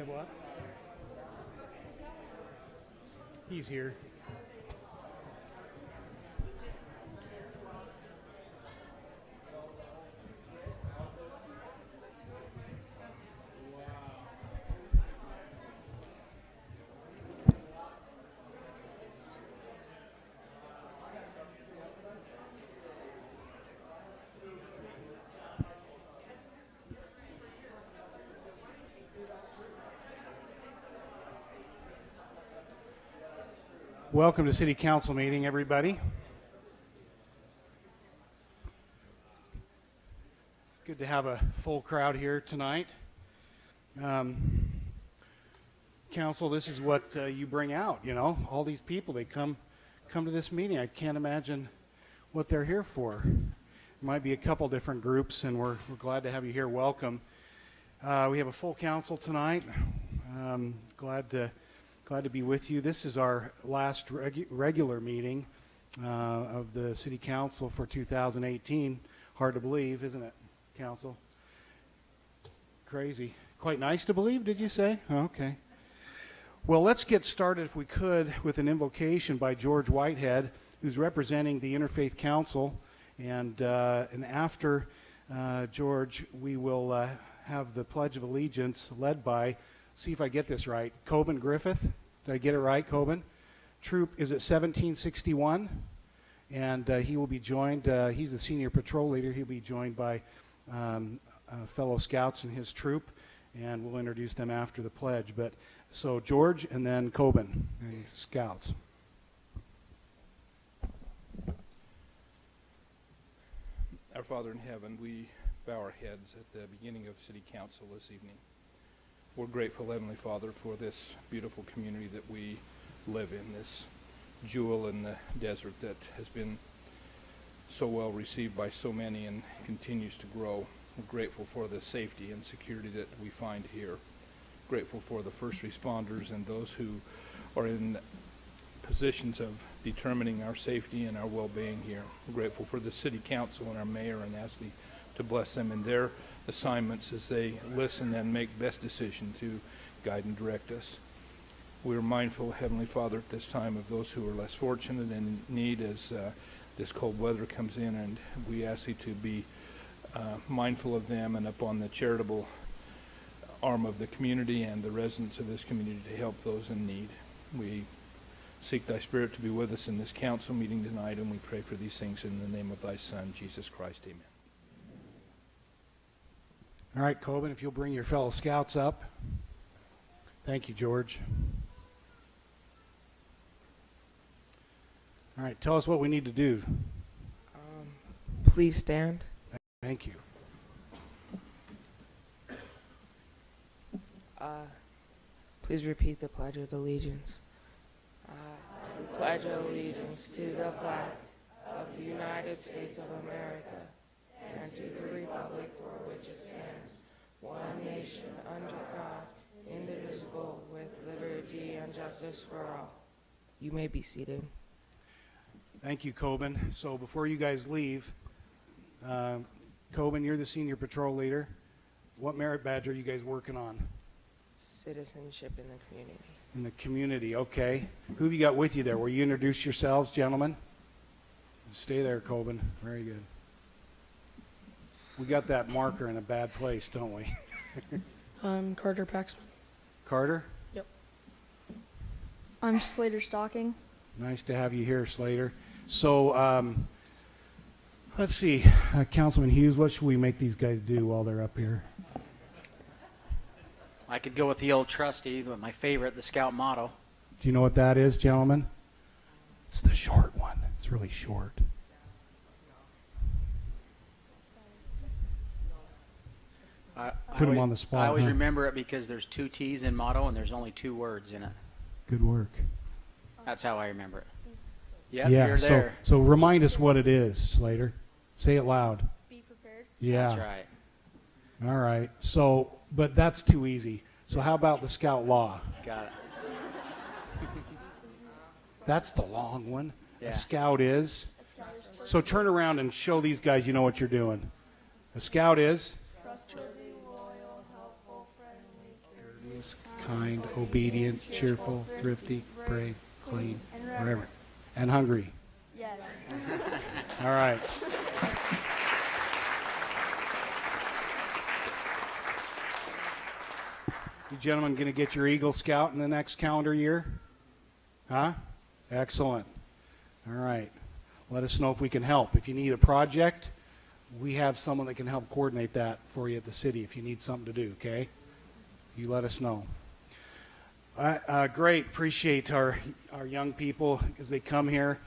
have what? He's here. Welcome to City Council meeting, everybody. Good to have a full crowd here tonight. Council, this is what you bring out, you know. All these people, they come to this meeting. I can't imagine what they're here for. There might be a couple different groups, and we're glad to have you here. Welcome. We have a full council tonight. Glad to be with you. This is our last regular meeting of the City Council for 2018. Hard to believe, isn't it, Council? Crazy. Quite nice to believe, did you say? Okay. Well, let's get started, if we could, with an invocation by George Whitehead, who's representing the Interfaith Council. And after George, we will have the Pledge of Allegiance led by, see if I get this right, Coben Griffith. Did I get it right, Coben? Troop is at 1761, and he will be joined, he's the senior patrol leader, he'll be joined by fellow scouts in his troop, and we'll introduce them after the pledge. But so George and then Coben and scouts. Our Father in heaven, we bow our heads at the beginning of City Council this evening. We're grateful, Heavenly Father, for this beautiful community that we live in, this jewel in the desert that has been so well received by so many and continues to grow. We're grateful for the safety and security that we find here. Grateful for the first responders and those who are in positions of determining our safety and our well-being here. We're grateful for the City Council and our mayor, and ask thee to bless them in their assignments as they listen and make best decision to guide and direct us. We are mindful, Heavenly Father, at this time of those who are less fortunate and in need as this cold weather comes in, and we ask thee to be mindful of them and upon the charitable arm of the community and the residents of this community to help those in need. We seek thy Spirit to be with us in this council meeting tonight, and we pray for these things in the name of thy Son, Jesus Christ. Amen. All right, Coben, if you'll bring your fellow scouts up. Thank you, George. All right, tell us what we need to do. Please stand. Thank you. Please repeat the Pledge of Allegiance. I pledge allegiance to the flag of the United States of America and to the republic for which it stands, one nation under God, indivisible, with liberty and justice for all. You may be seated. Thank you, Coben. So before you guys leave, Coben, you're the senior patrol leader. What merit badge are you guys working on? Citizenship in the community. In the community, okay. Who have you got with you there? Will you introduce yourselves, gentlemen? Stay there, Coben. Very good. We got that marker in a bad place, don't we? I'm Carter Paxman. Carter? Yep. I'm Slater Stocking. Nice to have you here, Slater. So, let's see. Councilman Hughes, what should we make these guys do while they're up here? I could go with the old trusty, but my favorite, the Scout motto. Do you know what that is, gentlemen? It's the short one. It's really short. Put them on the spot. I always huh? remember it because there's two T's in motto and there's only two words in it. Good work. That's how I remember it. Yep, Yeah, you're there. so remind us what it is, Slater. Say it loud. Be prepared. Yeah. That's right. All right. So, but that's too easy. So how about the Scout Law? Got it. That's the long one. Yeah. A Scout is. So turn around and show these guys you know what you're doing. A Scout is. Trustworthy, loyal, helpful, friendly, courteous, kind, obedient, cheerful, thrifty, brave, clean, wherever. And hungry. Yes. All right. You gentlemen going to get your Eagle Scout in the next calendar year? Huh? Excellent. All right. Let us know if we can help. If you need a project, we have someone that can help coordinate that for you at the city if you need something to do, okay? You let us know. Great. Appreciate our young people as they come here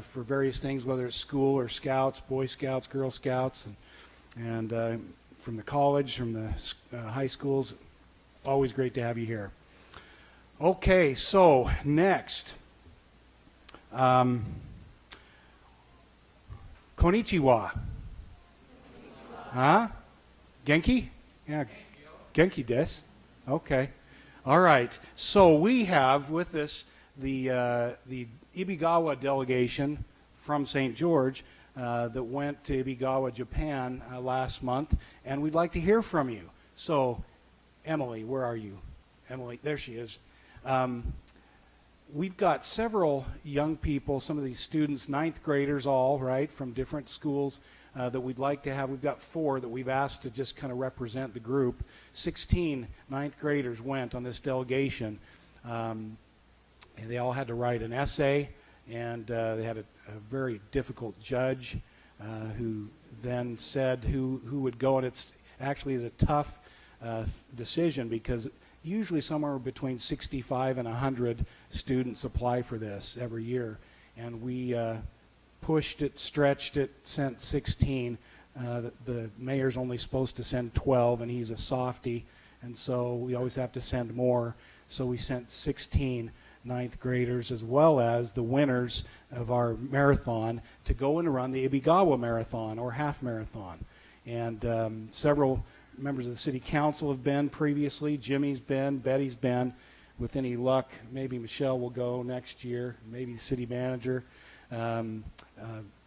for various things, whether it's school or scouts, Boy Scouts, Girl Scouts, and from the college, from the high schools. Always great to have you here. Okay, so next. Konnichiwa. Huh? Genki? Yeah. Genki desu. Okay. All right. So we have with us the Ibigawa delegation from St. George that went to Ibigawa, Japan last month, and we'd like to hear from you. So, Emily, where are you? Emily, there she is. We've got several young people, some of these students, ninth graders all, right, from different schools that we'd like to have. We've got 4 that we've asked to just kind of represent the group. 16 ninth graders went on this delegation. And they all had to write an essay, and they had a very difficult judge who then said who would go, and it's actually is a tough decision because usually somewhere between 65 and 100 students apply for this every year, and we pushed it, stretched it, sent 16. The mayor's only supposed to send 12, and he's a softie, and so we always have to send more. So we sent 16 ninth graders as well as the winners of our marathon to go and run the Ibigawa Marathon or half marathon. And several members of the city council have been previously. Jimmy's been, Betty's been. With any luck, maybe Michelle will go next year, maybe the city manager.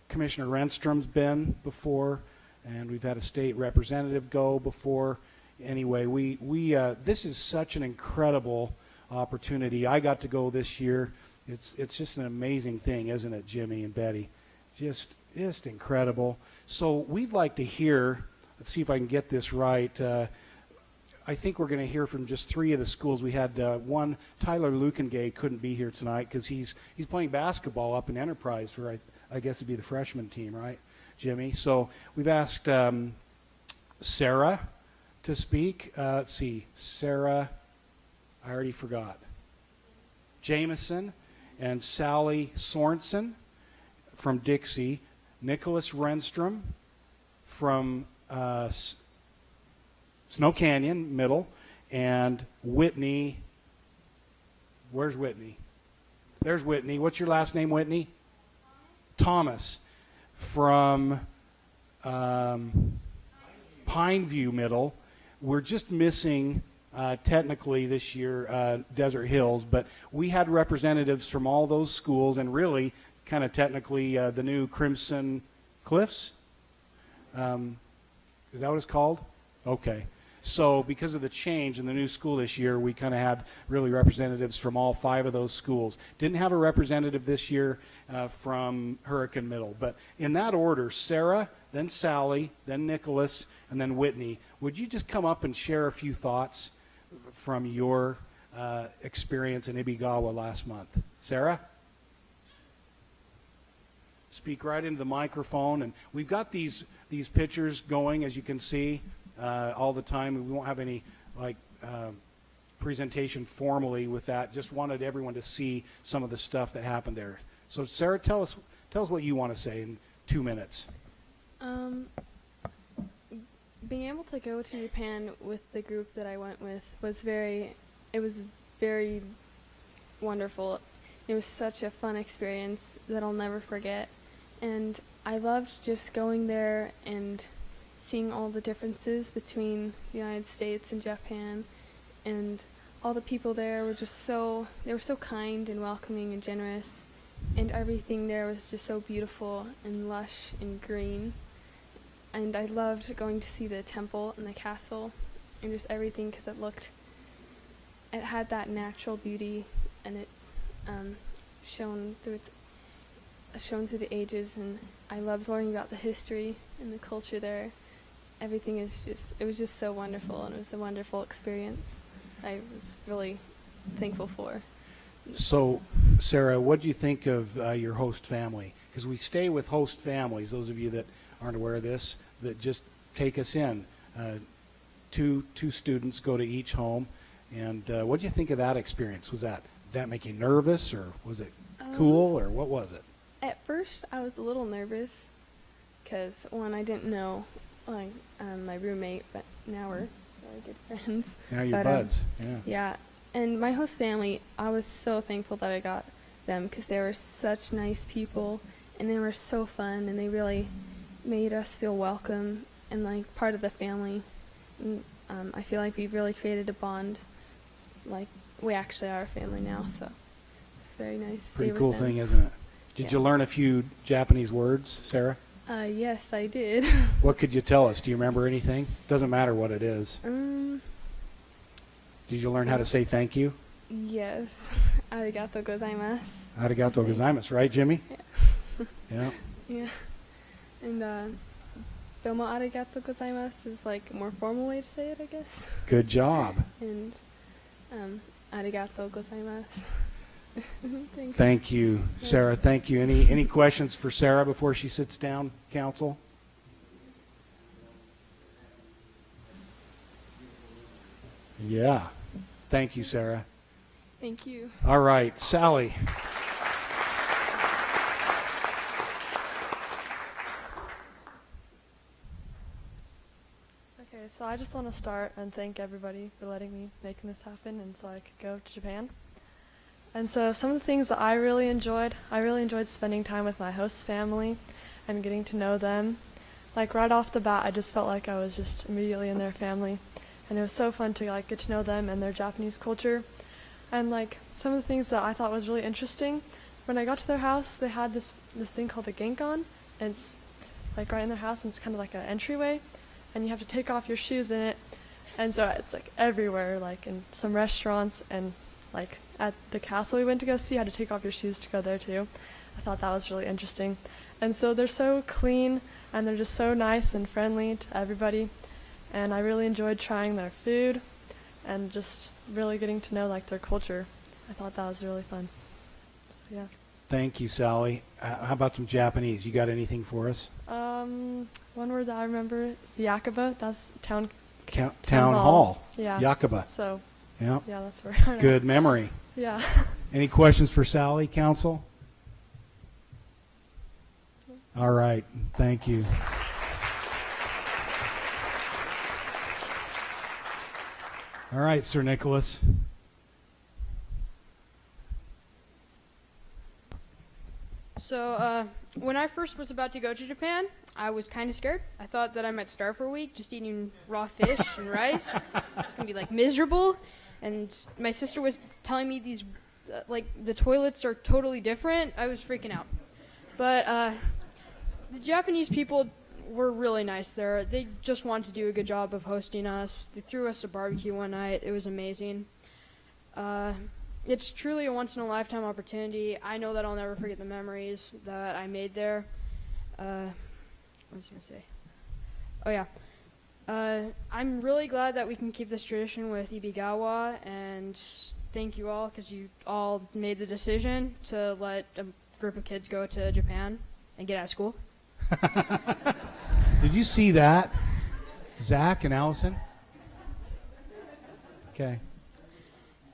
Commissioner Renstrom's been before, and we've had a state representative go before. Anyway, we this is such an incredible opportunity. I got to go this year. It's just an amazing thing, isn't it, Jimmy and Betty? Just incredible. So we'd like to hear, let's see if I can get this right. I think we're going to hear from just 3 of the schools. We had one, Tyler Lukengay couldn't be here tonight because he's playing basketball up in Enterprise for, I guess it'd be the freshman team, right, Jimmy? So we've asked Sarah to speak. Let's see, Sarah, I already forgot. Jameson and Sally Sorensen from Dixie. Nicholas Renstrom from Snow Canyon Middle, and Whitney. Where's Whitney? There's Whitney. What's your last name, Whitney? Thomas from Pineview Middle. We're just missing technically this year Desert Hills, but we had representatives from all those schools, and really kind of technically the new Crimson Cliffs. Is that what it's called? Okay. So because of the change in the new school this year, we kind of had really representatives from all 5 of those schools. Didn't have a representative this year from Hurricane Middle. But in that order, Sarah, then Sally, then Nicholas, and then Whitney. Would you just come up and share a few thoughts from your experience in Ibigawa last month? Sarah? Speak right into the microphone. And we've got these pictures going, as you can see, all the time. We won't have any presentation formally with that. Just wanted everyone to see some of the stuff that happened there. So Sarah, tell us what you want to say in 2 minutes. Being able to go to Japan with the group that I went with was very wonderful. It was such a fun experience that I'll never forget. And I loved just going there and seeing all the differences between the United States and Japan, and all the people there were just they were so kind and welcoming and generous, and everything there was just so beautiful and lush and green. And I loved going to see the temple and the castle and just everything because it had that natural beauty, and it's shown through the ages, and I loved learning about the history and the culture there. Everything it was just so wonderful, and it was a wonderful experience. I was really thankful for. So, Sarah, what do you think of your host family? Because we stay with host families, those of you that aren't aware of this, that just take us in. Two students go to each home. And what do you think of that experience? Did that make you nervous, or was it cool, or what was it? At first, I was a little nervous because, one, I didn't know my roommate, but now we're really good friends. Now you're But, buds. Yeah. Yeah, and my host family, I was so thankful that I got them because they were such nice people, and they were so fun, and they really made us feel welcome and like part of the family. And, I feel like we've really created a bond. Like, we actually are a family now, so it's very nice to stay Pretty with cool them. thing, isn't it? Did you Yeah. learn a few Japanese words, Sarah? Yes, I did. What could you tell us? Do you remember anything? Doesn't matter what it is. Did you learn how to say thank you? Yes. Arigato gozaimasu. Arigato gozaimasu, right, Jimmy? Yeah. Yeah. And domo arigato gozaimasu is like a more formal way to say it, I guess. Good job. And arigato gozaimasu. Thanks. Thank you, Sarah. Thank you. Any questions for Sarah before she sits down, council? Yeah. Thank you, Sarah. Thank you. All right, Sally. Okay, so I just want to start and thank everybody for letting me making this happen and so I could go to Japan. And so some of the things that I really enjoyed spending time with my host family and getting to know them. Like right off the bat, I just felt like I was just immediately in their family. And it was so fun to like get to know them and their Japanese culture. And like some of the things that I thought was really interesting, when I got to their house, they had this thing called the genkan. And it's like right in their house, and it's kind of like an entryway. And you have to take off your shoes in it. And so it's like everywhere, like in some restaurants and like at the castle we went to go see, you had to take off your shoes to go there too. I thought that was really interesting. And so they're so clean and they're just so nice and friendly to everybody. And I really enjoyed trying their food and just really getting to know like their culture. I thought that was really fun. So yeah. Thank you, Sally. How about some Japanese? You got anything for us? One word that I remember is Yakuba. That's town Town hall. Yeah. Yakuba. So Yeah. yeah, that's where I Good memory. Yeah. Any questions for Sally, council? All right. Thank you. All right, Sir Nicholas. So, when I first was about to go to Japan, I was kind of scared. I thought that I might starve for a week just eating raw fish and rice. It's going to be, like, miserable. And my sister was telling me these, like, the toilets are totally different. I was freaking out. But the Japanese people were really nice there. They just wanted to do a good job of hosting us. They threw us a barbecue one night. It was amazing. It's truly a once-in-a-lifetime opportunity. I know that I'll never forget the memories that I made there. What was I going to say? Oh, yeah. I'm really glad that we can keep this tradition with Ibigawa, and thank you all because you all made the decision to let a group of kids go to Japan and get out of school. Did you see that? Zach and Allison? Okay.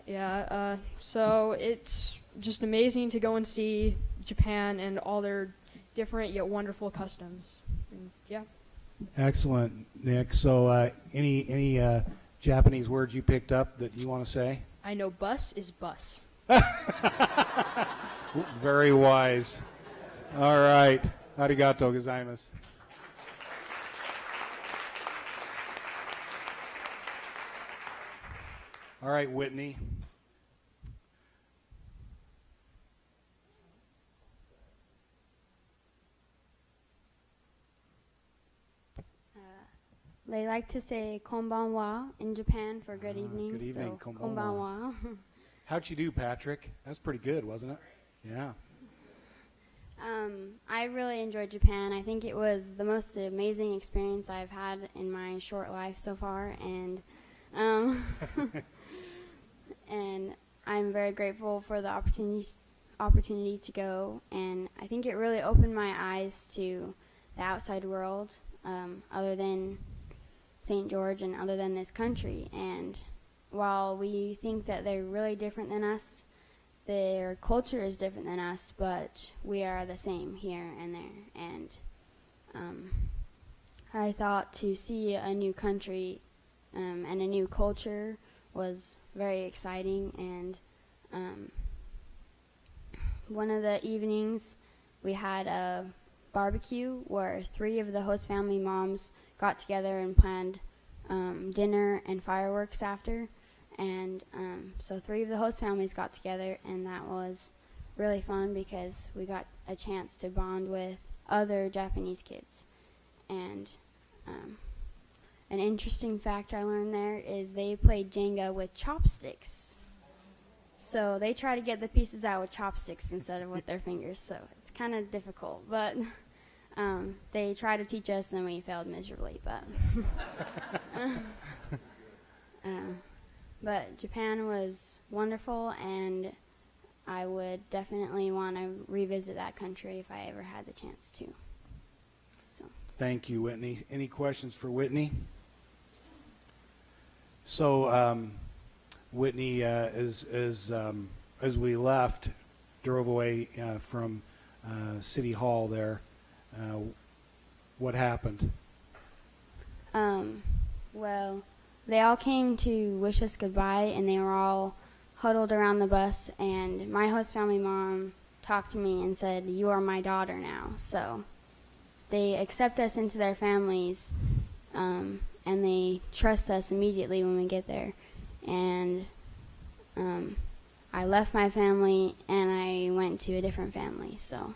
Yeah, so it's just amazing to go and see Japan and all their different yet wonderful customs. And yeah. Excellent, Nick. So any Japanese words you picked up that you want to say? I know bus is bus. Very wise. All right. Arigato gozaimasu. All right, Whitney. They like to say konbanwa in Japan for good evening. good evening, so konbanwa. How'd you do, Patrick? That's pretty good, wasn't it? Yeah. I really enjoyed Japan. I think it was the most amazing experience I've had in my short life so far, and and I'm very grateful for the opportunity to go. And I think it really opened my eyes to the outside world, other than St. George and other than this country. And while we think that they're really different than us, their culture is different than us, but we are the same here and there. And I thought to see a new country and a new culture was very exciting. And one of the evenings we had a barbecue where 3 of the host family moms got together and planned dinner and fireworks after. And so 3 of the host families got together, and that was really fun because we got a chance to bond with other Japanese kids. And an interesting fact I learned there is they played Jenga with chopsticks. So they try to get the pieces out with chopsticks instead of with their fingers, so it's kind of difficult. But they tried to teach us, and we failed miserably. But Japan was wonderful, and I would definitely want to revisit that country if I ever had the chance to. So. Thank you, Whitney. Any questions for Whitney? So, Whitney, as we left, drove away from City Hall there, what happened? Well, they all came to wish us goodbye, and they were all huddled around the bus, and my host family mom talked to me and said, "You are my daughter now." So they accept us into their families, and they trust us immediately when we get there. And I left my family, and I went to a different family, so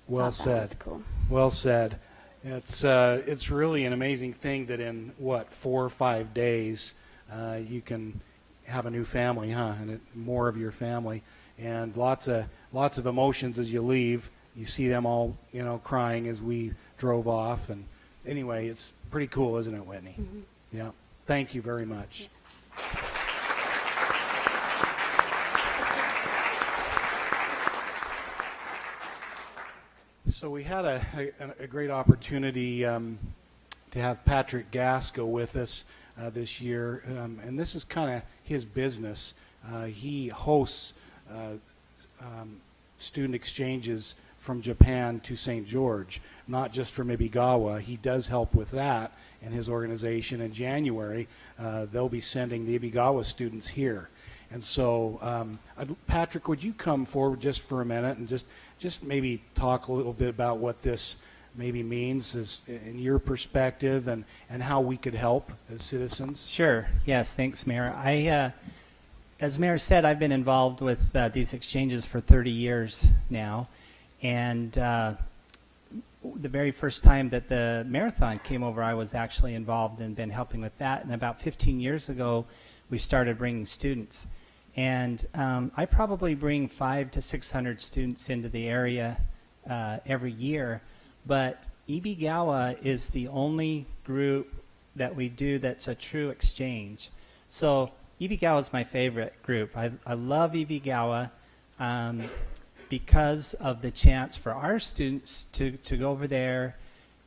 Well thought that was said. cool. Well said. It's really an amazing thing that in 4 or 5 days you can have a new family, huh? And more of your family, and lots of emotions as you leave. You see them all, crying as we drove off. And anyway, it's pretty cool, isn't it, Whitney? Mhm. Yeah. Thank you very much. So we had a great opportunity to have Patrick Gasco with us this year, and this is kind of his business. He hosts student exchanges from Japan to St. George, not just from Ibigawa. He does help with that in his organization. In January, they'll be sending the Ibigawa students here. And so, Patrick, would you come forward just for a minute and just maybe talk a little bit about what this maybe means as, in your perspective, and how we could help as citizens? Sure. Yes. Thanks, Mayor. As Mayor said, I've been involved with these exchanges for 30 years now. And the very first time that the marathon came over, I was actually involved and been helping with that. And about 15 years ago, we started bringing students. And I probably bring 500 to 600 students into the area every year. But Ibigawa is the only group that we do that's a true exchange. So Ibigawa is my favorite group. I love Ibigawa because of the chance for our students to go over there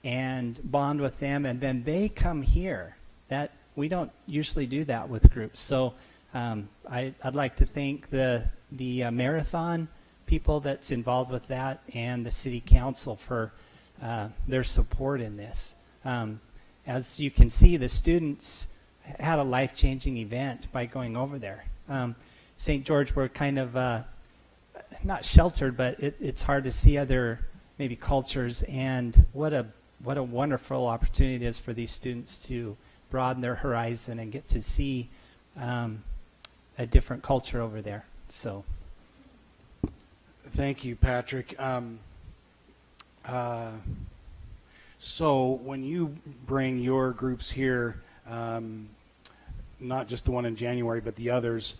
and bond with them, and then they come here. That we don't usually do that with groups. So I'd like to thank the marathon people that's involved with that, and the city council for their support in this. As you can see, the students had a life-changing event by going over there. St. George, we're kind of not sheltered, but it's hard to see other maybe cultures, and what a wonderful opportunity it is for these students to broaden their horizon and get to see a different culture over there. So, thank you, Patrick. So when you bring your groups here, not just the one in January, but the others,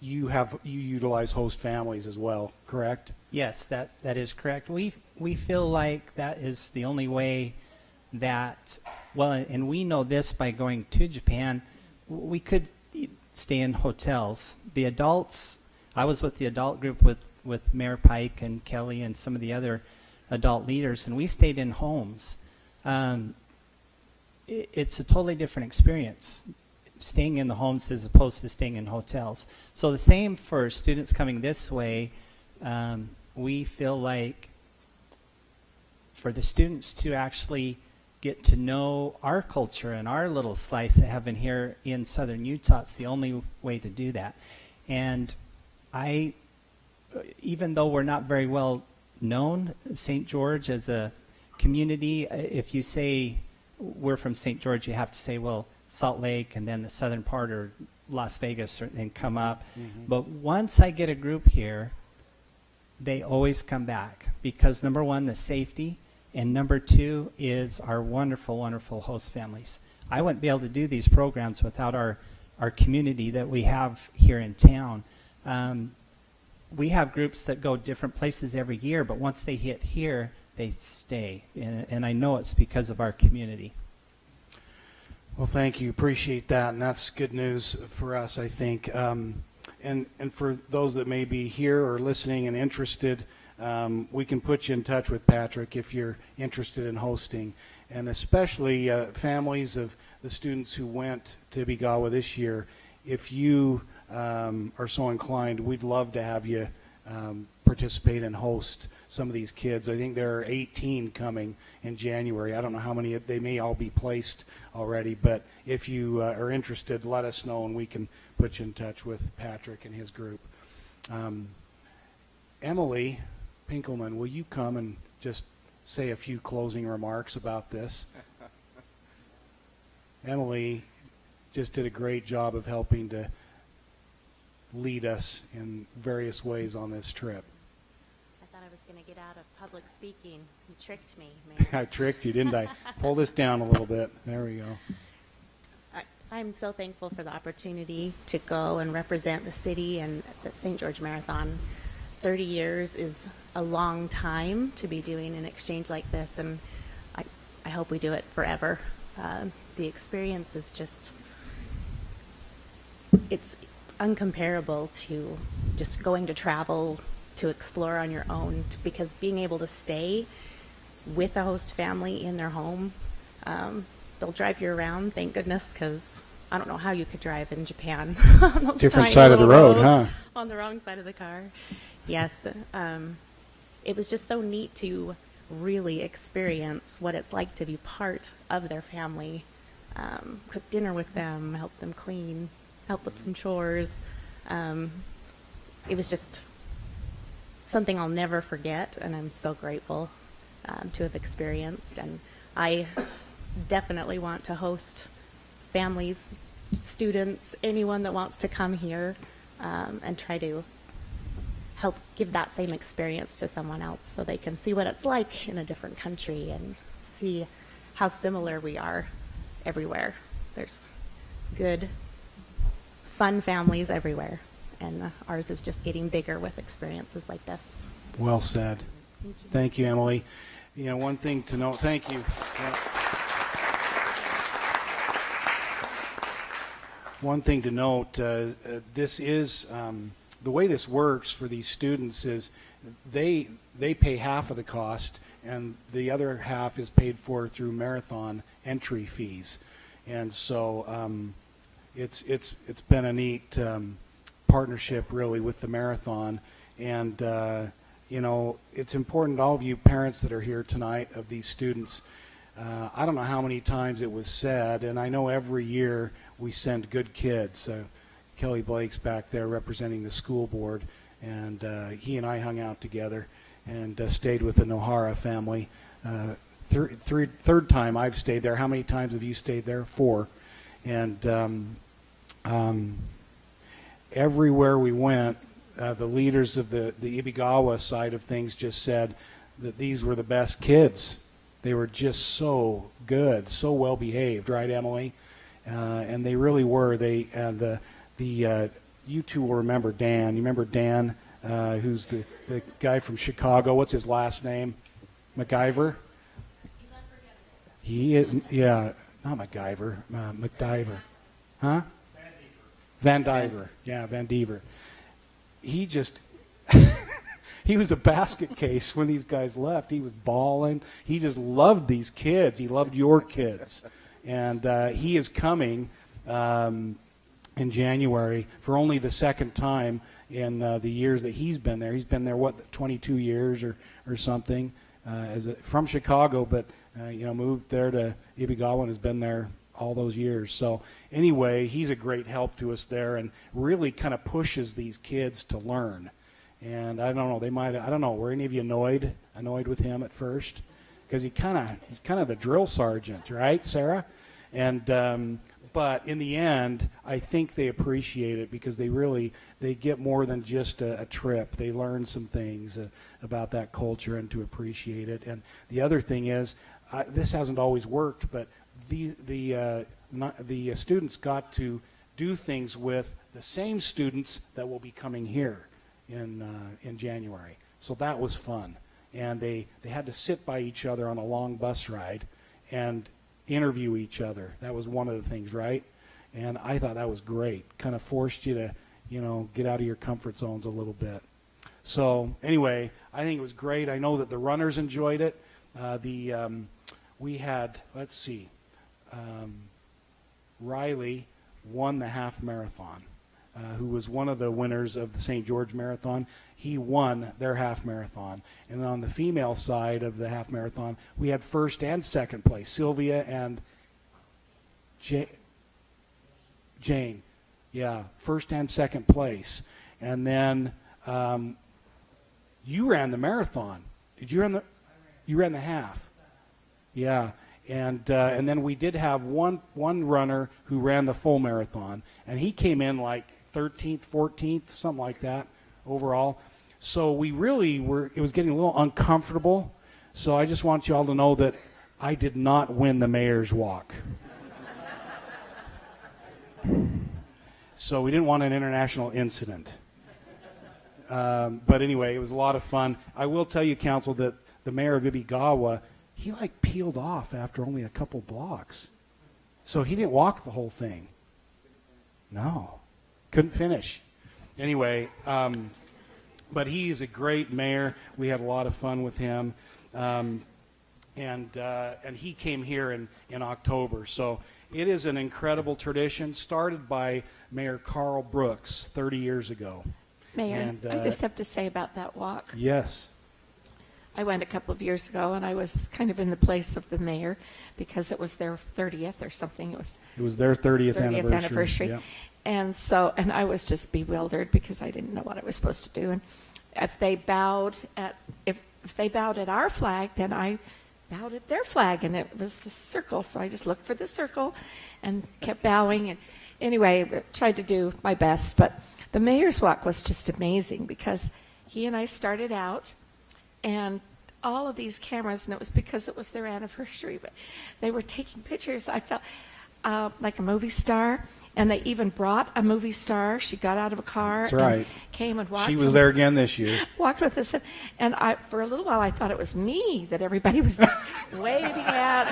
you utilize host families as well, correct? Yes, that is correct. We feel like that is the only way that, well, and we know this by going to Japan, we could stay in hotels. The adults, I was with the adult group with Mayor Pike and Kelly and some of the other adult leaders, and we stayed in homes. It's a totally different experience staying in the homes as opposed to staying in hotels. So the same for students coming this way. We feel like for the students to actually get to know our culture and our little slice of heaven here in southern Utah, it's the only way to do that. And even though we're not very well known, St. George as a community, if you say we're from St. George, you have to say, well, Salt Lake and then the southern part or Las Vegas and come up. Mm-hmm. But once I get a group here, they always come back because number one, the safety, and number two is our wonderful, wonderful host families. I wouldn't be able to do these programs without our community that we have here in town. We have groups that go different places every year, but once they hit here, they stay. And I know it's because of our community. Well, thank you. Appreciate that, and that's good news for us, I think. And for those that may be here or listening and interested, we can put you in touch with Patrick if you're interested in hosting, and especially families of the students who went to Ibigawa this year. If you are so inclined, we'd love to have you participate and host some of these kids. I think there are 18 coming in January. I don't know how many, they may all be placed already, but if you are interested, let us know and we can put you in touch with Patrick and his group. Emily Pinkelman, will you come and just say a few closing remarks about this? Emily just did a great job of helping to lead us in various ways on this trip. I thought I was going to get out of public speaking. You tricked me, man. I tricked you, didn't I? Pull this down a little bit. There we go. I'm so thankful for the opportunity to go and represent the city and the St. George Marathon. 30 years is a long time to be doing an exchange like this, and I hope we do it forever. The experience is just, it's uncomparable to just going to travel, to explore on your own, because being able to stay with a host family in their home, they'll drive you around, thank goodness, because I don't know how you could drive in Japan. On those Different tiny side of the little road, roads, huh? On the wrong side of the car. Yes. It was just so neat to really experience what it's like to be part of their family, cook dinner with them, help them clean, help with some chores. It was just something I'll never forget, and I'm so grateful to have experienced. And I definitely want to host families, students, anyone that wants to come here and try to help give that same experience to someone else so they can see what it's like in a different country and see how similar we are everywhere. There's good, fun families everywhere, and ours is just getting bigger with experiences like this. Well said. Thank you, Emily. You know, one thing to note, thank you. Yeah. One thing to note, this is, the way this works for these students is they pay half of the cost, and the other half is paid for through marathon entry fees. And so it's been a neat partnership, really, with the marathon. And, you know, it's important to all of you parents that are here tonight of these students. I don't know how many times it was said, and I know every year we send good kids. Kelly Blake's back there representing the school board, and he and I hung out together and stayed with the Nohara family. Third time I've stayed there. How many times have you stayed there? 4. And everywhere we went, the leaders of the Ibigawa side of things just said that these were the best kids They were just so good, so well behaved, right, Emily? And they really were. You two will remember Dan. You remember Dan, who's the guy from Chicago? What's his last name? MacGyver? Yeah, not MacGyver, McDiver. Huh? Van Diver. Yeah, Van Diver. He just, he was a basket case when these guys left. He was bawling. He just loved these kids. He loved your kids. And he is coming in January for only the second time in the years that he's been there. He's been there, 22 years or something, from Chicago, but moved there to Ibigawa and has been there all those years. So anyway, he's a great help to us there and really kind of pushes these kids to learn. And I don't know, were any of you annoyed with him at first? Because he's kind of the drill sergeant, right, Sarah? And but in the end, I think they appreciate it because they get more than just a trip. They learn some things about that culture and to appreciate it. And the other thing is, this hasn't always worked, but the students got to do things with the same students that will be coming here in January. So that was fun. And they had to sit by each other on a long bus ride and interview each other. That was one of the things, right? And I thought that was great. Kind of forced you to, get out of your comfort zones a little bit. So anyway, I think it was great. I know that the runners enjoyed it. We had, let's see, Riley won the half marathon, who was one of the winners of the St. George Marathon. He won their half marathon. And on the female side of the half marathon, we had first and second place, Sylvia and Jane. Yeah, first and second place. And then you ran the marathon. Did you run the? You ran the half. Yeah, and then we did have one runner who ran the full marathon, and he came in like 13th, 14th, something like that overall. So we really it was getting a little uncomfortable. So I just want you all to know that I did not win the Mayor's Walk. So we didn't want an international incident. But anyway, it was a lot of fun. I will tell you, Council, that the mayor of Ibigawa, he peeled off after only a couple blocks. So he didn't walk the whole thing. No, couldn't finish. Anyway, but he is a great mayor. We had a lot of fun with him. And he came here in October. So it is an incredible tradition started by Mayor Carl Brooks 30 years ago. Mayor, And, I just have to say about that walk. Yes. I went a couple of years ago, and I was kind of in the place of the mayor because it was their 30th or something. It was their 30th anniversary. Yeah. And I was just bewildered because I didn't know what I was supposed to do. And if they bowed at our flag, then I bowed at their flag, and it was the circle. So I just looked for the circle and kept bowing. And anyway, I tried to do my best. But the mayor's walk was just amazing because he and I started out, and all of these cameras, and it was because it was their anniversary, but they were taking pictures. I felt like a movie star. And they even brought a movie star. She got out of a car and came and walked. She was there again this year. Walked with us. And for a little while, I thought it was me that everybody was just waving at.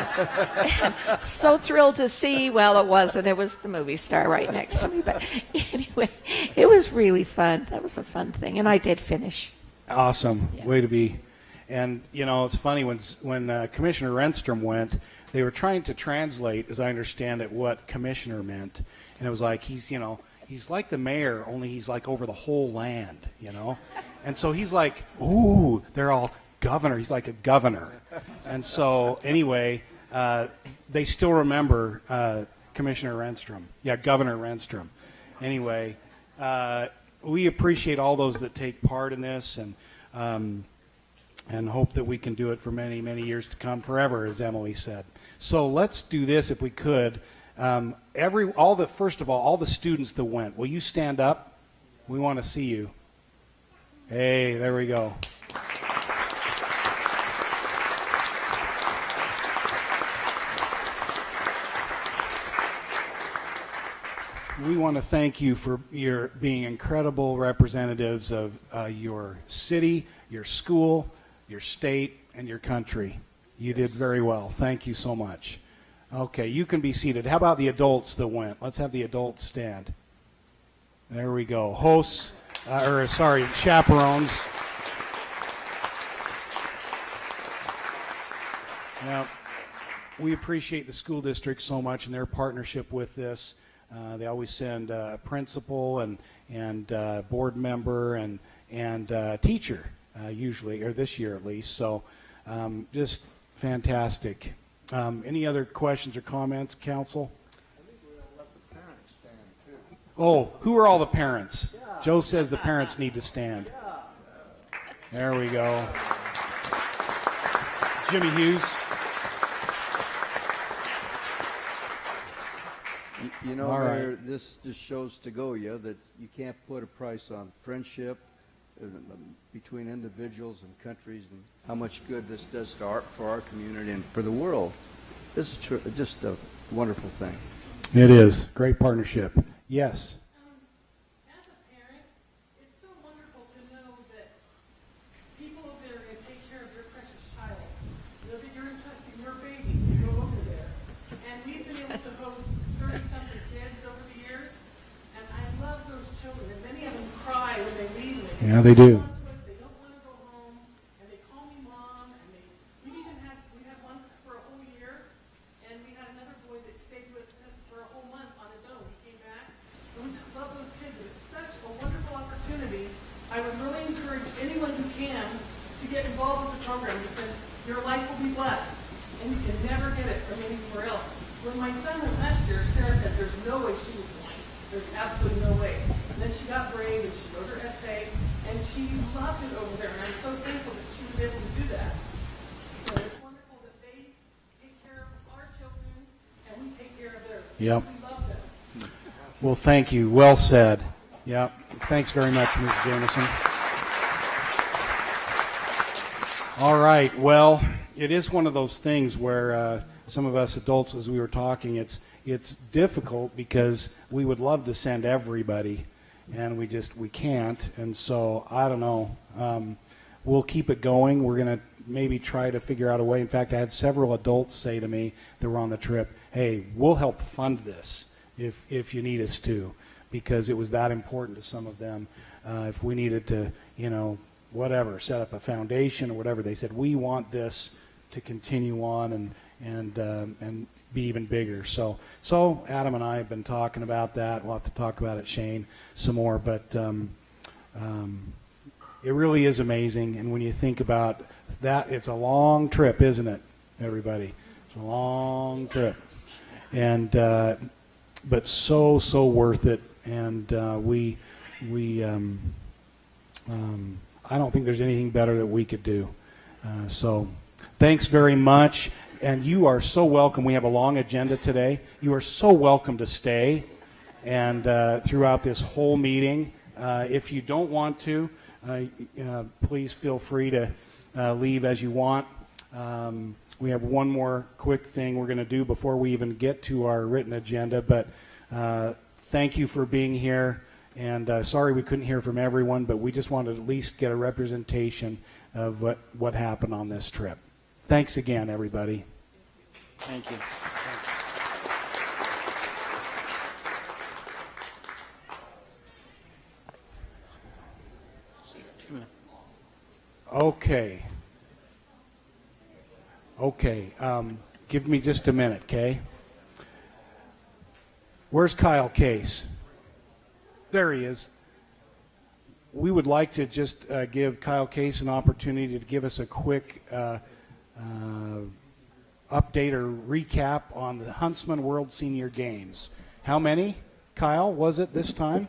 And so thrilled to see. Well, it wasn't. It was the movie star right next to me. But anyway, it was really fun. That was a fun thing. And I did finish. Awesome. Yeah. Way to be. And, it's funny, when Commissioner Renstrom went, they were trying to translate, as I understand it, what commissioner meant. And it was like, he's like the mayor, only he's like over the whole land, And so he's like, ooh, they're all governor. He's like a governor. And so anyway, they still remember Commissioner Renstrom. Yeah, Governor Renstrom. Anyway, we appreciate all those that take part in this and hope that we can do it for many, many years to come, forever, as Emily said. So let's do this if we could. First of all the students that went, will you stand up? We want to see you. Hey, there we go. we want to thank you for your being incredible representatives of your city, your school, your state, and your country. You did very well. Thank you so much. Okay, you can be seated. How about the adults that went? Let's have the adults stand. There we go. Hosts, chaperones. Now, we appreciate the school district so much and their partnership with this. They always send a principal and board member and teacher, usually, or this year at least. So just fantastic. Any other questions or comments, council? I think we'll let the parents stand too. Oh, who are all the parents? Joe says the parents need to stand. There we go. Jimmy Hughes. You know, All right. Mayor, this just shows to go you that you can't put a price on friendship between individuals and countries, and how much good this does for our community and for the world. This is just a wonderful thing. It is. Great partnership. Yes. As a parent, it's so wonderful to know that people over there are going to take care of your precious child. You know that you're entrusting your baby to go over there. And we've been able to host 30-something kids over the years, and I love those children. And many of them cry when they leave me. Yeah, they do. They don't want to go home, and they call me mom. And we had one for a whole year, and we had another boy that stayed with us for a whole month on his own. He came back, and we just love those kids. And it's such a wonderful opportunity. I would really encourage anyone who can to get involved with the program, because your life will be blessed, and you can never get it from anywhere else. When my son went last year, Sarah said there's no way she was going. There's absolutely no way. And then she got brave and she wrote her essay, and she loved it over there. And I'm so thankful that she was able to do that. So it's wonderful that they take care of our children and we take care of theirs. Yep. We love them. Well, thank you. Well said. Yep. Thanks very much, Mrs. Jameson. All right. Well, it is one of those things where some of us adults, as we were talking, it's difficult because we would love to send everybody, and we can't. And so I don't know. We'll keep it going. We're going to maybe try to figure out a way. In fact, I had several adults say to me that were on the trip, "Hey, we'll help fund this if you need us to," because it was that important to some of them. If we needed to, whatever, set up a foundation or whatever, they said, we want this to continue on and be even bigger. So Adam and I have been talking about that. We'll have to talk about it, Shane, some more. But it really is amazing. And when you think about that, it's a long trip, isn't it, everybody? It's a long trip. And but so worth it. And I don't think there's anything better that we could do. So thanks very much. And you are so welcome. We have a long agenda today. You are so welcome to stay and throughout this whole meeting. If you don't want to, please feel free to leave as you want. We have one more quick thing we're going to do before we even get to our written agenda. But thank you for being here. And sorry we couldn't hear from everyone, but we just wanted to at least get a representation of what happened on this trip. Thanks again, everybody. Thank you. Okay. Give me just a minute, okay? Where's Kyle Case? There he is. We would like to just give Kyle Case an opportunity to give us a quick update or recap on the Huntsman World Senior Games. How many, Kyle, was it this time?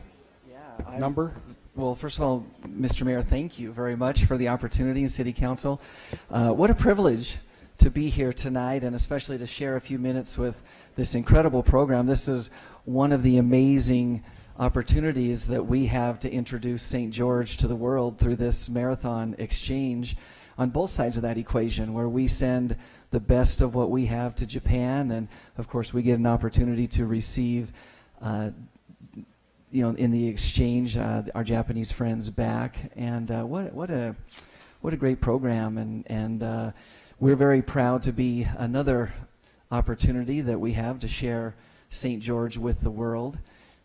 Yeah. Number? Well, first of all, Mr. Mayor, thank you very much for the opportunity in City Council. What a privilege to be here tonight, and especially to share a few minutes with this incredible program. This is one of the amazing opportunities that we have to introduce St. George to the world through this marathon exchange on both sides of that equation, where we send the best of what we have to Japan, and of course we get an opportunity to receive in the exchange, our Japanese friends back, and what a great program, and we're very proud to be another opportunity that we have to share St. George with the world.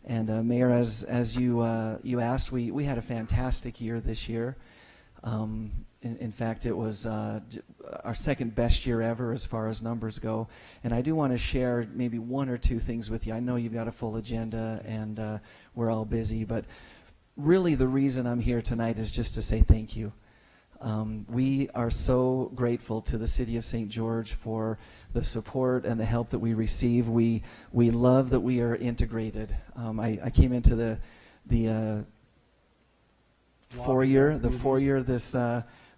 And Mayor, as you asked, we had a fantastic year this year. In fact, it was our second best year ever as far as numbers go. And I do want to share maybe one or two things with you. I know you've got a full agenda and we're all busy, but really the reason I'm here tonight is just to say thank you. We are so grateful to the City of St. George for the support and the help that we receive. We love that we are integrated. I came into the foyer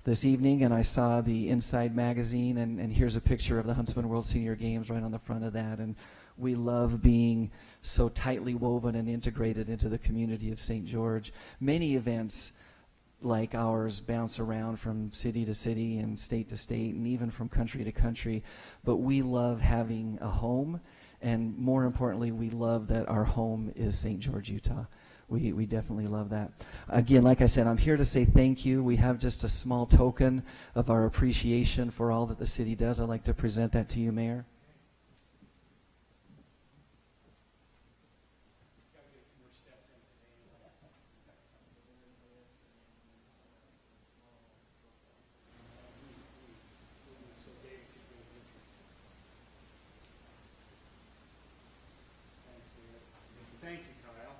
this evening, and I saw the Inside magazine, and here's a picture of the Huntsman World Senior Games right on the front of that. And we love being so tightly woven and integrated into the community of St. George. Many events like ours bounce around from city to city and state to state and even from country to country, but we love having a home, and more importantly, we love that our home is St. George, Utah. We definitely love that. Again, like I said, I'm here to say thank you. We have just a small token of our appreciation for all that the city does. I'd like to present that to you, Mayor. Thank you, Kyle.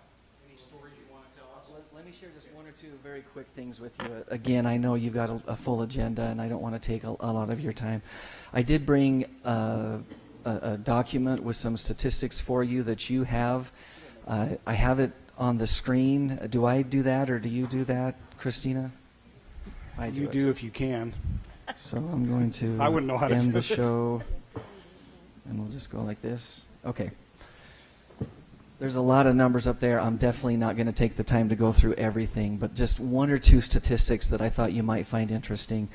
Any stories you want to tell us? Let me share just one or two very quick things with you. Again, I know you've got a full agenda, and I don't want to take a lot of your time. I did bring a document with some statistics for you that you have. I have it on the screen. Do I do that, or do you do that, Christina? You do if you can. So I'm going to I wouldn't know how to end do the it. show, and we'll just go like this. Okay. There's a lot of numbers up there. I'm definitely not going to take the time to go through everything, but just one or two statistics that I thought you might find interesting.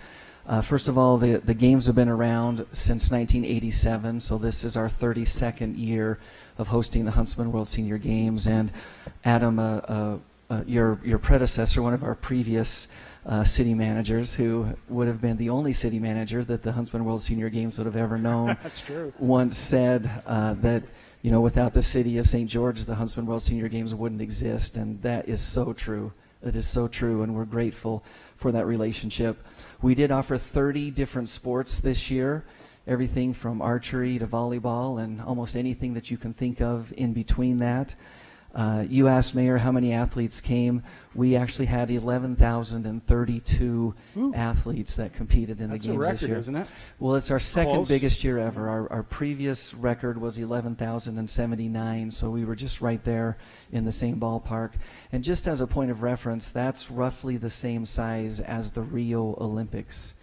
First of all, the games have been around since 1987, so this is our 32nd year of hosting the Huntsman World Senior Games. And Adam, your predecessor, one of our previous city managers, who would have been the only city manager that the Huntsman World Senior Games would have ever known, That's true. once said that without the city of St. George, the Huntsman World Senior Games wouldn't exist, and that is so true. It is so true, and we're grateful for that relationship. We did offer 30 different sports this year, everything from archery to volleyball and almost anything that you can think of in between that. You asked, Mayor, how many athletes came. We actually had 11,032 athletes that competed in the games That's a record, this year. isn't it? Well, it's our second Close. biggest year ever. Our previous record was 11,079, so we were just right there in the same ballpark. And just as a point of reference, that's roughly the same size as the Rio Olympics.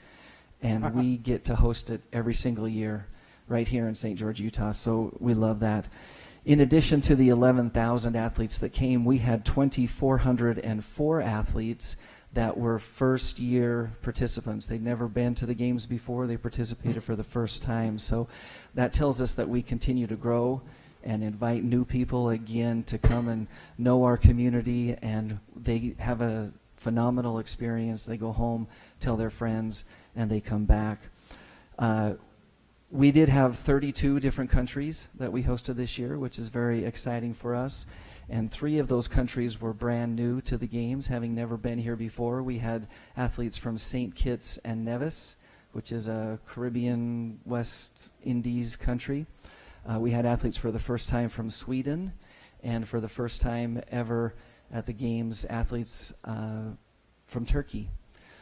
And we get to host it every single year right here in St. George, Utah, so we love that. In addition to the 11,000 athletes that came, we had 2,404 athletes that were first-year participants. They'd never been to the games before. They participated for the first time. So that tells us that we continue to grow and invite new people again to come and know our community, and they have a phenomenal experience. They go home, tell their friends, and they come back. We did have 32 different countries that we hosted this year, which is very exciting for us. And 3 of those countries were brand new to the games, having never been here before. We had athletes from St. Kitts and Nevis, which is a Caribbean West Indies country. We had athletes for the first time from Sweden, and for the first time ever at the games, athletes from Turkey.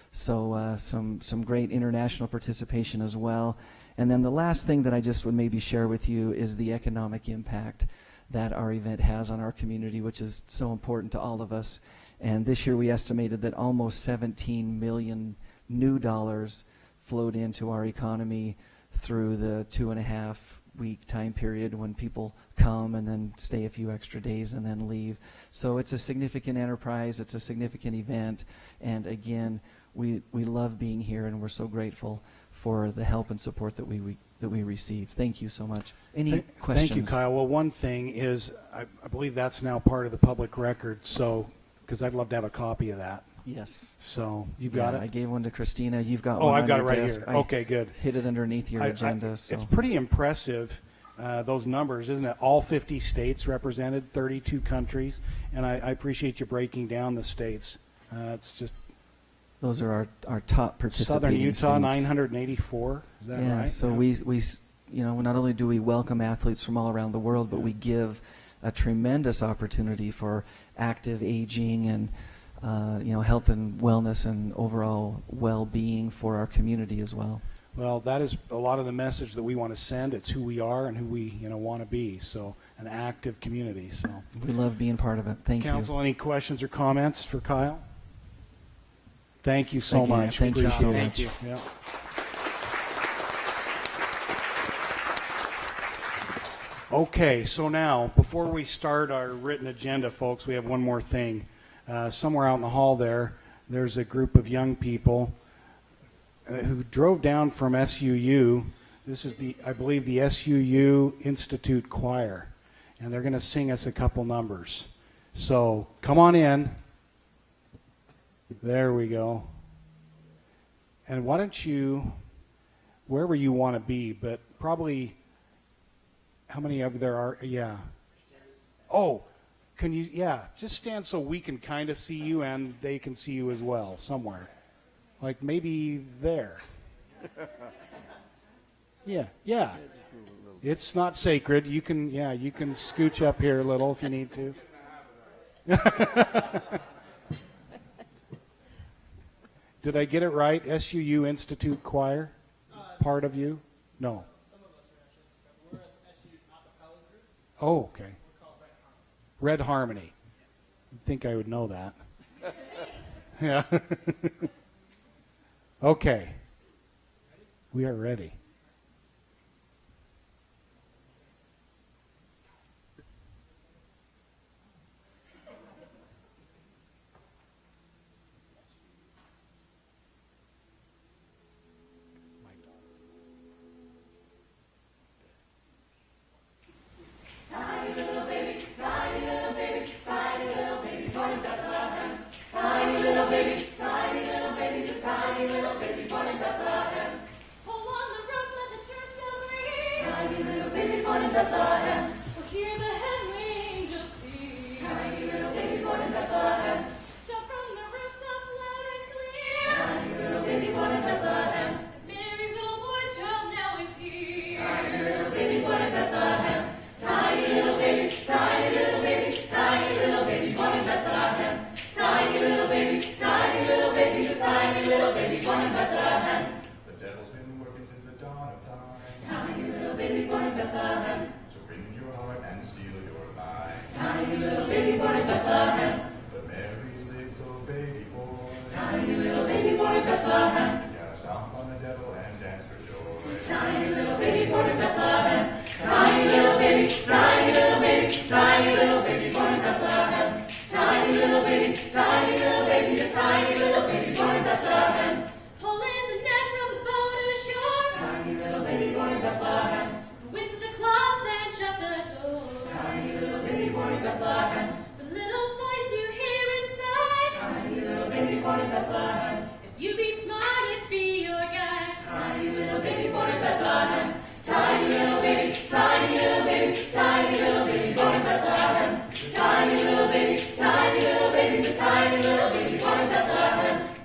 So some great international participation as well. And then the last thing that I just would maybe share with you is the economic impact that our event has on our community, which is so important to all of us. And this year we estimated that almost 17 million new dollars flowed into our economy through the 2.5-week time period when people come and then stay a few extra days and then leave. So it's a significant enterprise, it's a significant event, and again, we love being here, and we're so grateful for the help and support that we receive. Thank you so much. Any questions? Thank you, Kyle. Well, one thing is, I believe that's now part of the public record, so, because I'd love to have a copy of that. Yes. So, you got it? I gave one to Christina. You've got Oh, one I've on got your it right desk. here. Okay, good. Hid it underneath your agenda. So. It's pretty impressive, those numbers, isn't it? All 50 states represented, 32 countries, and I appreciate you breaking down the states. It's just... Those are our top participating Southern Utah, states. 984. Is that yeah, right? so we not only do we welcome athletes from all around the world, but we give a tremendous opportunity for active aging and health and wellness and overall well-being for our community as well. Well, that is a lot of the message that we want to send. It's who we are and who we want to be. So, an active community. So, we love being part of it. Thank you. Council, any questions or comments for Kyle? Thank you so much. Thank you so Appreciate much. it. Yeah. Okay, so now, before we start our written agenda, folks, we have one more thing. Somewhere out in the hall there's a group of young people who drove down from SUU. This is I believe the SUU Institute Choir, and they're going to sing us a couple numbers. So come on in. There we go. And why don't you, wherever you want to be, but probably, how many of there are? Yeah. Oh, can you, just stand so we can kind of see you and they can see you as well somewhere. Like maybe there. Yeah. It's not sacred. You can scooch up here a little if you need to. Did I get it right? SUU Institute Choir? Part of you? No. Some of us are actually, we're at SU's acapella group. Oh, okay. We're called Red Harmony. Red Harmony. You'd think I would know that. Yeah. Okay. We are ready.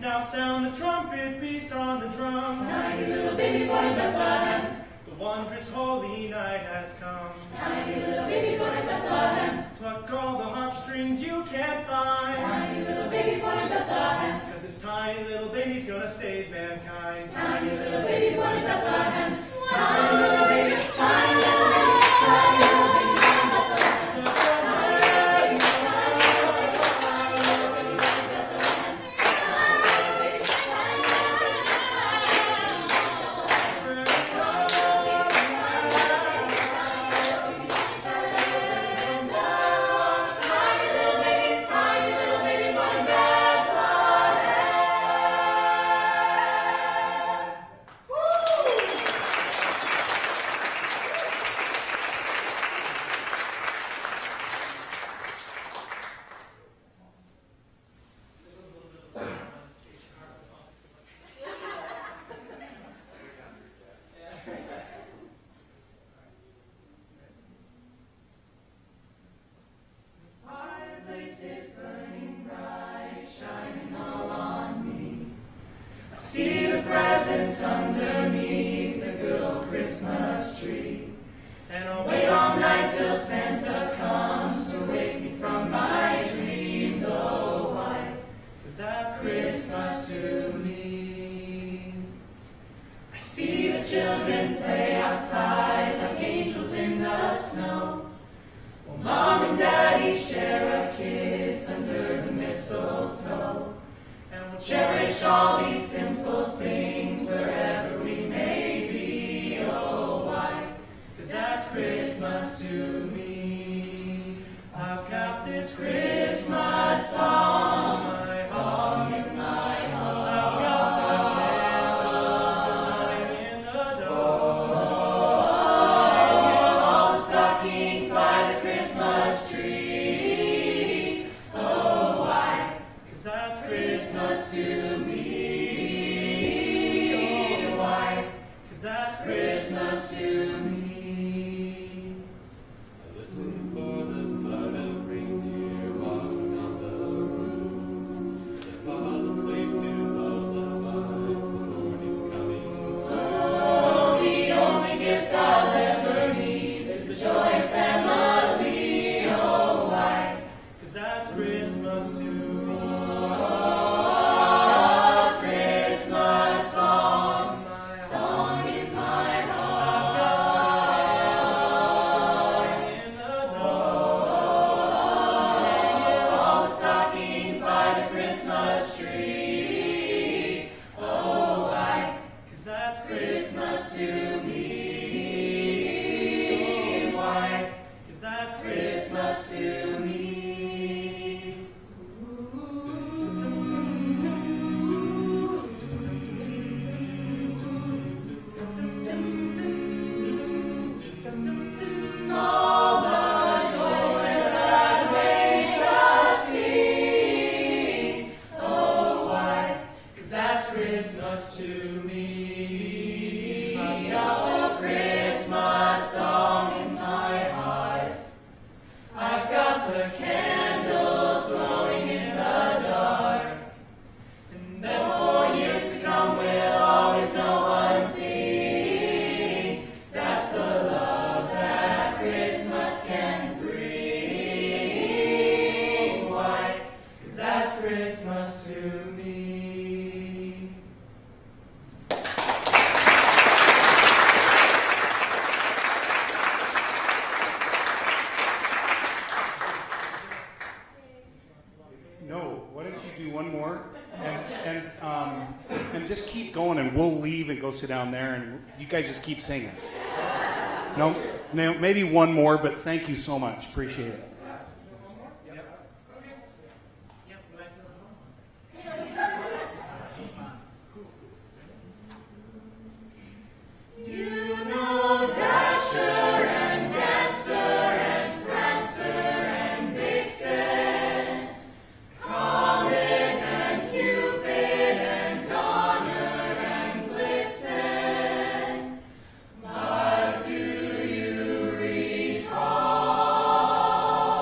Now sound the trumpet beats on the drums. Tiny little baby born in Bethlehem. The wondrous holy night has come. Tiny little baby born in Bethlehem. Pluck all the harp strings you can't find. Tiny little baby born in Bethlehem. 'Cause this tiny little baby's gonna save mankind. Tiny little baby born in Bethlehem. Tiny little baby, tiny little baby, tiny little baby born in Bethlehem. So And just keep going, and we'll leave and go sit down there, and you guys just keep singing. No, maybe one more, but thank you so much. Appreciate it. Recall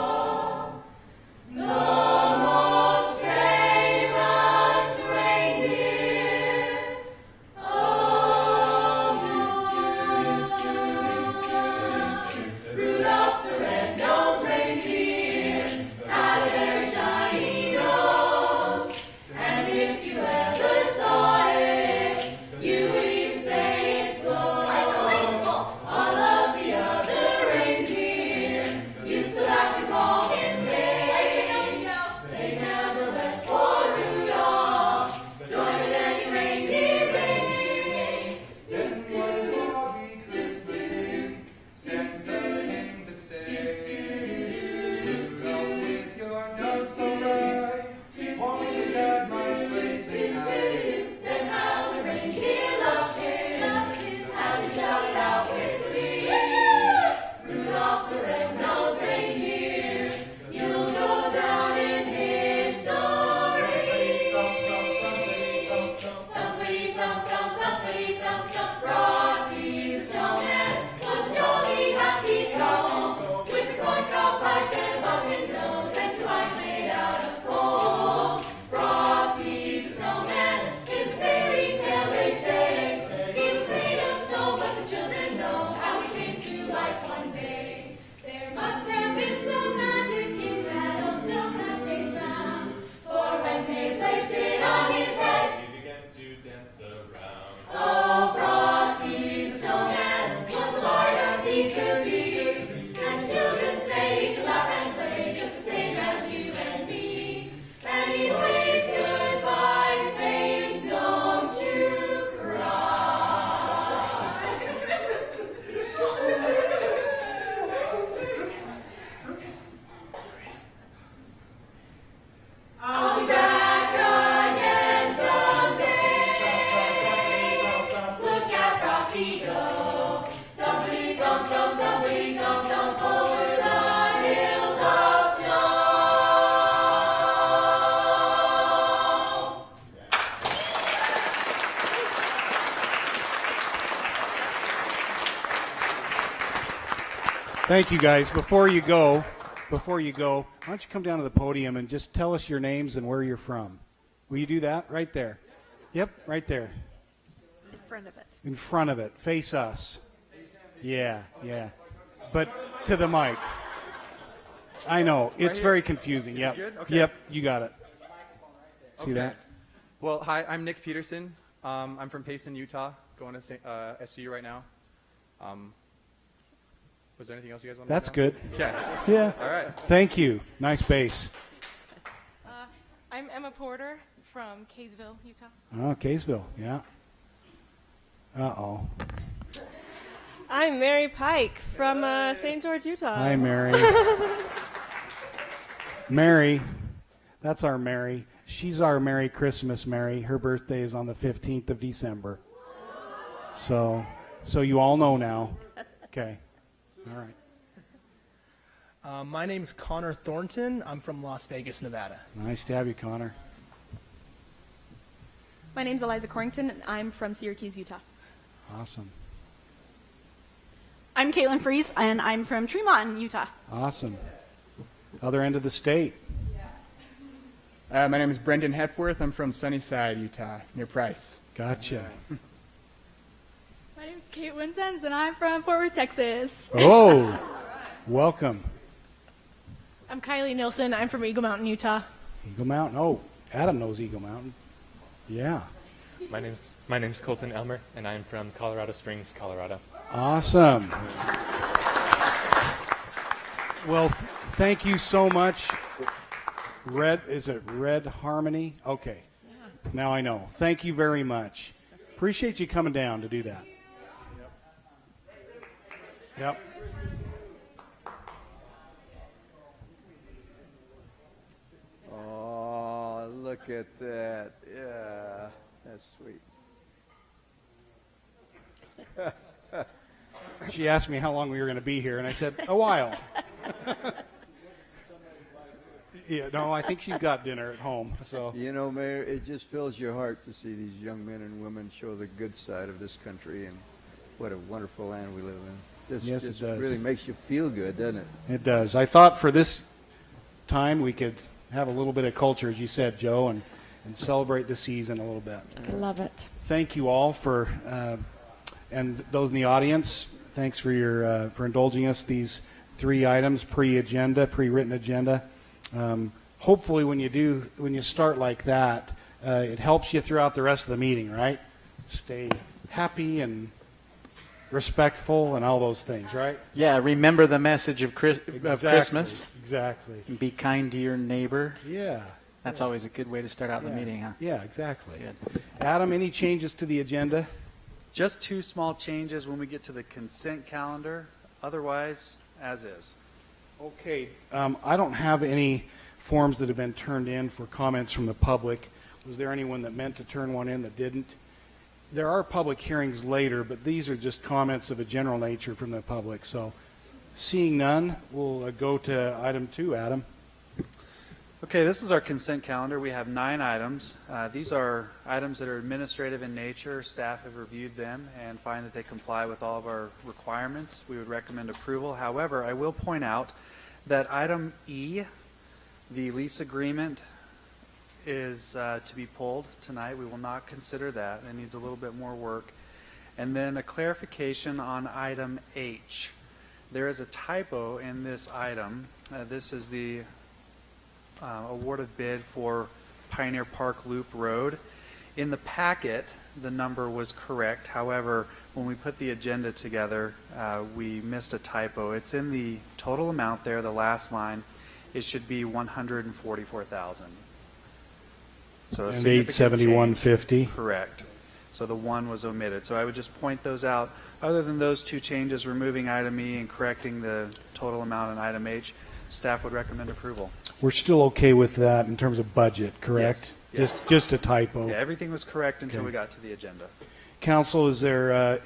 Thank you, guys. Before you go, why don't you come down to the podium and just tell us your names and where you're from? Will you do that? Right there. Yep, right there. In front of it. In front of it. Face us. Yeah. But to the mic. I know. It's very confusing. Yep. Good? Okay. Yep, you got it. See Okay. that? Well, hi, I'm Nick Peterson. I'm from Payson, Utah, going to SU right now. Was there anything else you guys want to That's know? good. Okay. Yeah. All right. Thank you. Nice base. I'm Emma Porter from Kaysville, Utah. Oh, Kaysville. Yeah. Uh-oh. I'm Mary Pike from St. George, Utah. Hi, Mary. Mary. That's our Mary. She's our Merry Christmas Mary. Her birthday is on the 15th of December. So you all know now. Okay. All right. My name's Connor Thornton. I'm from Las Vegas, Nevada. Nice to have you, Connor. My name's Eliza Corrington, and I'm from Syracuse, Utah. Awesome. I'm Caitlin Fries, and I'm from Tremont, Utah. Awesome. Other end of the state. My name is Brendan Hepworth. I'm from Sunnyside, Utah, near Price. Gotcha. My name is Kate Winsens, and I'm from Fort Worth, Texas. Oh, welcome. I'm Kylie Nilsson. I'm from Eagle Mountain, Utah. Eagle Mountain. Oh, Adam knows Eagle Mountain. Yeah. My name's Colton Elmer, and I'm from Colorado Springs, Colorado. Awesome. Well, thank you so much. Is it Red Harmony? Okay. Now I know. Thank you very much. Appreciate you coming down to do that. Yep. Oh, look at that. Yeah, that's sweet. She asked me how long we were going to be here, and I said, a while. Yeah, no, I think she's got dinner at home. So You know, Mayor, it just fills your heart to see these young men and women show the good side of this country, and what a wonderful land we live in. This Yes, it just does. really makes you feel good, doesn't it? it does. I thought for this time we could have a little bit of culture, as you said, Joe, and celebrate the season a little bit. I love it. Thank you all for, and those in the audience, thanks for your for indulging us these 3 items, pre-written agenda. Hopefully when you start like that, it helps you throughout the rest of the meeting, right? Stay happy and respectful and all those things, right? Yeah, remember the message of Christmas. Exactly. Be kind to your neighbor. Yeah. That's always a good way to start out the meeting, huh? Yeah, exactly. Good. Adam, any changes to the agenda? Just 2 small changes when we get to the consent calendar. Otherwise, as is. Okay. I don't have any forms that have been turned in for comments from the public. Was there anyone that meant to turn one in that didn't? There are public hearings later, but these are just comments of a general nature from the public. So seeing none, we'll go to item 2, Adam. Okay, this is our consent calendar. We have 9 items. These are items that are administrative in nature. Staff have reviewed them and find that they comply with all of our requirements. We would recommend approval. However, I will point out that item E, the lease agreement, is to be pulled tonight. We will not consider that. It needs a little bit more work. And then a clarification on item H. There is a typo in this item. This is the awarded bid for Pioneer Park Loop Road. In the packet, the number was correct. However, when we put the agenda together, we missed a typo. It's in the total amount there, the last line. It should be $144,000. So a And significant $871.50. change. Correct. So the 1 was omitted. So I would just point those out. Other than those 2 changes, removing item E and correcting the total amount in item H, staff would recommend approval. We're still okay with that in terms of budget, correct? Yes. Just a typo. Yeah, everything was correct until Okay. we got to the agenda. Council, is there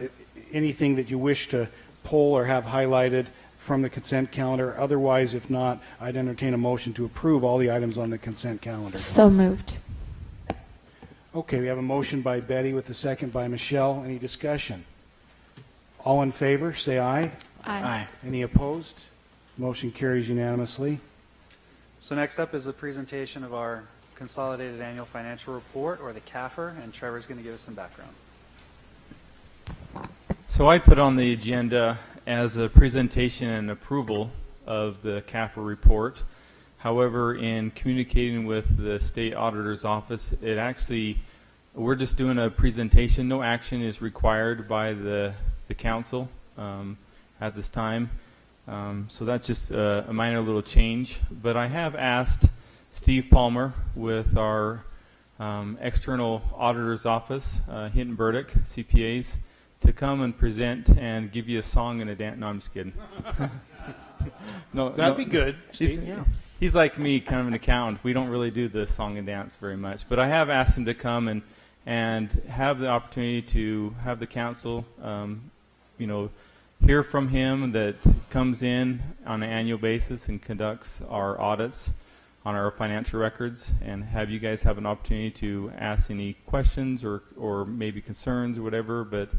anything that you wish to pull or have highlighted from the consent calendar? Otherwise, if not, I'd entertain a motion to approve all the items on the consent calendar. So moved. Okay, we have a motion by Betty with a second by Michelle. Any discussion? All in favor, say aye. Aye. Any opposed? Motion carries unanimously. So next up is a presentation of our Consolidated Annual Financial Report, or the CAFR, and Trevor's going to give us some background. So I put on the agenda as a presentation and approval of the CAFR report. However, in communicating with the state auditor's office, we're just doing a presentation. No action is required by the council at this time. So that's just a minor little change. But I have asked Steve Palmer with our external auditor's office, Hinton Burdick, CPAs, to come and present and give you a song and a dance. No, I'm just kidding. That'd be good, Steve. He's like me, kind of an accountant. We don't really do the song and dance very much. But I have asked him to come and have the opportunity to have the council, hear from him, that comes in on an annual basis and conducts our audits on our financial records, and have you guys have an opportunity to ask any questions or maybe concerns or whatever. But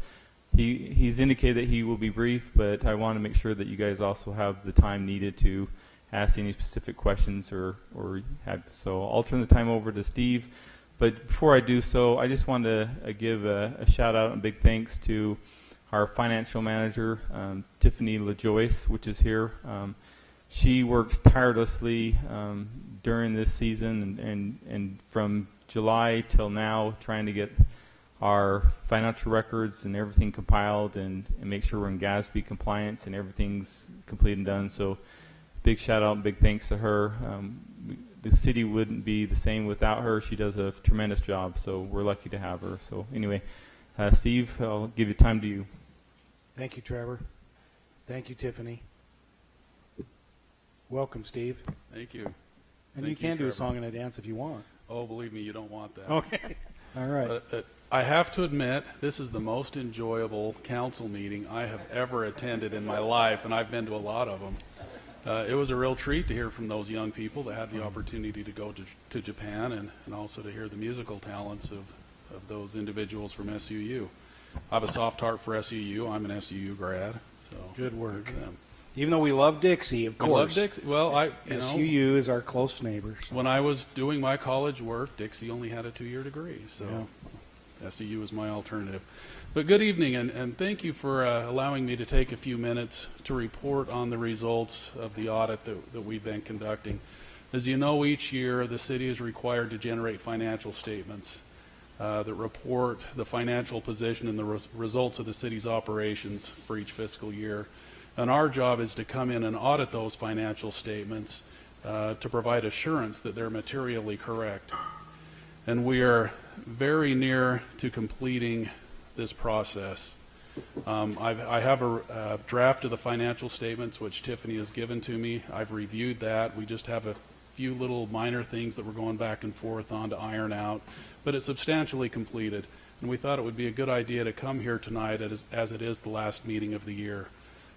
he's indicated that he will be brief, but I want to make sure that you guys also have the time needed to ask any specific questions or have. So I'll turn the time over to Steve. But before I do so, I just want to give a shout out and big thanks to our financial manager, Tiffany LaJoyce, which is here. She works tirelessly during this season and from July till now, trying to get our financial records and everything compiled and make sure we're in GASB compliance and everything's complete and done. So big shout out and big thanks to her. The city wouldn't be the same without her. She does a tremendous job, so we're lucky to have her. So anyway, Steve, I'll give you time to you. Thank you, Trevor. Thank you, Tiffany. Welcome, Steve. Thank you. And Thank you can do Trevor. a song and a dance if you want. Oh, believe me, you don't want that. Okay. All right. I have to admit, this is the most enjoyable council meeting I have ever attended in my life, and I've been to a lot of them. It was a real treat to hear from those young people that had the opportunity to go to Japan, and also to hear the musical talents of those individuals from SUU. I have a soft heart for SUU. I'm an SUU grad. So good work. Even though we love Dixie, of course. We love Dixie. Well, SUU is our close neighbors. When I was doing my college work, Dixie only had a 2-year degree, so SUU was my alternative. But good evening, and thank you for allowing me to take a few minutes to report on the results of the audit that we've been conducting. As you know, each year the city is required to generate financial statements that report the financial position and the results of the city's operations for each fiscal year. And our job is to come in and audit those financial statements to provide assurance that they're materially correct. And we are very near to completing this process. I have a draft of the financial statements, which Tiffany has given to me. I've reviewed that. We just have a few little minor things that we're going back and forth on to iron out, but it's substantially completed. And we thought it would be a good idea to come here tonight as it is the last meeting of the year,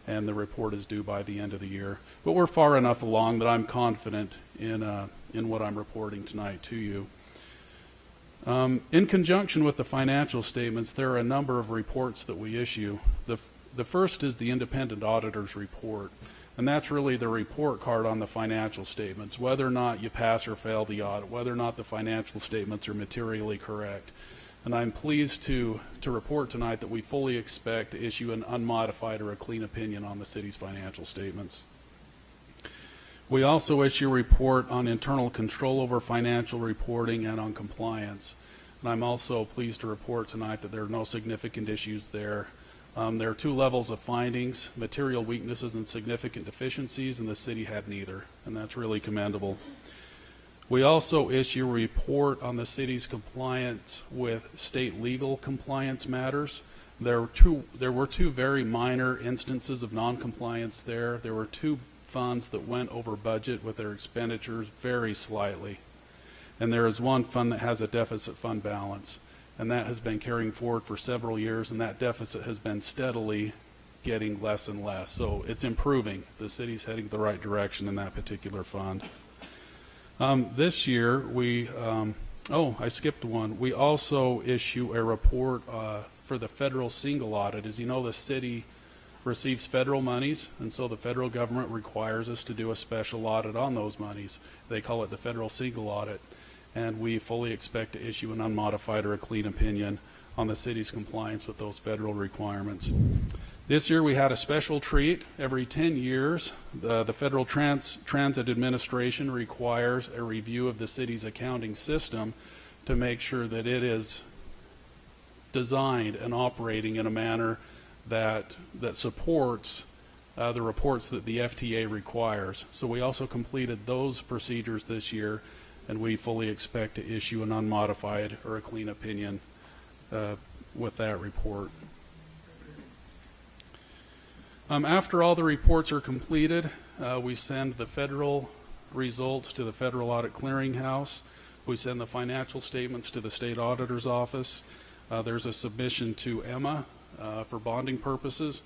and the report is due by the end of the year. But we're far enough along that I'm confident in what I'm reporting tonight to you. In conjunction with the financial statements, there are a number of reports that we issue. The first is the independent auditor's report, and that's really the report card on the financial statements, whether or not you pass or fail the audit, whether or not the financial statements are materially correct. And I'm pleased to report tonight that we fully expect to issue an unmodified or a clean opinion on the city's financial statements. We also issue a report on internal control over financial reporting and on compliance. And I'm also pleased to report tonight that there are no significant issues there. There are 2 levels of findings: material weaknesses and significant deficiencies, and the city had neither, and that's really commendable. We also issue a report on the city's compliance with state legal compliance matters. There were two very minor instances of non-compliance there. There were 2 funds that went over budget with their expenditures very slightly. And there is 1 fund that has a deficit fund balance, and that has been carrying forward for several years, and that deficit has been steadily getting less and less. So it's improving. The city's heading the right direction in that particular fund. This year, I skipped one. We also issue a report for the federal single audit. As you know, the city receives federal monies, and so the federal government requires us to do a special audit on those monies. They call it the federal single audit, and we fully expect to issue an unmodified or a clean opinion on the city's compliance with those federal requirements. This year we had a special treat. Every 10 years, the Federal Transit Administration requires a review of the city's accounting system to make sure that it is designed and operating in a manner that supports the reports that the FTA requires. So we also completed those procedures this year, and we fully expect to issue an unmodified or a clean opinion with that report. After all the reports are completed, we send the federal results to the Federal Audit Clearinghouse. We send the financial statements to the State Auditor's Office. There's a submission to EMA for bonding purposes,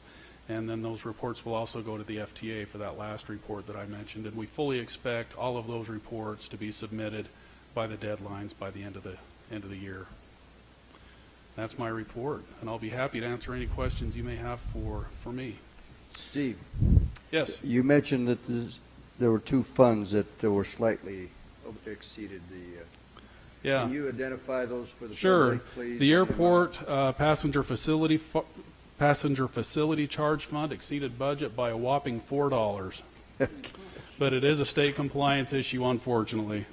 and then those reports will also go to the FTA for that last report that I mentioned, and we fully expect all of those reports to be submitted by the deadlines by the end of the year. That's my report, and I'll be happy to answer any questions you may have for me. Steve. Yes. You mentioned that there were two funds that were slightly exceeded the. Yeah. Can you identify those for the Sure. public, please? The airport passenger facility charge fund exceeded budget by a whopping $4, but it is a state compliance issue, unfortunately.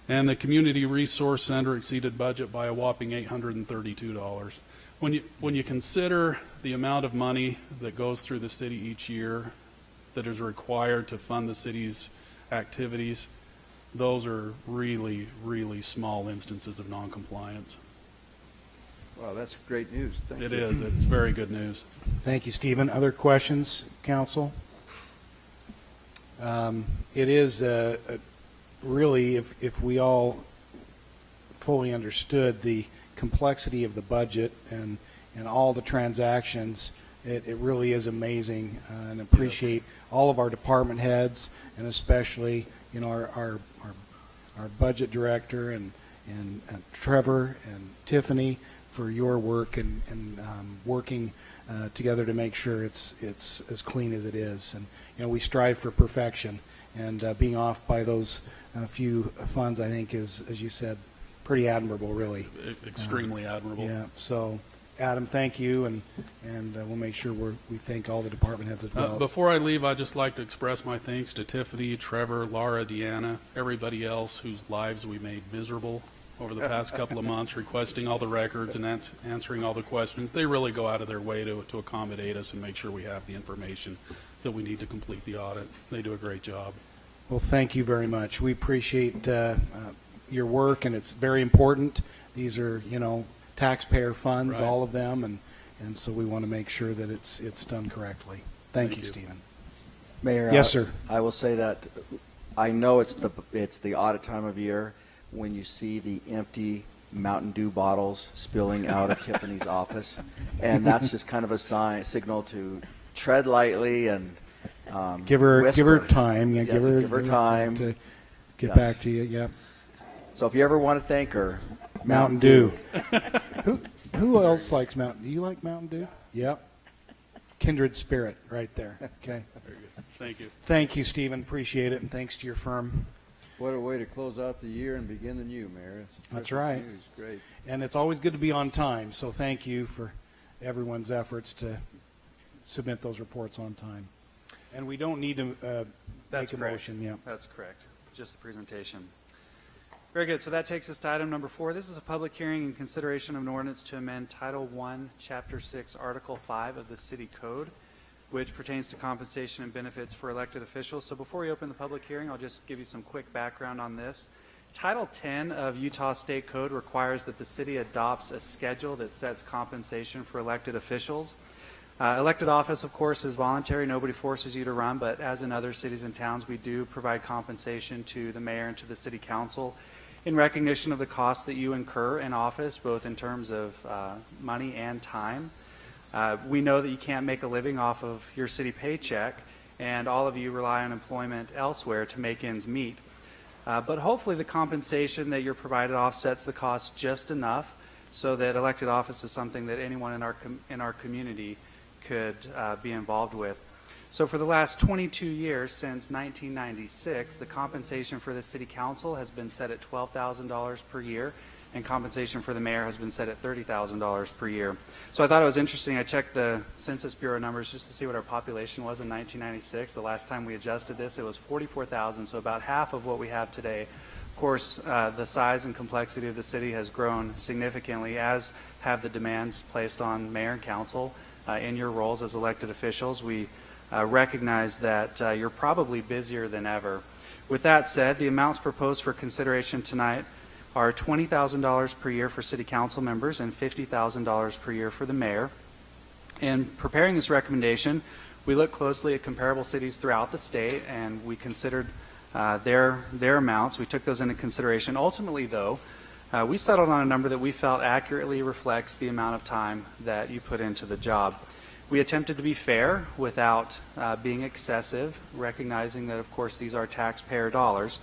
And the community resource center exceeded budget by a whopping $832. When you consider the amount of money that goes through the city each year that is required to fund the city's activities, those are really, really small instances of noncompliance. Wow, that's great news. Thank you. It is. It's very good news. Thank you, Stephen. Other questions, council? It is really, if we all fully understood the complexity of the budget and all the transactions, it really is amazing, and appreciate all of our department heads, and especially our budget director and Trevor and Tiffany for your work and working together to make sure it's as clean as it is. And we strive for perfection, and being off by those few funds, I think, is, as you said, pretty admirable, really. Extremely admirable. Yeah. So, Adam, thank you, and we'll make sure we thank all the department heads as well. Before I leave, I'd just like to express my thanks to Tiffany, Trevor, Laura, Deanna, everybody else whose lives we made miserable over the past couple of months, requesting all the records and answering all the questions. They really go out of their way to accommodate us and make sure we have the information that we need to complete the audit. They do a great job. Well, thank you very much. We appreciate your work, and it's very important. These are, taxpayer funds, Right. all of them, and so we want to make sure that it's done correctly. Thank you, Stephen. Mayor, Yes, sir. I will say that I know it's the audit time of year when you see the empty Mountain Dew bottles spilling out of Tiffany's office, and that's just kind of a signal to tread lightly and Give her whisper. time. Yeah, Yes, give her time to get Yes. back to you. Yep. So if you ever want to thank her, Mountain Dew. Who else likes Mountain Dew? You like Mountain Dew? Yep. Kindred spirit right there. Okay. Very good. Thank you. Thank you, Stephen. Appreciate it, and thanks to your firm. What a way to close out the year and begin the new, Mayor. It's That's terrific right. news. Great. And it's always good to be on time, so thank you for everyone's efforts to submit those reports on time. And we don't need to That's make a correct. motion. Yeah. That's correct. Just the presentation. Very good. So that takes us to item number 4. This is a public hearing in consideration of an ordinance to amend Title I, Chapter 6, Article 5 of the City Code, which pertains to compensation and benefits for elected officials. So before we open the public hearing, I'll just give you some quick background on this. Title 10 of Utah State Code requires that the city adopts a schedule that sets compensation for elected officials. Elected office, of course, is voluntary. Nobody forces you to run, but as in other cities and towns, we do provide compensation to the mayor and to the city council in recognition of the costs that you incur in office, both in terms of money and time. We know that you can't make a living off of your city paycheck, and all of you rely on employment elsewhere to make ends meet. But hopefully the compensation that you're provided offsets the cost just enough so that elected office is something that anyone in our community could be involved with. So for the last 22 years, since 1996, the compensation for the City Council has been set at $12,000 per year, and compensation for the mayor has been set at $30,000 per year. So I thought it was interesting. I checked the Census Bureau numbers just to see what our population was in 1996. The last time we adjusted this, it was 44,000, so about half of what we have today. Of course, the size and complexity of the city has grown significantly, as have the demands placed on mayor and council in your roles as elected officials. We recognize that you're probably busier than ever. With that said, the amounts proposed for consideration tonight are $20,000 per year for city council members and $50,000 per year for the mayor. In preparing this recommendation, we looked closely at comparable cities throughout the state, and we considered their amounts. We took those into consideration. Ultimately, though, we settled on a number that we felt accurately reflects the amount of time that you put into the job. We attempted to be fair without being excessive, recognizing that, of course, these are taxpayer dollars.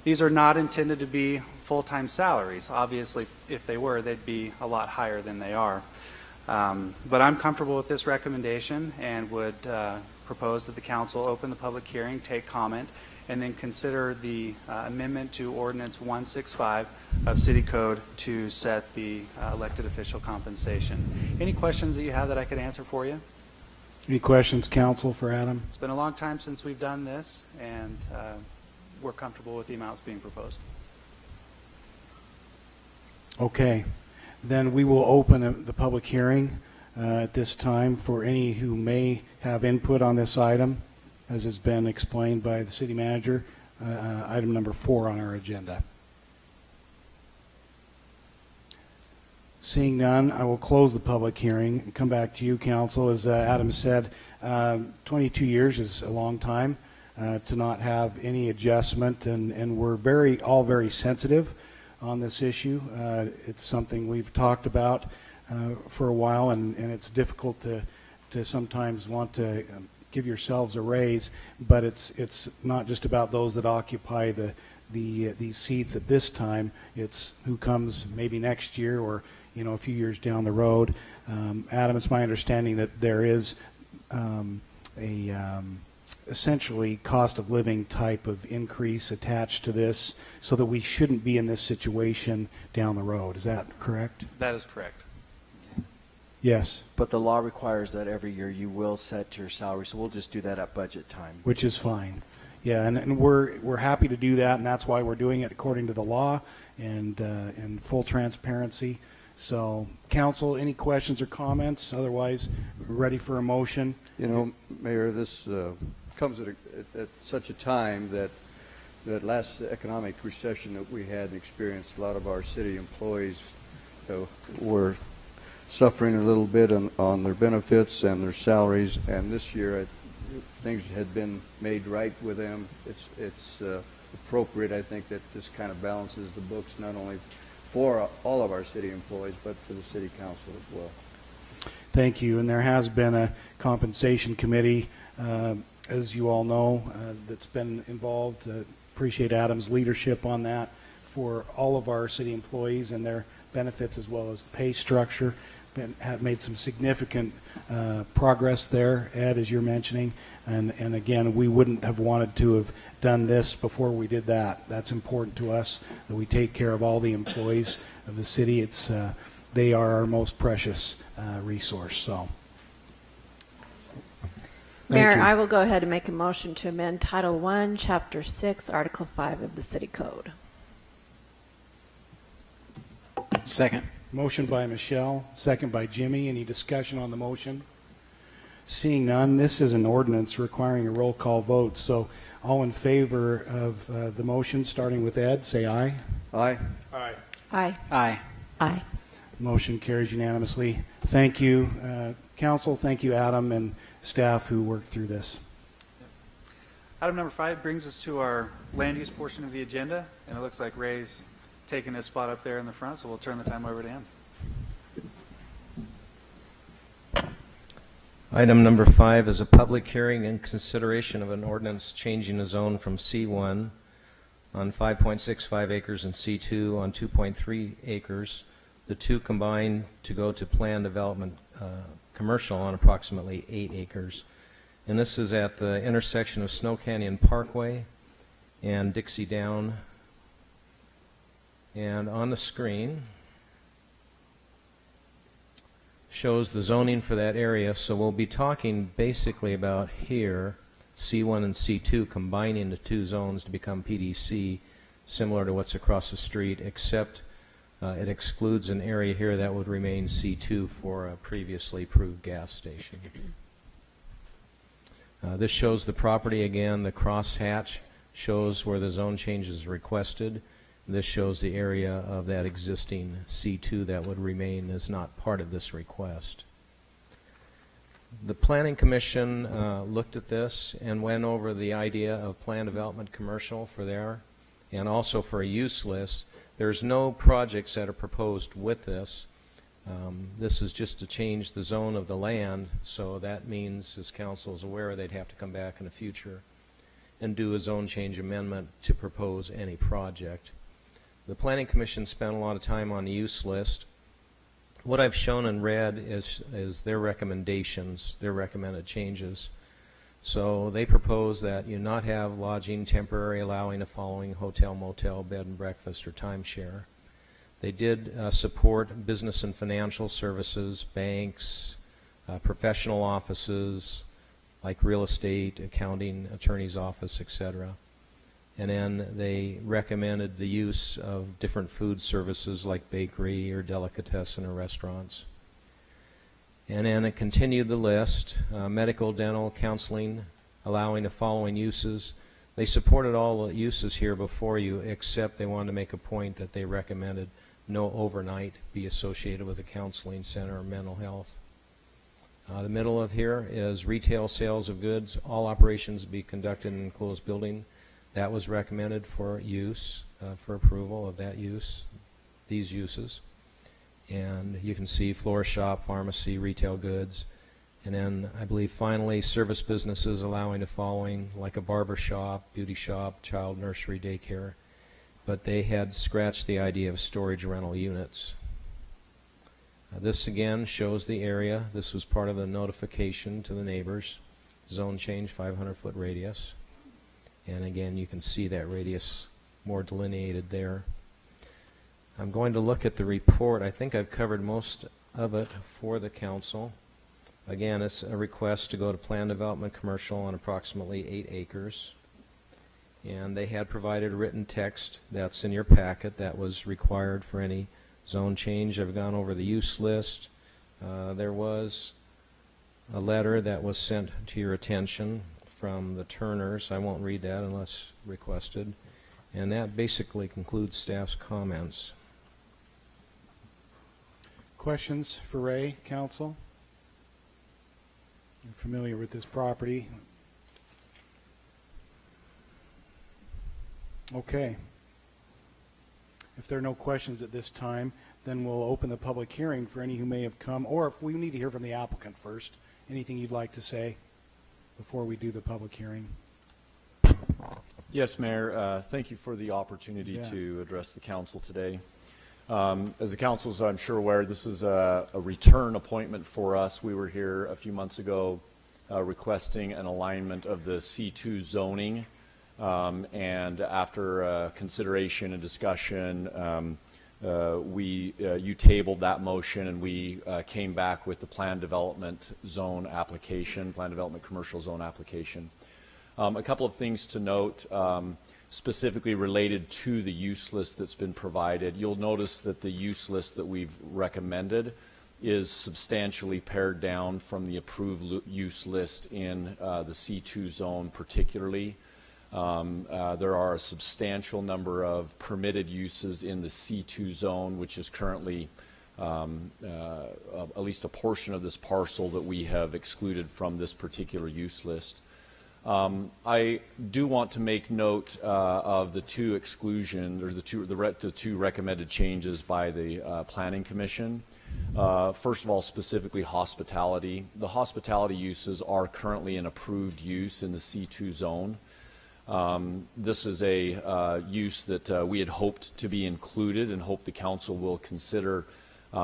These are not intended to be full-time salaries. Obviously, if they were, they'd be a lot higher than they are. But I'm comfortable with this recommendation and would propose that the council open the public hearing, take comment, and then consider the amendment to Ordinance 165 of City Code to set the elected official compensation. Any questions that you have that I could answer for you? Any questions, council, for Adam? It's been a long time since we've done this, and we're comfortable with the amounts being proposed. Okay. Then we will open the public hearing at this time for any who may have input on this item, as has been explained by the city manager, item number 4 on our agenda. Seeing none, I will close the public hearing and come back to you, council. As Adam said, 22 years is a long time to not have any adjustment, and we're all very sensitive on this issue. It's something we've talked about for a while, and it's difficult to sometimes want to give yourselves a raise, but it's not just about those that occupy these seats at this time. It's who comes maybe next year or a few years down the road. Adam, it's my understanding that there is essentially cost of living type of increase attached to this, so that we shouldn't be in this situation down the road. Is that correct? That is correct. Yes. But the law requires that every year you will set your salary, so we'll just do that at budget time. Which is fine. Yeah, and we're happy to do that, and that's why we're doing it according to the law and full transparency. So, council, any questions or comments? Otherwise, we're ready for a motion. Mayor, this comes at such a time that last economic recession that we had and experienced, a lot of our city employees were suffering a little bit on their benefits and their salaries, and this year things had been made right with them. It's appropriate, I think, that this kind of balances the books, not only for all of our city employees, but for the city council as well. Thank you. And there has been a compensation committee, as you all know, that's been involved. Appreciate Adam's leadership on that for all of our city employees and their benefits, as well as the pay structure. Have made some significant progress there, Ed, as you're mentioning. And again, we wouldn't have wanted to have done this before we did that. That's important to us, that we take care of all the employees of the city. They are our most precious resource. So, Mayor, thank you. I will go ahead and make a motion to amend Title I, Chapter 6, Article 5 of the City Code. Second. Motion by Michelle, second by Jimmy. Any discussion on the motion? Seeing none, this is an ordinance requiring a roll call vote. So all in favor of the motion, starting with Ed, say aye. Aye. Aye. Aye. Aye. Aye. Motion carries unanimously. Thank you, council. Thank you, Adam and staff who worked through this. Item number 5 brings us to our land use portion of the agenda, and it looks like Ray's taking his spot up there in the front, so we'll turn the time over to him. Item number 5 is a public hearing in consideration of an ordinance changing a zone from C1 on 5.65 acres and C2 on 2.3 acres, the two combined to go to plan development commercial on approximately 8 acres. And this is at the intersection of Snow Canyon Parkway and Dixie Down. And on the screen shows the zoning for that area. So we'll be talking basically about here, C1 and C2 combining the two zones to become PDC, similar to what's across the street, except it excludes an area here that would remain C2 for a previously approved gas station. This shows the property again. The crosshatch shows where the zone change is requested. This shows the area of that existing C2 that would remain as not part of this request. The Planning Commission looked at this and went over the idea of plan development commercial for there, and also for a use list. There's no projects that are proposed with this. This is just to change the zone of the land, so that means, as council is aware, they'd have to come back in the future and do a zone change amendment to propose any project. The Planning Commission spent a lot of time on the use list. What I've shown in red is their recommendations, their recommended changes. So they propose that you not have lodging temporary, allowing the following: hotel, motel, bed and breakfast, or timeshare. They did support business and financial services, banks, professional offices like real estate, accounting, attorney's office, etc. And then they recommended the use of different food services like bakery or delicatessen or restaurants. And then it continued the list: medical, dental, counseling, allowing the following uses. They supported all the uses here before you, except they wanted to make a point that they recommended no overnight be associated with a counseling center or mental health. The middle of here is retail sales of goods. All operations be conducted in an enclosed building. That was recommended for use, for approval of that use, these uses. And you can see floor shop, pharmacy, retail goods. And then I believe finally service businesses allowing the following, like a barber shop, beauty shop, child nursery, daycare. But they had scratched the idea of storage rental units. This again shows the area. This was part of the notification to the neighbors. Zone change, 500-foot radius. And again, you can see that radius more delineated there. I'm going to look at the report. I think I've covered most of it for the council. Again, it's a request to go to plan development commercial on approximately 8 acres. And they had provided written text that's in your packet that was required for any zone change. I've gone over the use list. There was a letter that was sent to your attention from the Turners. I won't read that unless requested. And that basically concludes staff's comments. Questions for Ray, council? You're familiar with this property. Okay. If there are no questions at this time, then we'll open the public hearing for any who may have come, or if we need to hear from the applicant first, anything you'd like to say before we do the public hearing? Yes, Mayor. Thank you for the opportunity to address the council today. As the council is, I'm sure, aware, this is a return appointment for us. We were here a few months ago requesting an alignment of the C2 zoning. And after consideration and discussion, you tabled that motion, and we came back with the plan development zone application, plan development commercial zone application. A couple of things to note, specifically related to the use list that's been provided. You'll notice that the use list that we've recommended is substantially pared down from the approved use list in the C2 zone particularly. There are a substantial number of permitted uses in the C2 zone, which is currently at least a portion of this parcel that we have excluded from this particular use list. I do want to make note of the two exclusions, or the two recommended changes by the Planning Commission. First of all, specifically hospitality. The hospitality uses are currently an approved use in the C2 zone. This is a use that we had hoped to be included, and hope the council will consider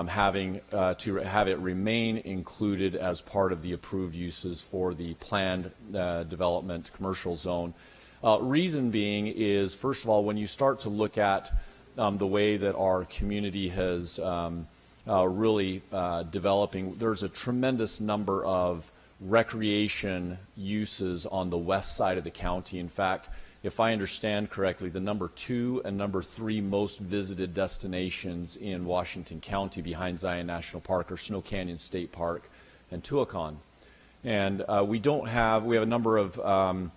having to have it remain included as part of the approved uses for the planned development commercial zone. Reason being is, first of all, when you start to look at the way that our community has really developing, there's a tremendous number of recreation uses on the west side of the county. In fact, if I understand correctly, the number 2 and number 3 most visited destinations in Washington County behind Zion National Park are Snow Canyon State Park and Tuacahn. And we have a number of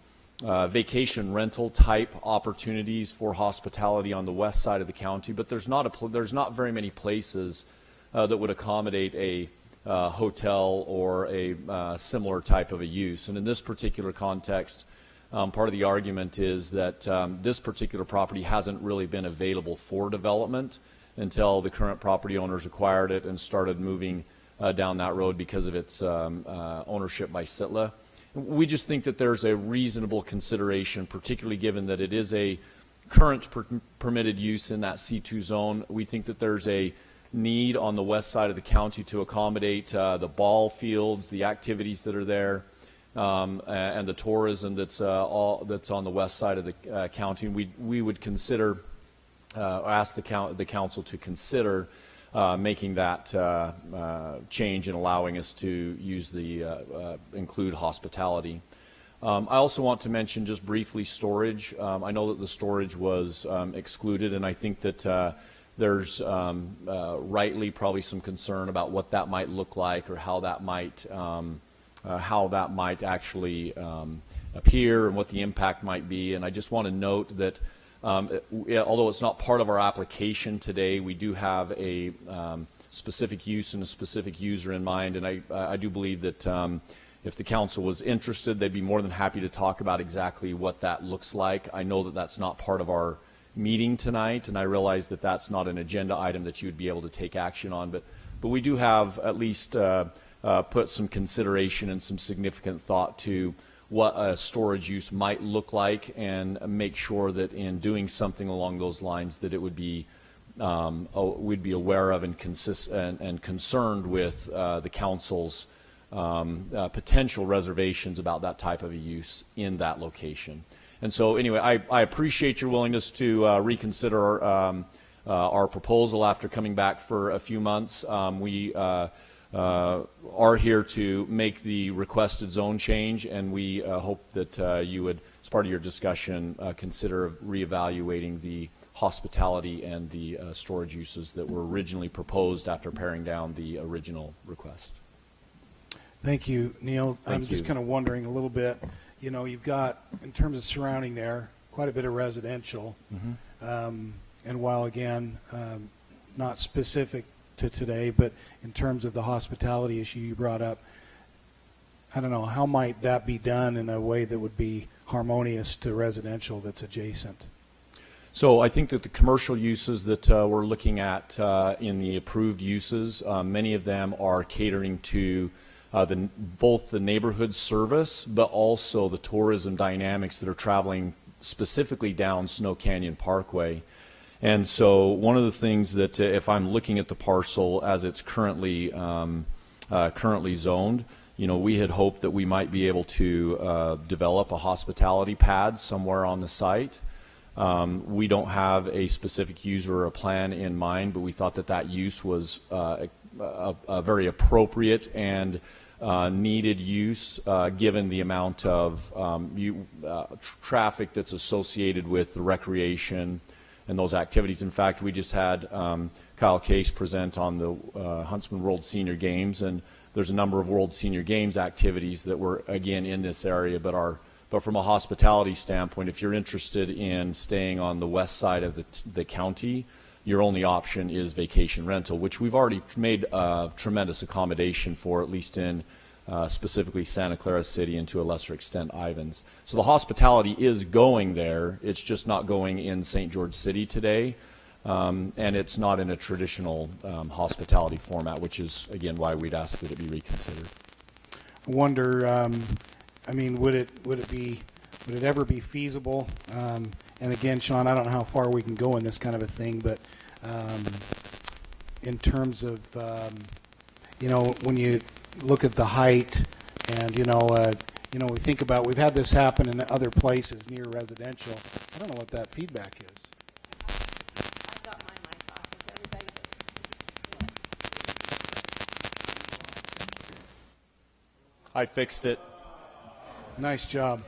vacation rental type opportunities for hospitality on the west side of the county, but there's not very many places that would accommodate a hotel or a similar type of a use. And in this particular context, part of the argument is that this particular property hasn't really been available for development until the current property owners acquired it and started moving down that road because of its ownership by Sitla. We just think that there's a reasonable consideration, particularly given that it is a current permitted use in that C2 zone. We think that there's a need on the west side of the county to accommodate the ball fields, the activities that are there, and the tourism that's on the west side of the county. We would consider, ask the council to consider making that change and allowing us to use the include hospitality. I also want to mention just briefly storage. I know that the storage was excluded, and I think that there's rightly probably some concern about what that might look like or how that might actually appear and what the impact might be. And I just want to note that although it's not part of our application today, we do have a specific use and a specific user in mind, and I do believe that if the council was interested, they'd be more than happy to talk about exactly what that looks like. I know that that's not part of our meeting tonight, and I realize that that's not an agenda item that you would be able to take action on, but we do have at least put some consideration and some significant thought to what a storage use might look like, and make sure that in doing something along those lines that it would be we'd be aware of and concerned with the council's potential reservations about that type of a use in that location. And so anyway, I appreciate your willingness to reconsider our proposal after coming back for a few months. We are here to make the requested zone change, and we hope that you would, as part of your discussion, consider reevaluating the hospitality and the storage uses that were originally proposed after paring down the original request. Thank you, Neil. Thank I'm you. just kind of wondering a little bit, you know, you've got, in terms of surrounding there, quite a bit of residential. And while, again, not specific to today, but in terms of the hospitality issue you brought up, I don't know, how might that be done in a way that would be harmonious to residential that's adjacent? So I think that the commercial uses that we're looking at in the approved uses, many of them are catering to both the neighborhood service, but also the tourism dynamics that are traveling specifically down Snow Canyon Parkway. And so one of the things that if I'm looking at the parcel as it's currently zoned, you know, we had hoped that we might be able to develop a hospitality pad somewhere on the site. We don't have a specific user or a plan in mind, but we thought that that use was a very appropriate and needed use given the amount of traffic that's associated with the recreation and those activities. In fact, we just had Kyle Case present on the Huntsman World Senior Games, and there's a number of World Senior Games activities that were, again, in this area, but from a hospitality standpoint, if you're interested in staying on the west side of the county, your only option is vacation rental, which we've already made tremendous accommodation for, at least in specifically Santa Clara City and to a lesser extent Ivins. So the hospitality is going there. It's just not going in St. George City today, and it's not in a traditional hospitality format, which is, again, why we'd ask that it be reconsidered. I wonder, I mean, would it ever be feasible? And again, Sean, I don't know how far we can go in this kind of a thing, but in terms of, when you look at the height and, we think about, we've had this happen in other places near residential. I don't know what that feedback is. I've got my mic off. Is everybody? I fixed it. Nice job.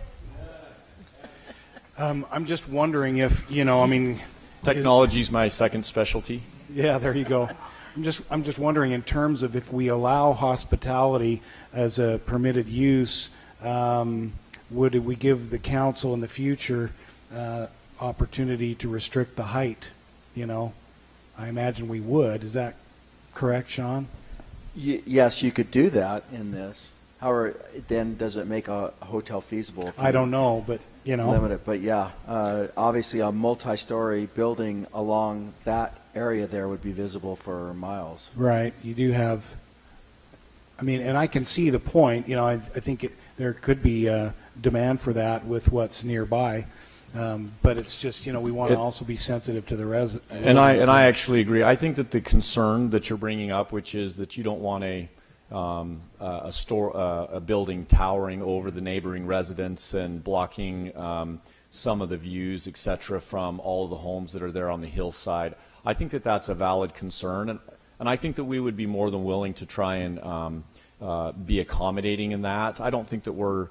I'm just wondering if, Technology's my second specialty. Yeah, there you go. I'm just wondering in terms of if we allow hospitality as a permitted use, would we give the council in the future opportunity to restrict the height? I imagine we would. Is that correct, Sean? Yes, you could do that in this. However, then does it make a hotel feasible? If I don't know, but limit it. But yeah, obviously a multi-story building along that area there would be visible for miles. Right. You do have. And I can see the point. I think there could be demand for that with what's nearby. But it's just, we want to also be sensitive to the residents. And I actually agree. I think that the concern that you're bringing up, which is that you don't want a building towering over the neighboring residents and blocking some of the views, et cetera, from all of the homes that are there on the hillside. I think that that's a valid concern, and I think that we would be more than willing to try and be accommodating in that. I don't think that we're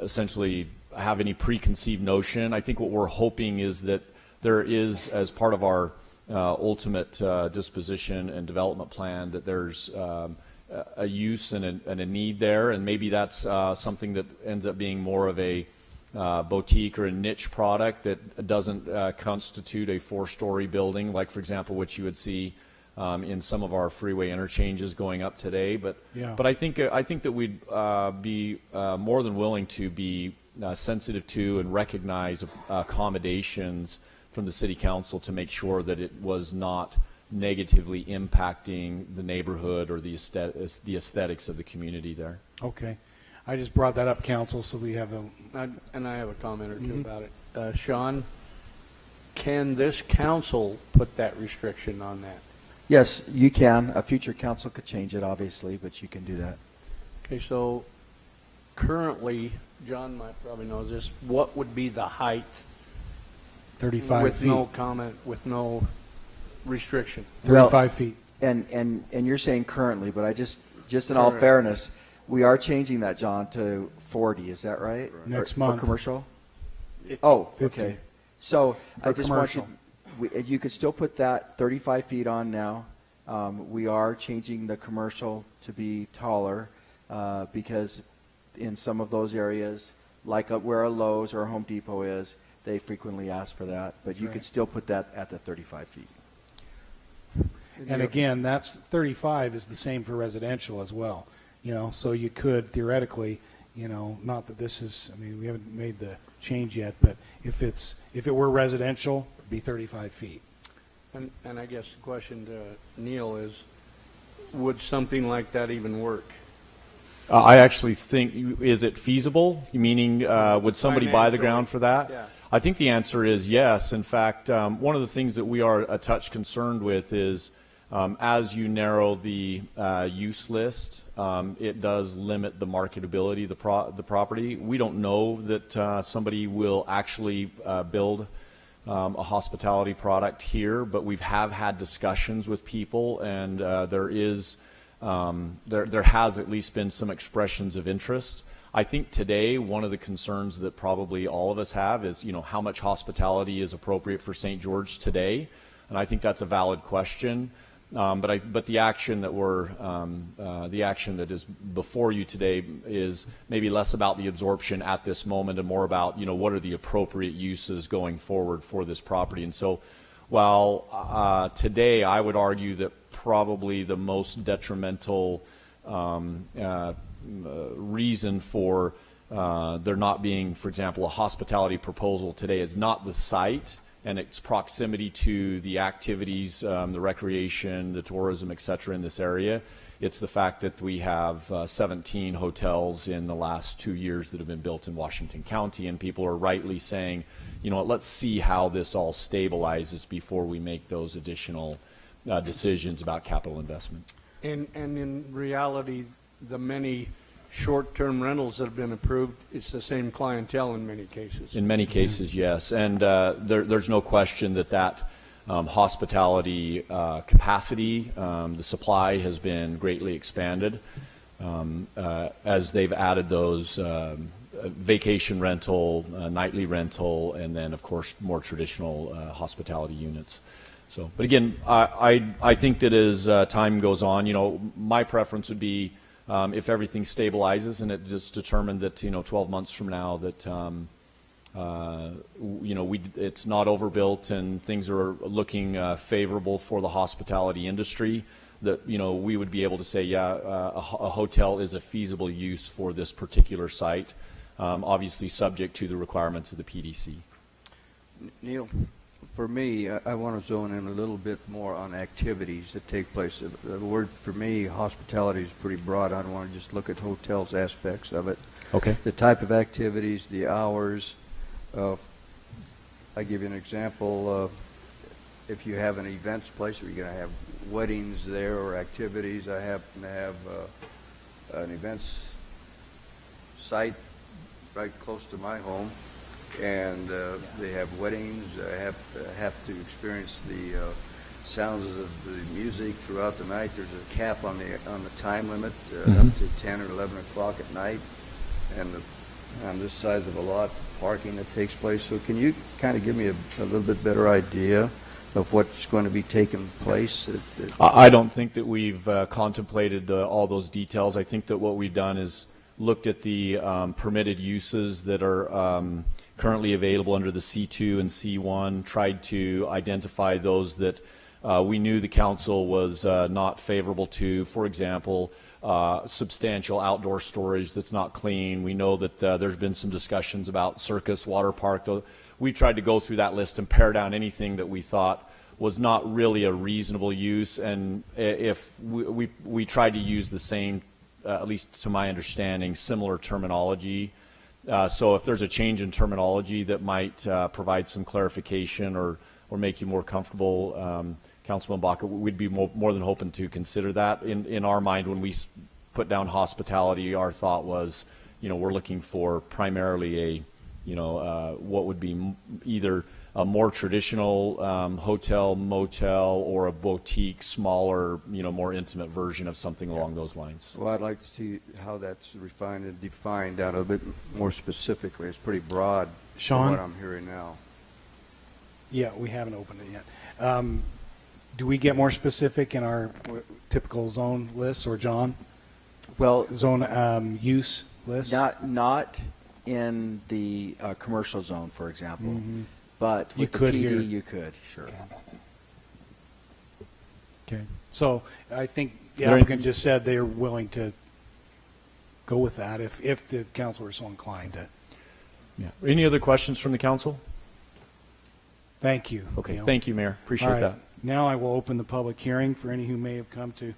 essentially have any preconceived notion. I think what we're hoping is that there is, as part of our ultimate disposition and development plan, that there's a use and a need there, and maybe that's something that ends up being more of a boutique or a niche product that doesn't constitute a 4-story building, like, for example, what you would see in some of our freeway interchanges going up today. But I think that we'd be more than willing to be sensitive to and recognize accommodations from the city council to make sure that it was not negatively impacting the neighborhood or the aesthetics of the community there. Okay. I just brought that up, council, so we have and I have a comment or two about it. Sean, can this council put that restriction on that? Yes, you can. A future council could change it, obviously, but you can do that. Okay, so currently, John might probably know this, what would be the height 35 with feet. no comment, with no restriction? 35 feet. And you're saying currently, but I just in all fairness, we are changing that, John, to 40. Is that right? Next For month. commercial? 50. Oh, 50. okay. So For I just commercial. want you could still put that 35 feet on now. We are changing the commercial to be taller because in some of those areas, like where a Lowe's or a Home Depot is, they frequently ask for that. But you could still put that at the 35 feet. And again, that's 35 is the same for residential as well. So you could theoretically, not that this is, we haven't made the change yet, but if it were residential, it'd be 35 feet. And I guess the question to Neil is, would something like that even work? I actually think, is it feasible? Meaning, would somebody buy the Financially, ground for that? yeah. I think the answer is yes. In fact, one of the things that we are a touch concerned with is as you narrow the use list, it does limit the marketability of the property. We don't know that somebody will actually build a hospitality product here, but we have had discussions with people, and there has at least been some expressions of interest. I think today one of the concerns that probably all of us have is, how much hospitality is appropriate for St. George today, and I think that's a valid question. But the action that is before you today is maybe less about the absorption at this moment and more about what are the appropriate uses going forward for this property. And so, while today I would argue that probably the most detrimental reason for there not being, for example, a hospitality proposal today is not the site and its proximity to the activities, the recreation, the tourism, et cetera, in this area. It's the fact that we have 17 hotels in the last 2 years that have been built in Washington County, and people are rightly saying, you know what, let's see how this all stabilizes before we make those additional decisions about capital investment. And in reality, the many short-term rentals that have been approved, it's the same clientele in many cases. In many cases, yes. And there's no question that hospitality capacity, the supply has been greatly expanded as they've added those vacation rental, nightly rental, and then, of course, more traditional hospitality units. So, but again, I think that as time goes on, you know, my preference would be if everything stabilizes and it just determined that, you know, 12 months from now that, you know, it's not overbuilt and things are looking favorable for the hospitality industry, that, you know, we would be able to say, yeah, a hotel is a feasible use for this particular site, obviously subject to the requirements of the PDC. Neil, for me, I want to zone in a little bit more on activities that take place. The word for me, hospitality, is pretty broad. I don't want to just look at hotels aspects of it. Okay. The type of activities, the hours. I give you an example. If you have an events place where you're going to have weddings there or activities, I happen to have an events site right close to my home, and they have weddings. I have to experience the sounds of the music throughout the night. There's a cap on the time limit up to 10 or 11 o'clock at night, and on this size of a lot, parking that takes place. So can you kind of give me a little bit better idea of what's going to be taking place? I don't think that we've contemplated all those details. I think that what we've done is looked at the permitted uses that are currently available under the C2 and C1, tried to identify those that we knew the council was not favorable to. For example, substantial outdoor storage that's not clean. We know that there's been some discussions about Circus Water Park. We tried to go through that list and pare down anything that we thought was not really a reasonable use, and if we tried to use the same, at least to my understanding, similar terminology. So if there's a change in terminology that might provide some clarification or make you more comfortable, Councilman Baca, we'd be more than hoping to consider that. In our mind, when we put down hospitality, our thought was, you know, we're looking for primarily a, you know, what would be either a more traditional hotel, motel, or a boutique, smaller, you know, more intimate version of something along those lines. Well, I'd like to see how that's refined and defined down a bit more specifically. It's pretty broad, Sean? from what I'm hearing now. Yeah, we haven't opened it yet. Do we get more specific in our typical zone lists, or John? Well, zone use lists? Not in the commercial zone, for example, but with the could PD, here. you could, sure. Okay. So I think the applicant just said they're willing to go with that if the council were so inclined to. Yeah. Any other questions from the council? Thank you. Okay. Neil. Thank you, Mayor. Appreciate All right. that. Now I will open the public hearing for any who may have come to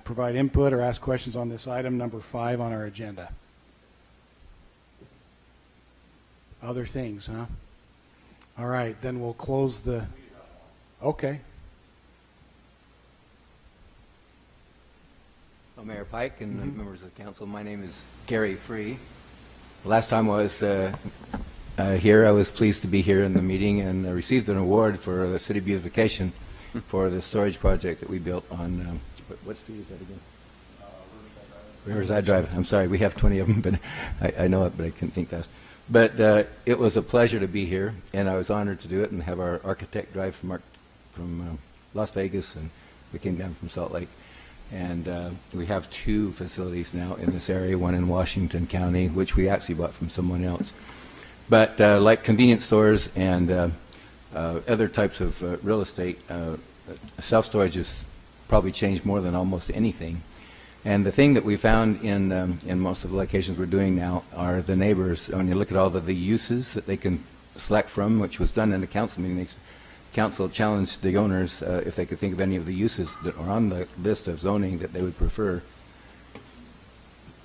provide input or ask questions on this item, number 5 on our agenda. Other things, huh? All right, then we'll close the. Okay. Well, Mayor Pike and members of the council, my name is Gary Free. Last time I was here, I was pleased to be here in the meeting and received an award for the city beautification for the storage project that we built on, what street is that again? Riverside Drive. I'm sorry, we have 20 of them, but I know it, but I couldn't think fast. But it was a pleasure to be here, and I was honored to do it and have our architect drive from Las Vegas, and we came down from Salt Lake. And we have 2 facilities now in this area, one in Washington County, which we actually bought from someone else. But like convenience stores and other types of real estate, self-storage has probably changed more than almost anything. And the thing that we found in most of the locations we're doing now are the neighbors. When you look at all of the uses that they can select from, which was done in the council meeting. Council challenged the owners if they could think of any of the uses that are on the list of zoning that they would prefer.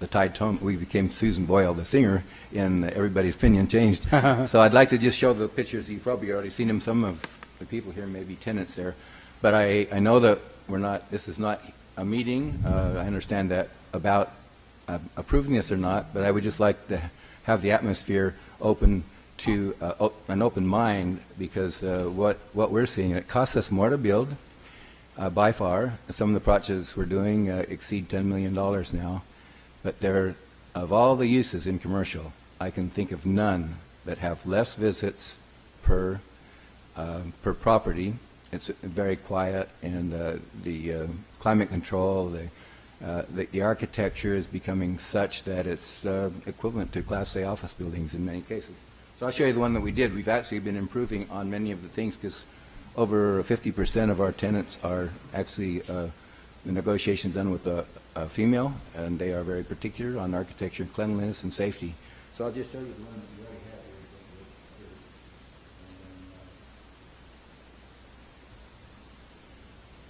The tide tone, we became Susan Boyle, the singer, and everybody's opinion changed. So I'd like to just show the pictures. You've probably already seen them. Some of the people here may be tenants there. But I know that this is not a meeting. I understand that about approving this or not, but I would just like to have the atmosphere open to an open mind, because what we're seeing, it costs us more to build by far. Some of the projects we're doing exceed $10 million now. But of all the uses in commercial, I can think of none that have less visits per property. It's very quiet, and the climate control, the architecture is becoming such that it's equivalent to Class A office buildings in many cases. So I'll show you the one that we did. We've actually been improving on many of the things, because over 50% of our tenants are actually the negotiation done with a female, and they are very particular on architecture, cleanliness, and safety. So I'll just show you the one that we already have here.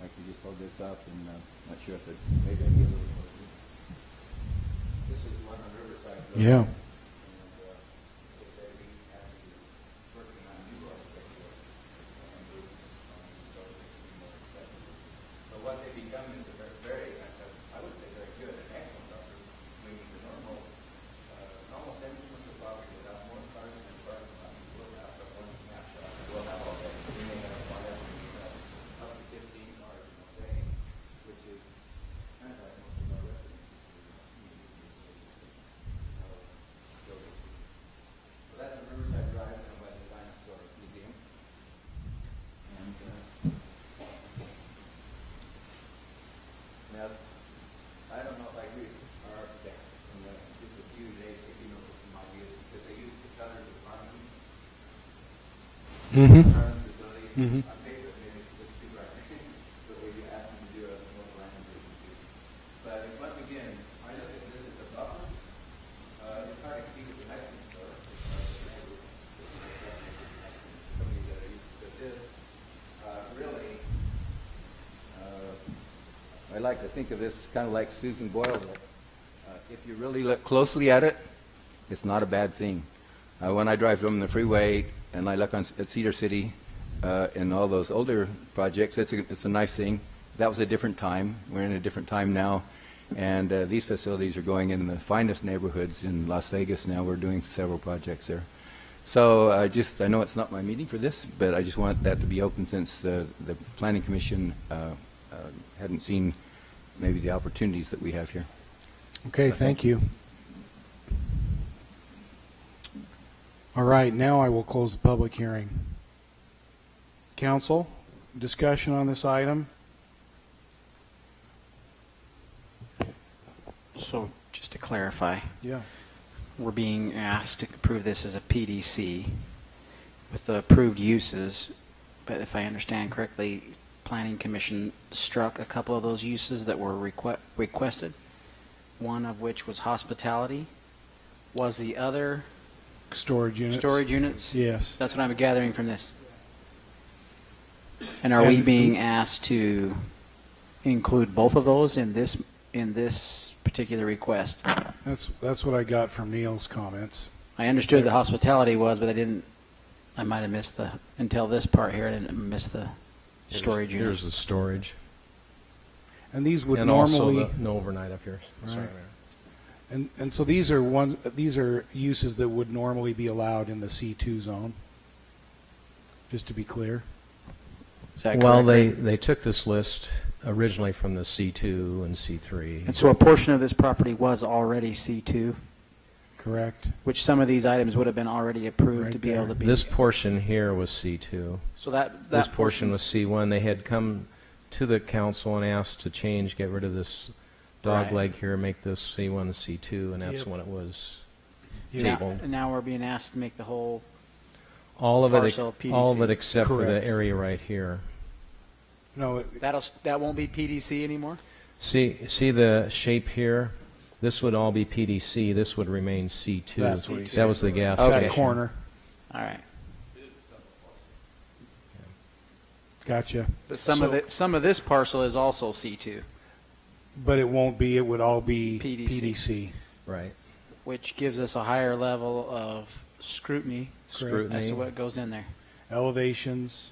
I can just hold this up, and not sure if maybe I can get a little closer. This is one on Riverside Road. Yeah. What they become is a very, I would say very good and excellent property, meaning the normal emptiness of property without more cars and cars, we'll have but one snapshot. We'll have all that. We may have whatever, up to 15 cars in a day, which is kind of like most of our residents. So that's a Riverside Drive down by the Dinosaur Museum. And now, I don't know if I agree with our architect in just a few days to come up with some ideas, because they use the colors of Farming's. Mm-hmm. On paper, maybe it's just too bright. So we asked them to do a more brand new. But once again, I look at this as a buffer. It's hard to keep it the nice store. Somebody that are used to this. Really, I like to think of this kind of like Susan Boyle, that if you really look closely at it, it's not a bad thing. When I drive from the freeway and I look at Cedar City and all those older projects, it's a nice thing. That was a different time. We're in a different time now, and these facilities are going in the finest neighborhoods in Las Vegas now. We're doing several projects there. So I know it's not my meeting for this, but I just want that to be open, since the Planning Commission hadn't seen maybe the opportunities that we have here. Okay, thank you. All right, now I will close the public hearing. Council, discussion on this item? So just to clarify, Yeah. we're being asked to approve this as a PDC with the approved uses, but if I understand correctly, Planning Commission struck a couple of those uses that were requested, one of which was hospitality. Was the other Storage units? storage units? Yes. That's what I'm gathering from this. And are we being asked to include both of those in this particular request? That's what I got from Neil's comments. I understood the hospitality was, but I might have missed until this part here, I didn't miss the storage unit. Here's the storage. And these would And normally... also no overnight up here. Right. Sorry. And so these are uses that would normally be allowed in the C2 zone, just to be clear. Is that Well, correct? they took this list originally from the C2 and C3. And so a portion of this property was already C2, Correct. which some of these items would have been already approved Right to be there. able to be. This portion here was C2. So that This portion was C1. They had come to the council and asked to get rid of this dog Right. leg here, make this C1 and C2, and that's Yep. when it was Yeah. tabled. And now we're being asked to make the whole All of parcel all of PDC. it except for Correct. the area right here. No, that won't be PDC anymore. See the shape here? This would all be PDC. This would remain C2. That's what he That said. was the gas that station. corner. All right. Gotcha. But some of this parcel is also C2, But it won't be, it would all be PDC. PDC. Right. which gives us a higher level of scrutiny as to what goes in there. Elevations,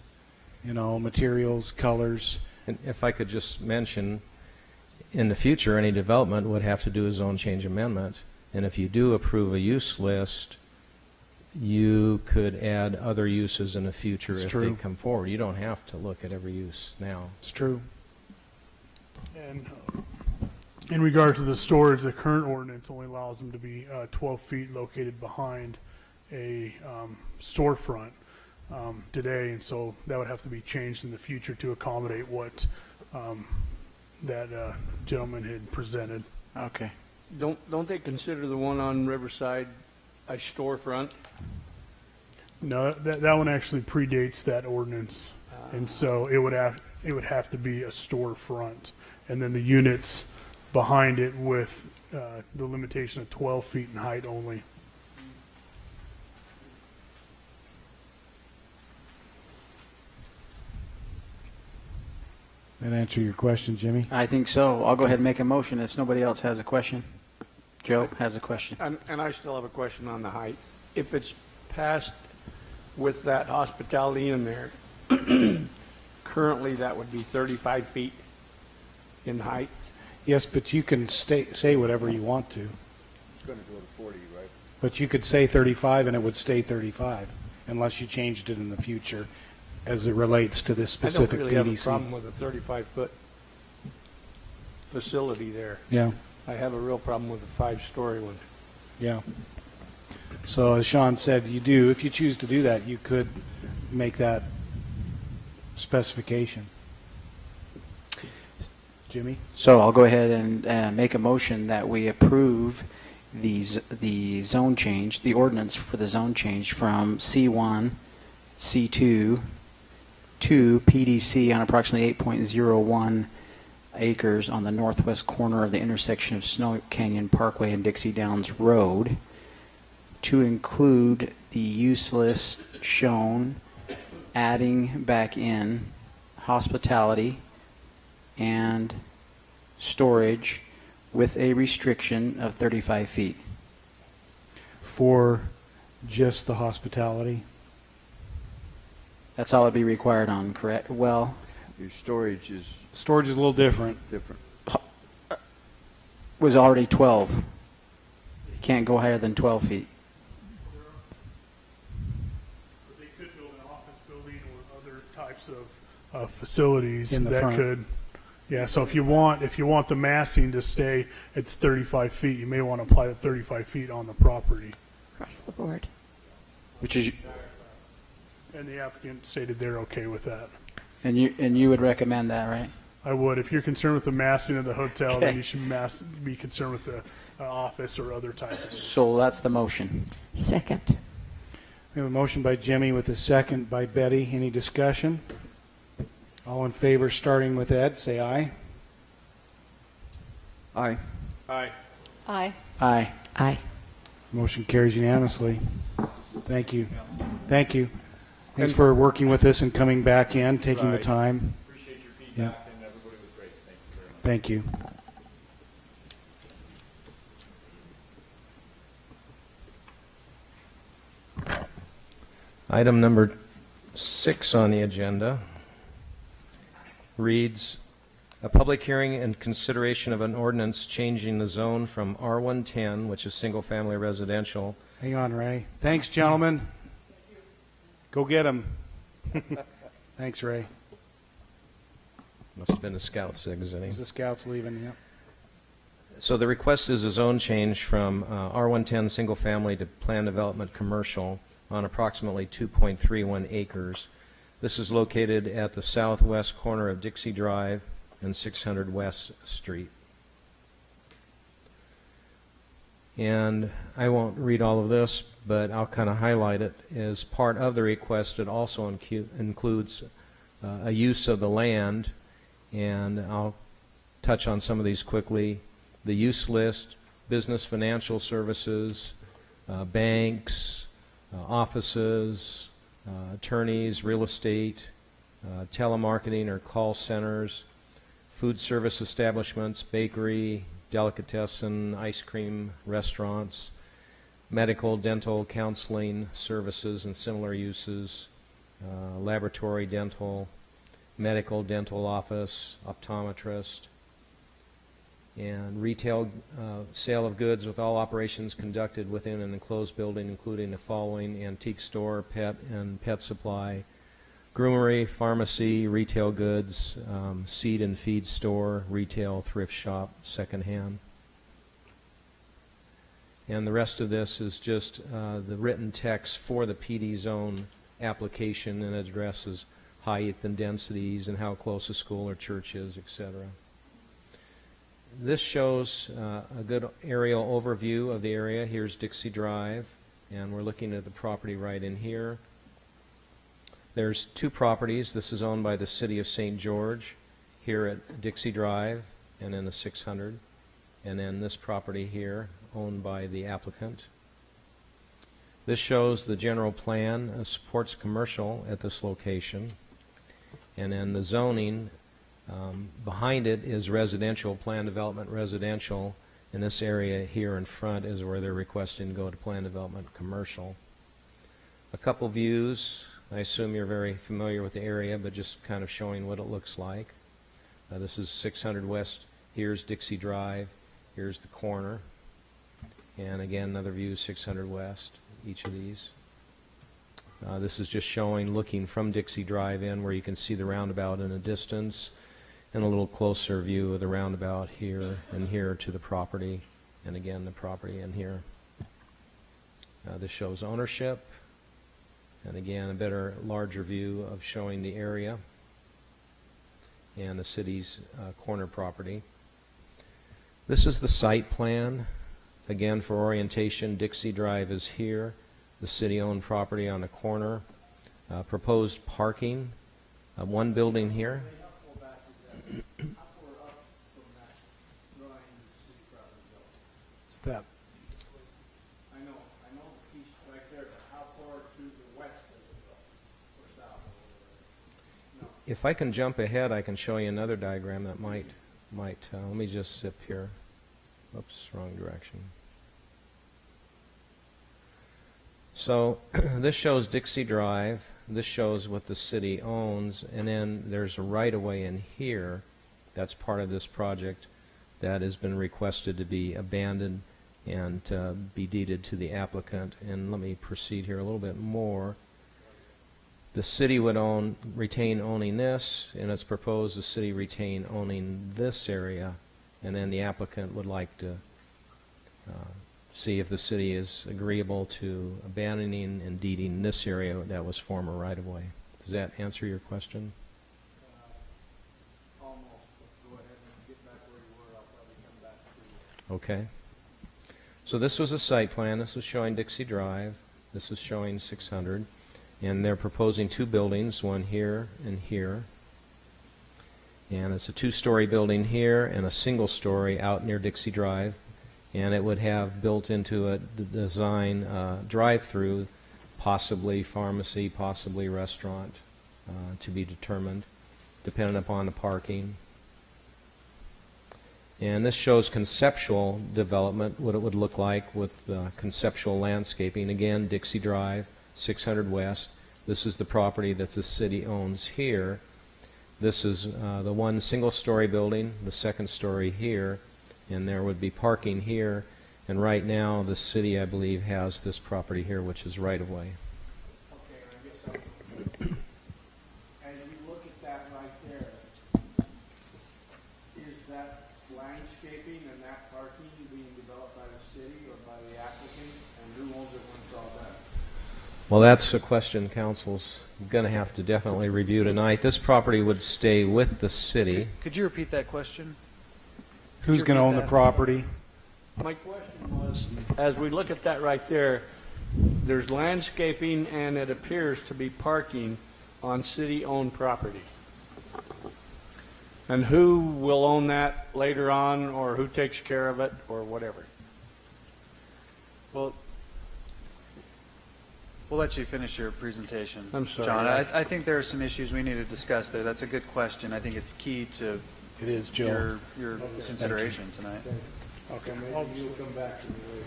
materials, colors. And if I could just mention, in the future, any development would have to do a zone change amendment. And if you do approve a use list, you could add other uses in the future It's if true. they come forward. You don't have to look at every use now. It's true. And in regard to the storage, the current ordinance only allows them to be 12 feet located behind a storefront today, and so that would have to be changed in the future to accommodate what that gentleman had presented. Okay. Don't they consider the one on Riverside a storefront? No, that one actually predates that ordinance, and so it would have to be a storefront, and then the units behind it with the limitation of 12 feet in height only. That answer your question, Jimmy? I think so. I'll go ahead and make a motion if nobody else has a question. Joe has a question. And I still have a question on the height. If it's passed with that hospitality in there, currently that would be 35 feet in height. Yes, but you can say whatever you want to. It's going to go to 40, right? But you could say 35 and it would stay 35 unless you changed it in the future as it relates to this specific I don't really have a PDC. problem with a 35-foot facility there. Yeah, I have a real problem with a 5-story one. yeah. So as Sean said, if you choose to do that, you could make that specification. Jimmy? So I'll go ahead and make a motion that we approve the zone change, the ordinance for the zone change from C1, C2 to PDC on approximately 8.01 acres on the northwest corner of the intersection of Snow Canyon Parkway and Dixie Downs Road, to include the use list shown, adding back in hospitality and storage with a restriction of 35 feet. For just the hospitality? That's all it'd be required on, correct? Well, Your storage is Storage is a little different. different. was already 12. You can't go higher than 12 feet. They could build an office building or other types of facilities In the that front. could. Yeah, so if you want the massing to stay at 35 feet, you may want to apply the 35 feet on the property. Across the board. Which is, And the applicant stated they're okay with that. and you would recommend that, right? I would. If you're concerned with the massing of the hotel, Okay. then you should be concerned with the office or other types of. So that's the motion. Second. We have a motion by Jimmy with a second by Betty. Any discussion? All in favor, starting with Ed, say aye. Aye. Aye. Aye. Aye. Aye. Motion carries unanimously. Thank you. Thank you. Thanks for working with us and coming back in, taking the Right. time. Appreciate your feedback, and everybody was great. Thank you. Item number 6 on the agenda reads, a public hearing and consideration of an ordinance changing the zone from R110, which is single-family residential. Hang on, Ray. Thanks, gentlemen. Go get them. Thanks, Ray. Must have been the scouts exiting. Is the scouts leaving? Yeah. So the request is a zone change from R110 single-family to plan development commercial on approximately 2.31 acres. This is located at the southwest corner of Dixie Drive and 600 West Street. And I won't read all of this, but I'll kind of highlight it. As part of the request, it also includes a use of the land, and I'll touch on some of these quickly. The use list, business financial services, banks, offices, attorneys, real estate, telemarketing or call centers, food service establishments, bakery, delicatessen, ice cream restaurants, medical, dental, counseling services and similar uses, laboratory, dental, medical, dental office, optometrist, and retail sale of goods with all operations conducted within an enclosed building, including the following: antique store, pet and pet supply, groomery, pharmacy, retail goods, seed and feed store, retail, thrift shop, secondhand. And the rest of this is just the written text for the PD zone application, and addresses height and densities and how close a school or church is, etc. This shows a good aerial overview of the area. Here's Dixie Drive, and we're looking at the property right in here. There's two properties. This is owned by the City of St. George here at Dixie Drive and in the 600. And then this property here owned by the applicant. This shows the general plan, supports commercial at this location. And then the zoning behind it is residential, plan development residential. In this area here in front is where they're requesting to go to plan development commercial. A couple views. I assume you're very familiar with the area, but just kind of showing what it looks like. This is 600 West. Here's Dixie Drive. Here's the corner. And again, another view, 600 West, each of these. This is just showing, looking from Dixie Drive in, where you can see the roundabout in a distance, and a little closer view of the roundabout here and here to the property, and again the property in here. This shows ownership, and again a better, larger view of showing the area and the city's corner property. This is the site plan. Again, for orientation, Dixie Drive is here, the city-owned property on the corner. Proposed parking, one building here. Step. I know the piece right there, but how far to the west does it go, or south? No. If I can jump ahead, I can show you another diagram that might let me just zip here. Oops, wrong direction. So this shows Dixie Drive. This shows what the city owns, and then there's a right-of-way in here that's part of this project that has been requested to be abandoned and be deeded to the applicant. And let me proceed here a little bit more. The city would retain owning this, and it's proposed the city retain owning this area, and then the applicant would like to see if the city is agreeable to abandoning and deeding this area that was former right-of-way. Does that answer your question? Almost, but go ahead and get back where you were. I'll probably come back to you. Okay. So this was a site plan. This was showing Dixie Drive. This is showing 600. And they're proposing two buildings, one here and here. And it's a two-story building here and a single-story out near Dixie Drive. And it would have built into a design drive-through, possibly pharmacy, possibly restaurant, to be determined, depending upon the parking. And this shows conceptual development, what it would look like with conceptual landscaping. Again, Dixie Drive, 600 West. This is the property that the city owns here. This is the one single-story building, the second story here, and there would be parking here. And right now, the city, I believe, has this property here, which is right-of-way. Okay, I guess as you look at that right there, is that landscaping and that parking being developed by the city or by the applicant, and who owns it once all done? Well, that's a question council's going to have to definitely review tonight. This property would stay with the city. Could you repeat that question? Who's going to own the property? My question was, as we look at that right there, there's landscaping and it appears to be parking on city-owned property. And who will own that later on, or who takes care of it, or whatever? Well, We'll let you finish your presentation. I'm sorry. John, I think there are some issues we need to discuss there. That's a good question. I think it's key to It is, Joe. your consideration tonight. Okay, maybe you'll come back to me later.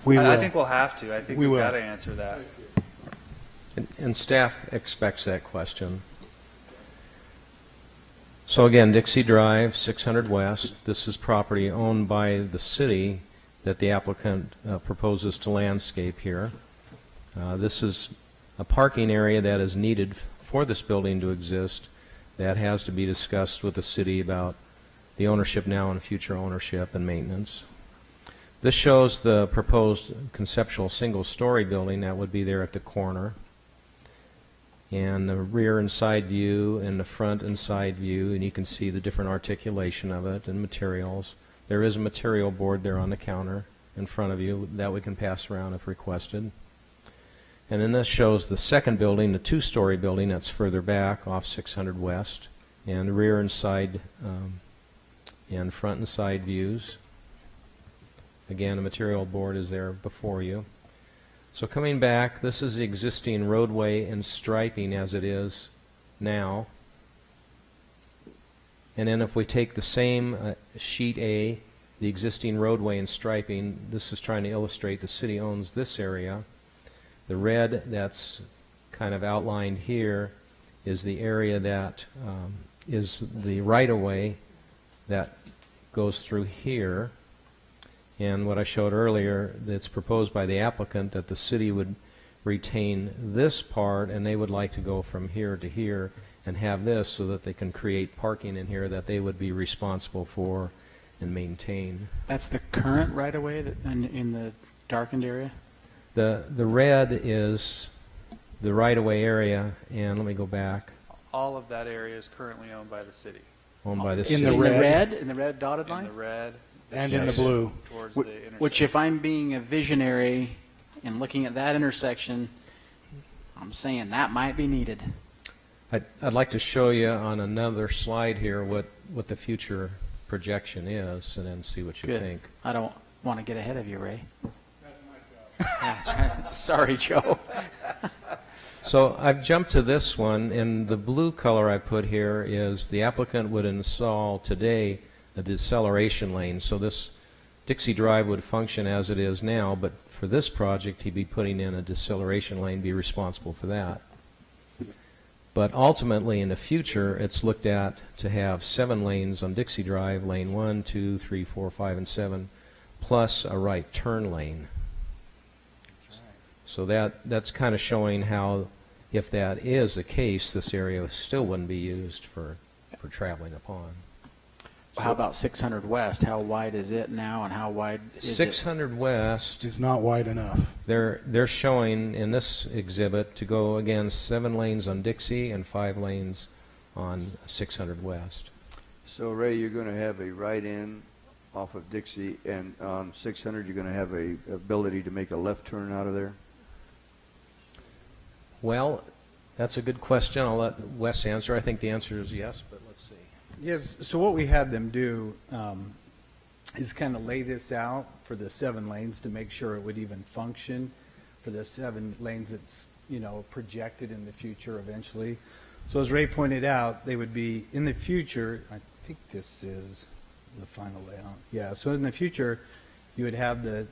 We will. I think we'll have to. I think We we've will. got to answer that. And staff expects that question. So again, Dixie Drive, 600 West. This is property owned by the city that the applicant proposes to landscape here. This is a parking area that is needed for this building to exist. That has to be discussed with the city about the ownership now and future ownership and maintenance. This shows the proposed conceptual single-story building that would be there at the corner, and the rear and side view and the front and side view, and you can see the different articulation of it and materials. There is a material board there on the counter in front of you that we can pass around if requested. And then this shows the second building, the two-story building that's further back off 600 West, and the rear and side and front and side views. Again, a material board is there before you. So coming back, this is the existing roadway and striping as it is now. And then if we take the same sheet A, the existing roadway and striping, this is trying to illustrate the city owns this area. The red that's kind of outlined here is the area that is the right-of-way that goes through here. And what I showed earlier, that's proposed by the applicant that the city would retain this part, and they would like to go from here to here and have this so that they can create parking in here that they would be responsible for and maintain. That's the current right-of-way in the darkened area? The red is the right-of-way area, and let me go back, All of that area is currently owned by the city. owned by the In city. the red. In the red dotted line? In the red. And in the blue. Towards the intersection. Which, if I'm being a visionary and looking at that intersection, I'm saying that might be needed. I'd like to show you on another slide here what the future projection is, and then see what you Good. think. I don't want to get ahead of you, Ray. Sorry, Joe. So I've jumped to this one, and the blue color I put here is the applicant would install today a deceleration lane. So this Dixie Drive would function as it is now, but for this project, he'd be putting in a deceleration lane, be responsible for that. But ultimately, in the future, it's looked at to have 7 lanes on Dixie Drive, lane 1, 2, 3, 4, 5, and 7, plus a right turn lane. So that's kind of showing how, if that is the case, this area still wouldn't be used for traveling upon. How about 600 West? How wide is it now, and how wide is it? 600 West Is not wide enough. They're showing in this exhibit to go again 7 lanes on Dixie and 5 lanes on 600 West. So Ray, you're going to have a right-in off of Dixie, and on 600 you're going to have a ability to make a left turn out of there? Well, that's a good question. I'll let Wes answer. I think the answer is yes, but let's see. Yes, so what we had them do is kind of lay this out for the 7 lanes to make sure it would even function for the 7 lanes that's, projected in the future eventually. So as Ray pointed out, they would be in the future, I think this is the final layout. Yeah, so in the future, you would have the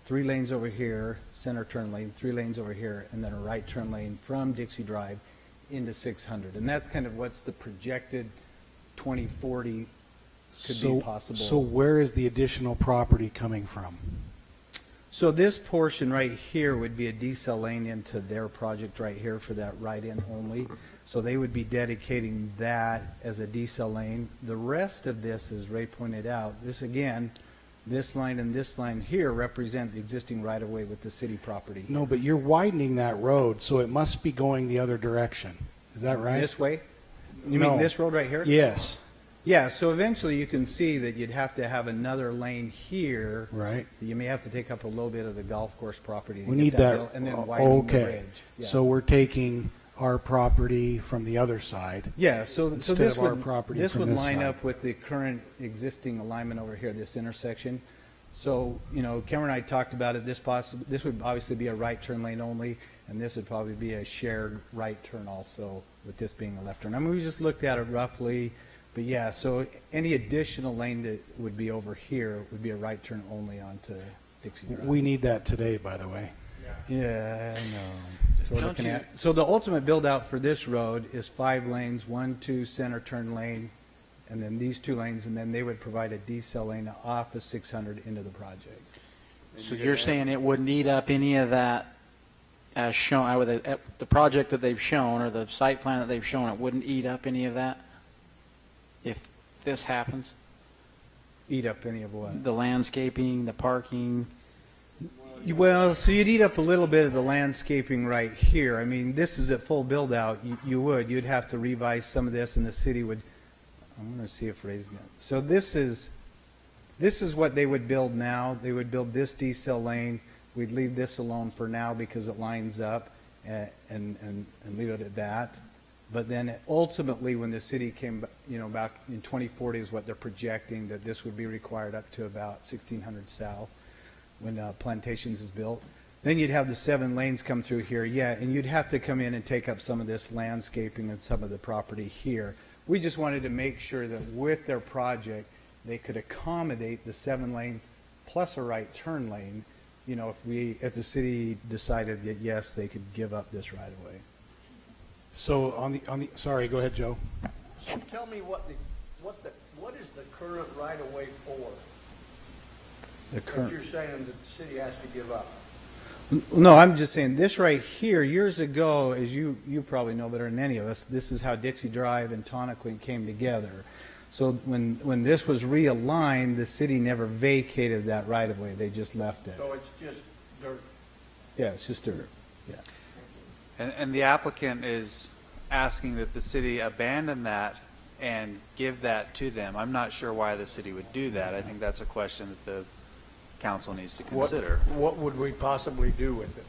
3 lanes over here, center turn lane, 3 lanes over here, and then a right turn lane from Dixie Drive into 600. And that's kind of what's the projected 2040 could be possible. So where is the additional property coming from? So this portion right here would be a decel lane into their project right here for that right-in only. So they would be dedicating that as a decel lane. The rest of this, as Ray pointed out, this line and this line here represent the existing right-of-way with the city property. No, but you're widening that road, so it must be going the other direction. Is that right? This way? You No. mean this road right here? Yes. Yeah, so eventually you can see that you'd have to have another lane here. Right. You may have to take up a little bit of the golf course property to We get need that that. built, and then widening the bridge. Okay. Yeah. So we're taking our property from the other side. Yeah, so instead this of our would property this from would this line side. up with the current existing alignment over here, this intersection. So, Cameron and I talked about it, this would obviously be a right turn lane only, and this would probably be a shared right turn also, with this being a left turn. I mean, we just looked at it roughly, but yeah, so any additional lane that would be over here would be a right turn only onto Dixie Drive. We need that today, by the way. Yeah, I know. So the ultimate build out for this road is 5 lanes, 1, 2 center turn lane, and then these 2 lanes, and then they would provide a decel lane off of 600 into the project. So you're saying it wouldn't eat up any of that as shown, with the project that they've shown, or the site plan that they've shown, it wouldn't eat up any of that if this happens? Eat up any of what? The landscaping, the parking? Well, so you'd eat up a little bit of the landscaping right here. I mean, this is at full build out. You'd have to revise some of this, and the city would. I'm going to see if Ray's going. So this is what they would build now. They would build this decel lane. We'd leave this alone for now because it lines up, and leave it at that. But then ultimately, when the city came, back in 2040 is what they're projecting, that this would be required up to about 1600 south when Plantations is built. Then you'd have the 7 lanes come through here, and you'd have to come in and take up some of this landscaping and some of the property here. We just wanted to make sure that with their project, they could accommodate the 7 lanes plus a right turn lane, if the city decided that, yes, they could give up this right away. So sorry, go ahead, Joe. Tell me what is the current right of way for? That you're saying that the city has to give up? No, I'm just saying this right here, years ago, as you probably know better than any of us, this is how Dixie Drive and Tonnequin came together. So when this was realigned, the city never vacated that right of way. They just left it. So it's just dirt? Yeah, it's just dirt. Yeah. And the applicant is asking that the city abandon that and give that to them. I'm not sure why the city would do that. I think that's a question that the council needs to consider. What would we possibly do with it?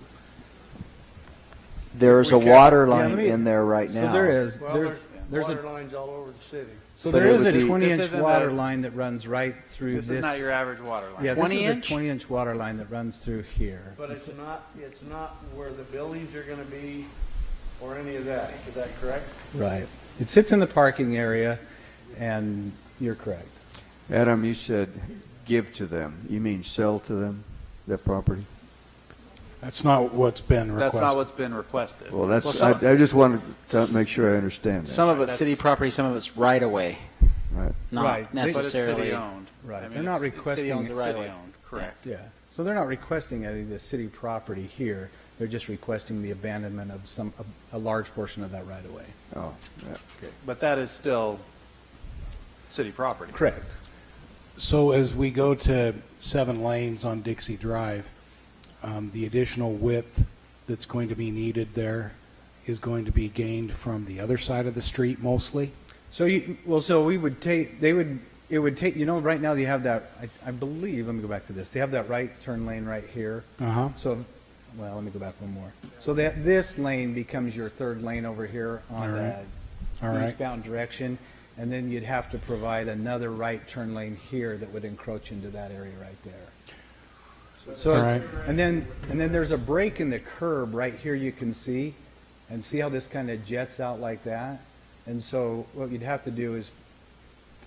There's a water line in there right now. So there is. Well, there's water lines all over the city. So But there is a it would be- 20-inch water line that runs right through this. This is not your average water line. Yeah, 20 this is inch? a 20-inch water line that runs through here. But it's not where the buildings are going to be or any of that. Is that correct? Right. It sits in the parking area, and you're correct. Adam, you said give to them. You mean sell to them that property? That's not what's been requested. That's not what's been requested. Well, I just wanted to make sure I understand that. Some of it's city property, some of it's right away, Right. not Right. But it's necessarily. city owned. Right. I mean, They're not it's requesting city owns the right city away owned. Correct. Yeah. So they're not requesting any of the city property here. They're just requesting the abandonment of a large portion of that right away. Oh, yeah. Okay. But that is still city property. Correct. So as we go to 7 lanes on Dixie Drive, the additional width that's going to be needed there is going to be gained from the other side of the street mostly? So we would take, it would take, right now you have that, I believe, let me go back to this. They have that right turn lane right here. Uh-huh. So, well, let me go back one more. So that this lane becomes your 3rd lane over here on All right. the All right. eastbound direction. And then you'd have to provide another right turn lane here that would encroach into that area right there. So, All right. and then there's a break in the curb right here you can see, and see how this kind of jets out like that? And so what you'd have to do is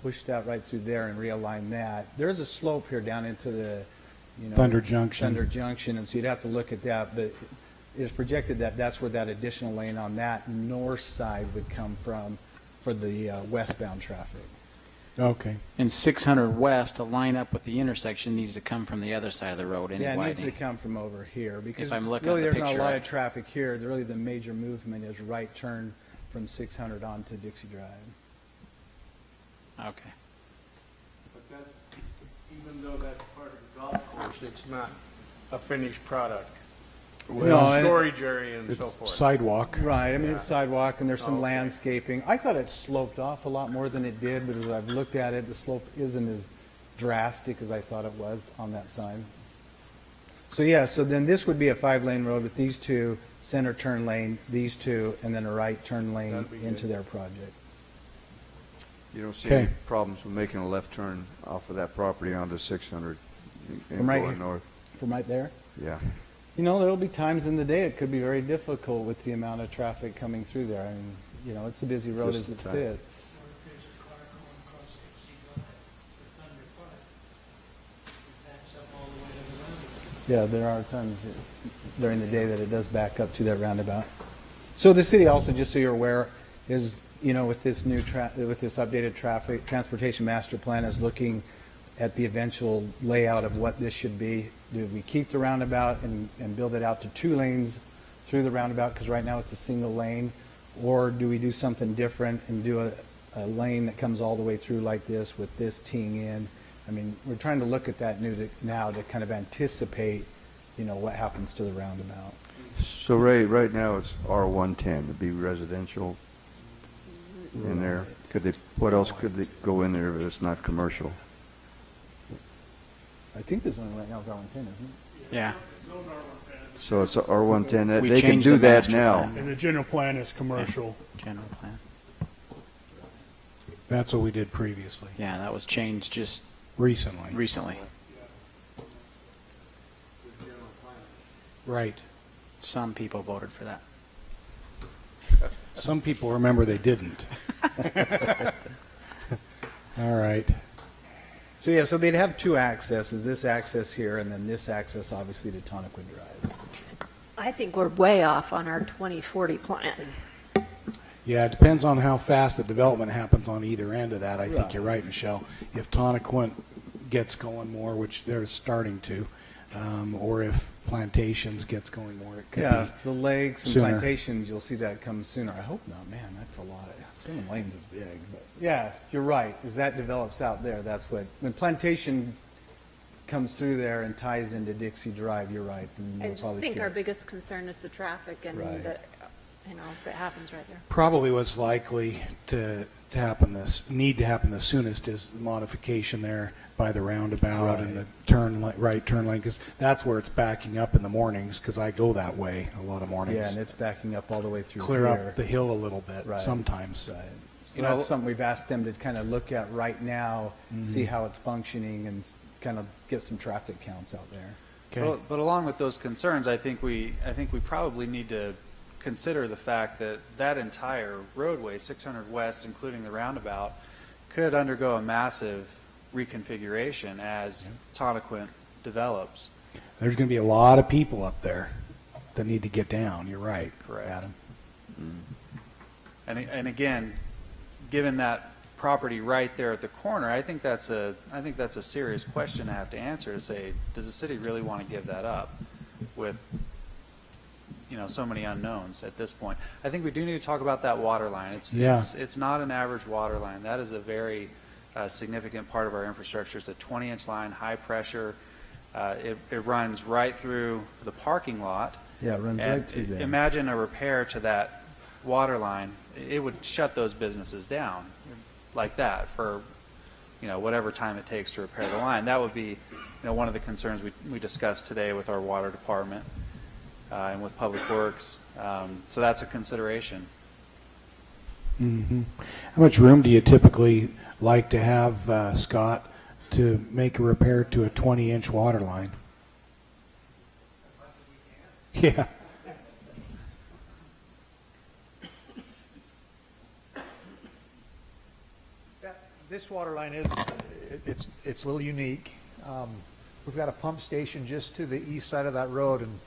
push that right through there and realign that. There's a slope here down into the, Thunder Junction. Thunder Junction, and so you'd have to look at that, but it is projected that that's where that additional lane on that north side would come from for the westbound traffic. Okay. And 600 west to line up with the intersection needs to come from the other side of the road Yeah, it needs to anyway. come from over here, because If I'm looking really at the there's not a picture, lot right? of traffic here. Really the major movement is right turn from 600 onto Dixie Drive. Okay. But that, even though that's part of the golf course, it's not a finished product. No, and- Storage area and so It's forth. sidewalk. Right, I mean, it's sidewalk, and there's some Okay. landscaping. I thought it sloped off a lot more than it did, but as I've looked at it, the slope isn't as drastic as I thought it was on that side. So yeah, so then this would be a 5-lane road with these 2, center turn lane, these 2, and then a right turn lane That'd be into good. their project. You don't see Okay. any problems with making a left turn off of that property onto 600? and From right going here? north. From right there? Yeah. You know, there'll be times in the day it could be very difficult with the amount of traffic coming through there. I mean, you know, it's a busy road Just as it the time. sits. Yeah, there are times during the day that it does back up to that roundabout. So the city also, just so you're aware, is, you know, with this new, with this updated traffic, transportation master plan is looking at the eventual layout of what this should be. Do we keep the roundabout and build it out to 2 lanes through the roundabout, because right now it's a single lane? Or do we do something different and do a lane that comes all the way through like this with this teeing in? I mean, we're trying to look at that now to kind of anticipate, you know, what happens to the roundabout. So Ray, right now it's R110 to be residential in there. Could they? What else could they go in there if it's not commercial? I think this one right now is R110, isn't it? Yeah. So it's a R110. We They can changed do the that master now. plan. And the general plan is commercial. General plan. That's what we did previously, Yeah, that was changed just recently. recently. Right. Some people voted for that. Some people remember they didn't. All right. So yeah, so they'd have 2 accesses, this access here and then this access obviously to Tonnequid Drive. I think we're way off on our 2040 plan. Yeah, it depends on how fast the development happens on either end of that. I think Right. you're right, Michelle. If Tonnequin gets going more, which they're starting to, or if Plantations gets going more, it could Yeah, be the lakes and sooner. plantations, you'll see that come sooner. I hope not, man, that's a lot of, 7 lanes is big. But yeah, you're right, as that develops out there, that's what, when Plantation comes through there and ties into Dixie Drive, you're right. Then I you'll just probably think see our it. biggest concern is the traffic and Right. the, you know, if it happens right there. Probably what's likely to happen need to happen the soonest is the modification there by the roundabout and the right turn lane, because that's where it's backing up in the mornings, because I go that way a lot of mornings. Yeah, and it's backing up all the way through Clear here. up the hill a little bit Right. sometimes. Right. So You know- that's something we've asked them to kind of look at right now, see Mm-hmm. how it's functioning and kind of get some traffic counts out there. Okay. But along with those concerns, I think we probably need to consider the fact that that entire roadway, 600 West, including the roundabout, could undergo a massive reconfiguration as Tonnequin develops. There's going to be a lot of people up there that need to get down. You're right, Correct. Adam. And again, given that property right there at the corner, I think that's a serious question to have to answer, to say, does the city really want to give that up with, you know, so many unknowns at this point? I think we do need to talk about that water line. It's not an average water line. That is a very significant part of our infrastructure. It's a 20-inch line, high pressure. It runs right through the parking lot. Yeah, it runs And right through there. Imagine a repair to that water line. It would shut those businesses down like that for, you know, whatever time it takes to repair the line. That would be, you know, one of the concerns we discussed today with our water department and with Public Works. So that's a consideration. Mm-hmm. How much room do you typically like to have, Scott, to make a repair to a 20-inch water line? Yeah. This water line is, it's a little unique. We've got a pump station just to the east side of that road, and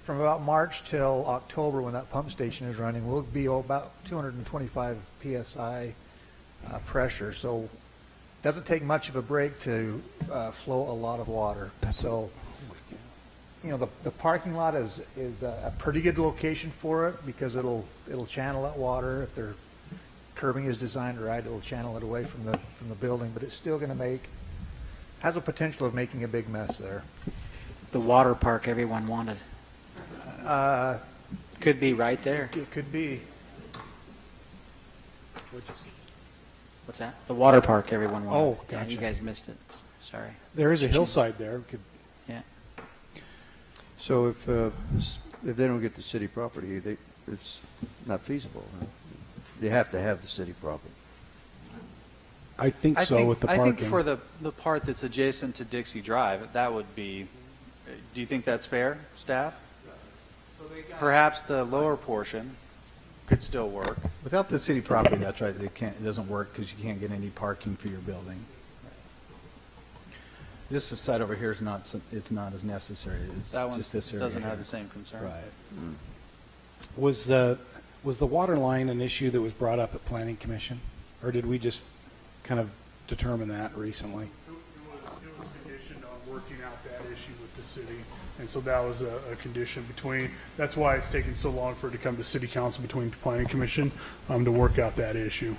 from about March till October, when that pump station is running, we'll be about 225 PSI pressure. So it doesn't take much of a break to flow a lot of water. So, you know, the parking lot is a pretty good location for it, because it'll channel that water. If their curbing is designed right, it'll channel it away from the building, but it's still going to has a potential of making a big mess there. The water park everyone wanted. Could be right there. It could be. What's that? The water park everyone wanted. Oh, Yeah, you gotcha. guys missed it. Sorry. There is a hillside there. Yeah. So if they don't get the city property, it's not feasible. Huh? They have to have the city property. I think so with the parking. I think for the part that's adjacent to Dixie Drive, that would be, do you think that's fair, staff? Perhaps the lower portion could still work. Without the city property, that's right, it doesn't work because you can't get any parking for your building. This side over here is not, it's not as necessary. It's That one just this area doesn't have here. the same concern. Right. Was the water line an issue that was brought up at Planning Commission? Or did we just kind of determine that recently? It was conditioned on working out that issue with the city, and so that was a condition between, that's why it's taken so long for it to come to city council between planning commission, to work out that issue.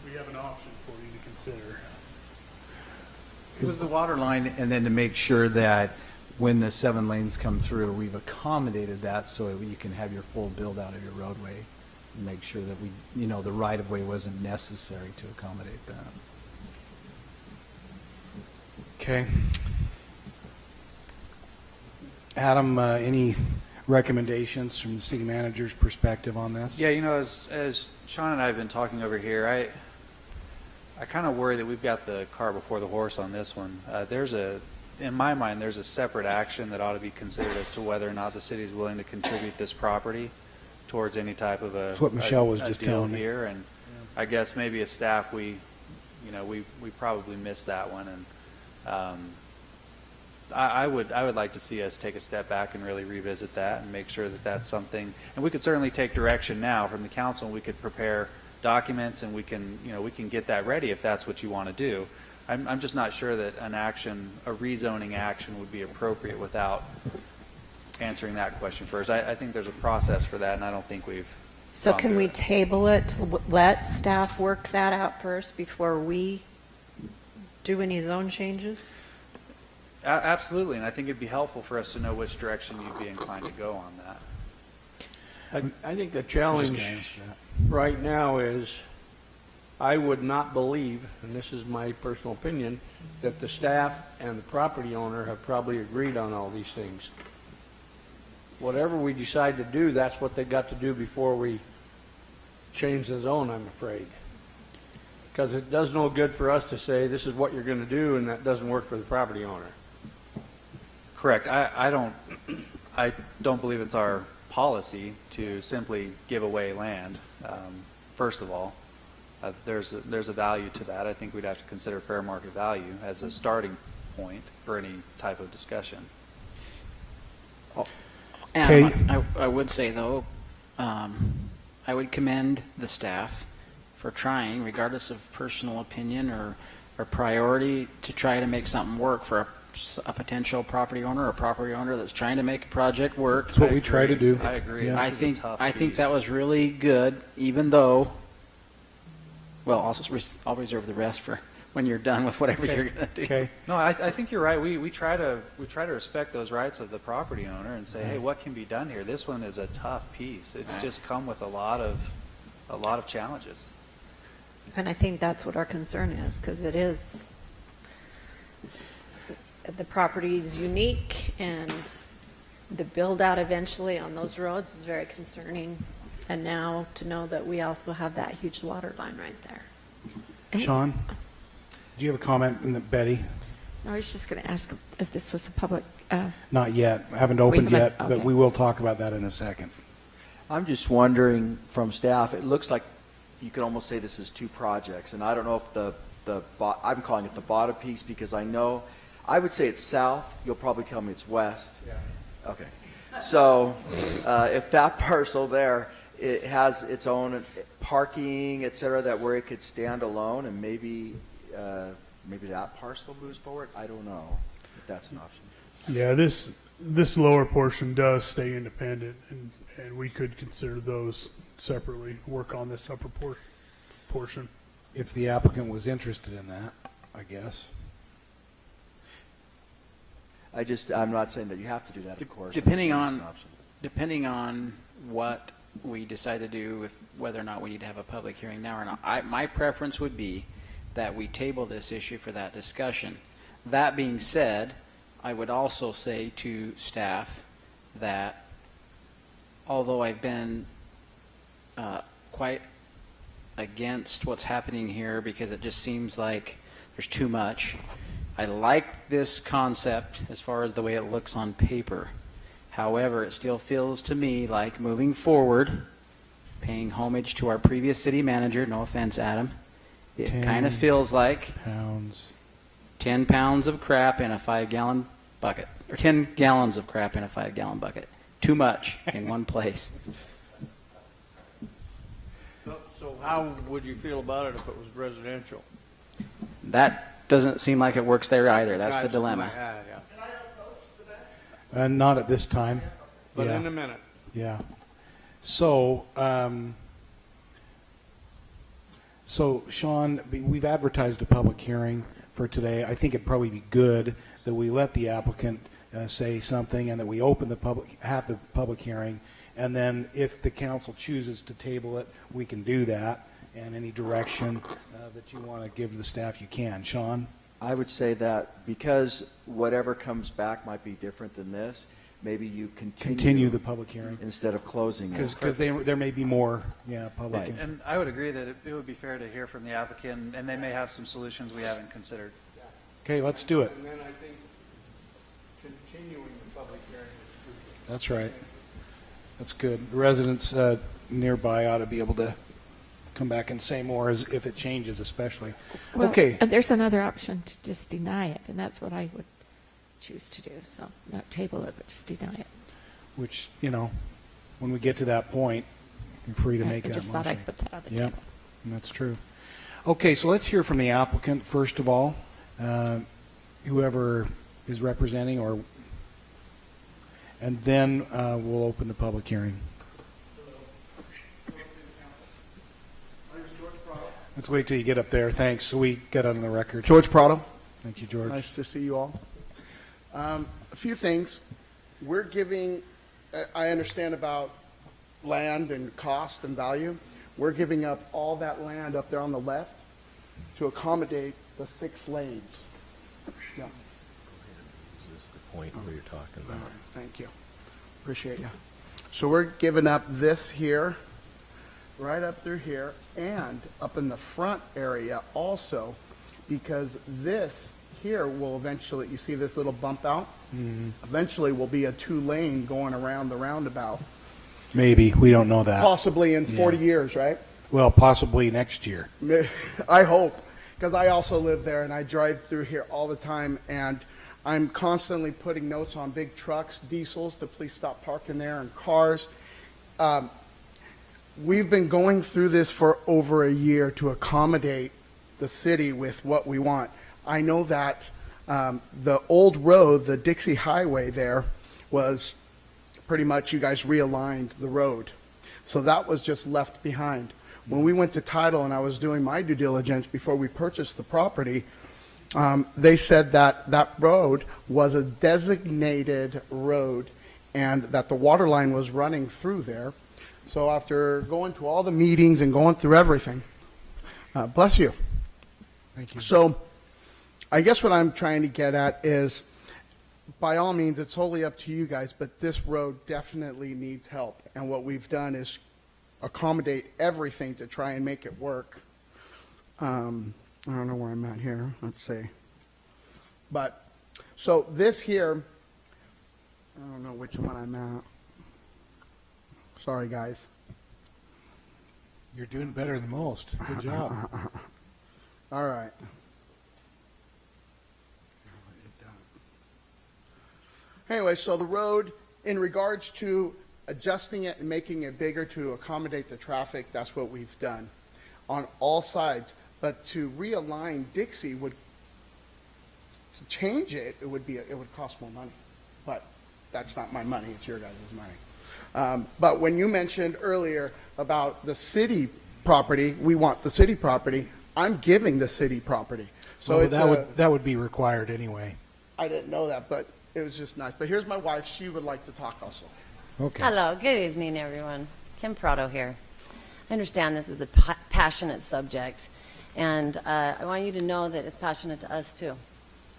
We have an option for you to consider. It was the water line, and then to make sure that when the 7 lanes come through, we've accommodated that so you can have your full build out of your roadway, and make sure that the right of way wasn't necessary to accommodate that. Okay. Adam, any recommendations from the city manager's perspective on this? Yeah, as Sean and I have been talking over here, I kind of worry that we've got the cart before the horse on this one. In my mind, there's a separate action that ought to be considered as to whether or not the city is willing to contribute this property towards any type of That's what Michelle was just deal telling me. here. And I guess maybe as staff, we probably missed that one. And I would like to see us take a step back and really revisit that and make sure that that's something. And we could certainly take direction now from the council. And we could prepare documents, and we can get that ready if that's what you want to do. I'm just not sure that a rezoning action would be appropriate without answering that question first. I think there's a process for that, and I don't think we've. So gone can through we it. table it, let staff work that out first before we do any zone changes? Absolutely, and I think it'd be helpful for us to know which direction you'd be inclined to go on that. I think the challenge right now is, I would not believe, and this is my personal opinion, that the staff and the property owner have probably agreed on all these things. Whatever we decide to do, that's what they got to do before we change the zone, I'm afraid. Because it does no good for us to say, this is what you're going to do, and that doesn't work for the property owner. Correct. I don't believe it's our policy to simply give away land. First of all, there's a value to that. I think we'd have to consider fair market value as a starting point for any type of discussion. And I would say, though, I would commend the staff for trying, regardless of personal opinion or priority, to try to make something work for a potential property owner or property owner that's trying to make a project work. That's what we try to do. I agree. Yeah. I think that was really good, even though, well, I'll reserve the rest for when you're done with whatever you're going to do. Okay. No, I think you're right. We try to respect those rights of the property owner and say, hey, what can be done here? This one is a tough piece. It's just come with a lot of challenges. And I think that's what our concern is, because it is, the property is unique, and the build-out eventually on those roads is very concerning. And now to know that we also have that huge water line right there. Sean, do you have a comment? Betty? I was just going to ask if this was a public. Not yet. I haven't opened haven't- yet, but okay. we will talk about that in a second. I'm just wondering from staff, it looks like you could almost say this is two projects, and I don't know if I'm calling it the bottom piece because I would say it's south. You'll probably tell me it's west. Yeah. Okay. So if that parcel there, it has its own parking, et cetera, that where it could stand alone, and maybe that parcel moves forward. I don't know if that's an option. Yeah, this lower portion does stay independent, and we could consider those separately, work on this upper portion. If the applicant was interested in that, I guess. I'm not saying that you have to do that, of course. Depending I'm just saying on it's an option. depending on what we decide to do, whether or not we need to have a public hearing now or not. My preference would be that we table this issue for that discussion. That being said, I would also say to staff that although I've been quite against what's happening here because it just seems like there's too much. I like this concept as far as the way it looks on paper. However, it still feels to me like moving forward, paying homage to our previous city manager, no offense, Adam, it kind of feels like 10 pounds of crap in a 5-gallon bucket, or 10 gallons of crap in a 5-gallon bucket. Too much in one place. So how would you feel about it if it was residential? That doesn't seem like it works there either. That's the dilemma. Not at this time. But Yeah. in a minute. Yeah. So, Sean, we've advertised a public hearing for today. I think it'd probably be good that we let the applicant say something and that we have the public hearing. And then if the council chooses to table it, we can do that. And any direction that you want to give the staff, you can. Sean? I would say that because whatever comes back might be different than this, maybe you Continue the public hearing. instead of closing it. Because there may be more, public. Right. And I would agree that it would be fair to hear from the applicant, and they may have some solutions we haven't considered. Okay, let's do it. And then I think continuing the public hearing is crucial. That's right. That's good. The residents nearby ought to be able to come back and say more as if it changes, especially. Well, Okay. and there's another option to just deny it, and that's what I would choose to do. So not table it, but just deny it. Which, when we get to that point, you're free to I make that just motion. thought I'd put that on the Yeah, table. that's true. Okay, so let's hear from the applicant first of all. Whoever is representing, and then we'll open the public hearing. Let's wait till you get up there. Thanks. So we get on the record. George Prado. Thank you, George. Nice to see you all. A few things. We're giving, I understand about land and cost and value. We're giving up all that land up there on the left to accommodate the 6 lanes. Yeah. This is the point where you're talking about. Thank you. Appreciate you. So we're giving up this here, right up through here, and up in the front area also, because this here will eventually, you see this little bump out? Eventually will be a 2-lane going around the roundabout. Maybe. We don't know that. Possibly in 40 years, right? Well, possibly next year. I hope, because I also live there and I drive through here all the time, and I'm constantly putting notes on big trucks, diesels, to please stop parking there, and cars. We've been going through this for over a year to accommodate the city with what we want. I know that the old road, the Dixie Highway there, was pretty much, you guys realigned the road. So that was just left behind. When we went to title and I was doing my due diligence before we purchased the property, they said that that road was a designated road and that the water line was running through there. So after going to all the meetings and going through everything, bless you. Thank you. So I guess what I'm trying to get at is, by all means, it's wholly up to you guys, but this road definitely needs help. And what we've done is accommodate everything to try and make it work. I don't know where I'm at here. Let's see. But, so this here, I don't know which one I'm at. Sorry, guys. You're doing better than most. Good job. All right. Anyway, so the road, in regards to adjusting it and making it bigger to accommodate the traffic, that's what we've done on all sides. But to realign Dixie would, to change it, it would cost more money. But that's not my money, it's your guys' money. But when you mentioned earlier about the city property, we want the city property, I'm giving the city property. So Well, that would be required anyway. I didn't know that, but it was just nice. But here's my wife. She would like to talk also. Okay. Hello, good evening, everyone. Kim Prado here. I understand this is a passionate subject, and I want you to know that it's passionate to us, too.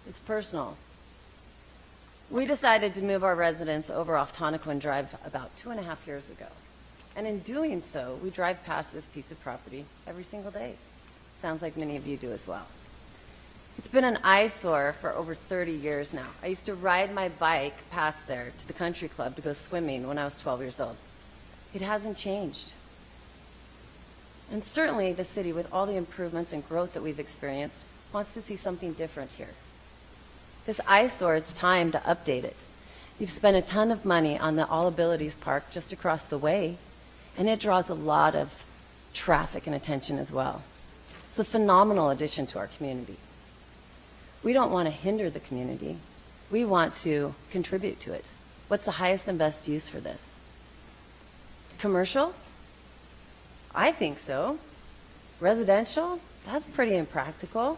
It's personal. We decided to move our residents over off Tonnequin Drive about 2.5 years ago. And in doing so, we drive past this piece of property every single day. Sounds like many of you do as well. It's been an eyesore for over 30 years now. I used to ride my bike past there to the country club to go swimming when I was 12 years old. It hasn't changed. And certainly the city, with all the improvements and growth that we've experienced, wants to see something different here. This eyesore, it's time to update it. You've spent a ton of money on the All Abilities Park just across the way, and it draws a lot of traffic and attention as well. It's a phenomenal addition to our community. We don't want to hinder the community. We want to contribute to it. What's the highest and best use for this? Commercial? I think so. Residential? That's pretty impractical.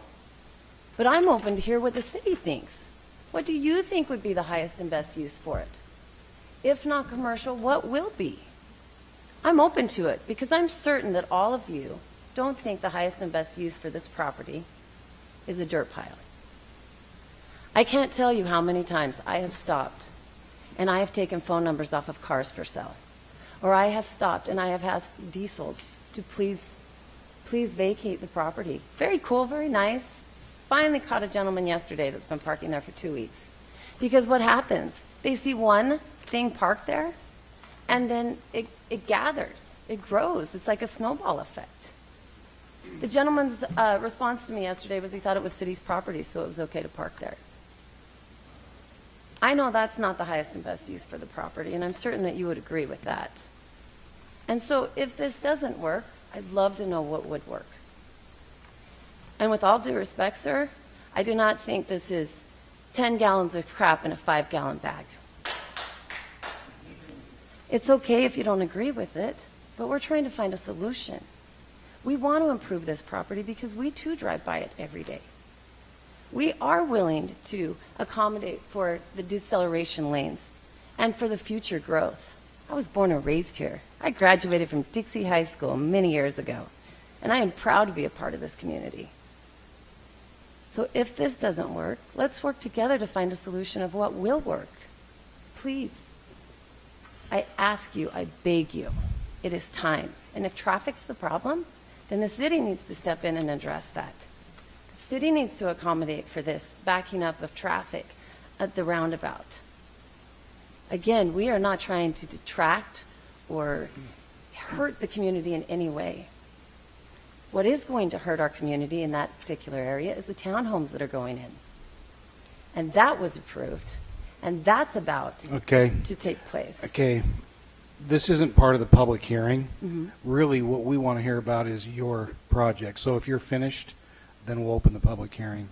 But I'm open to hear what the city thinks. What do you think would be the highest and best use for it? If not commercial, what will be? I'm open to it because I'm certain that all of you don't think the highest and best use for this property is a dirt pile. I can't tell you how many times I have stopped and I have taken phone numbers off of cars for sale. Or I have stopped and I have asked Diesels to please vacate the property. Very cool, very nice. Finally caught a gentleman yesterday that's been parking there for 2 weeks. Because what happens? They see one thing parked there, and then it gathers. It grows. It's like a snowball effect. The gentleman's response to me yesterday was he thought it was city's property, so it was okay to park there. I know that's not the highest and best use for the property, and I'm certain that you would agree with that. And so if this doesn't work, I'd love to know what would work. And with all due respect, sir, I do not think this is 10 gallons of crap in a 5-gallon bag. It's okay if you don't agree with it, but we're trying to find a solution. We want to improve this property because we too drive by it every day. We are willing to accommodate for the deceleration lanes and for the future growth. I was born and raised here. I graduated from Dixie High School many years ago, and I am proud to be a part of this community. So if this doesn't work, let's work together to find a solution of what will work. Please. I ask you, I beg you, it is time. And if traffic's the problem, then the city needs to step in and address that. The city needs to accommodate for this backing up of traffic at the roundabout. Again, we are not trying to detract or hurt the community in any way. What is going to hurt our community in that particular area is the townhomes that are going in. And that was approved. And that's about to take place. Okay. This isn't part of the public hearing. Mm-hmm. Really, what we want to hear about is your project. So if you're finished, then we'll open the public hearing.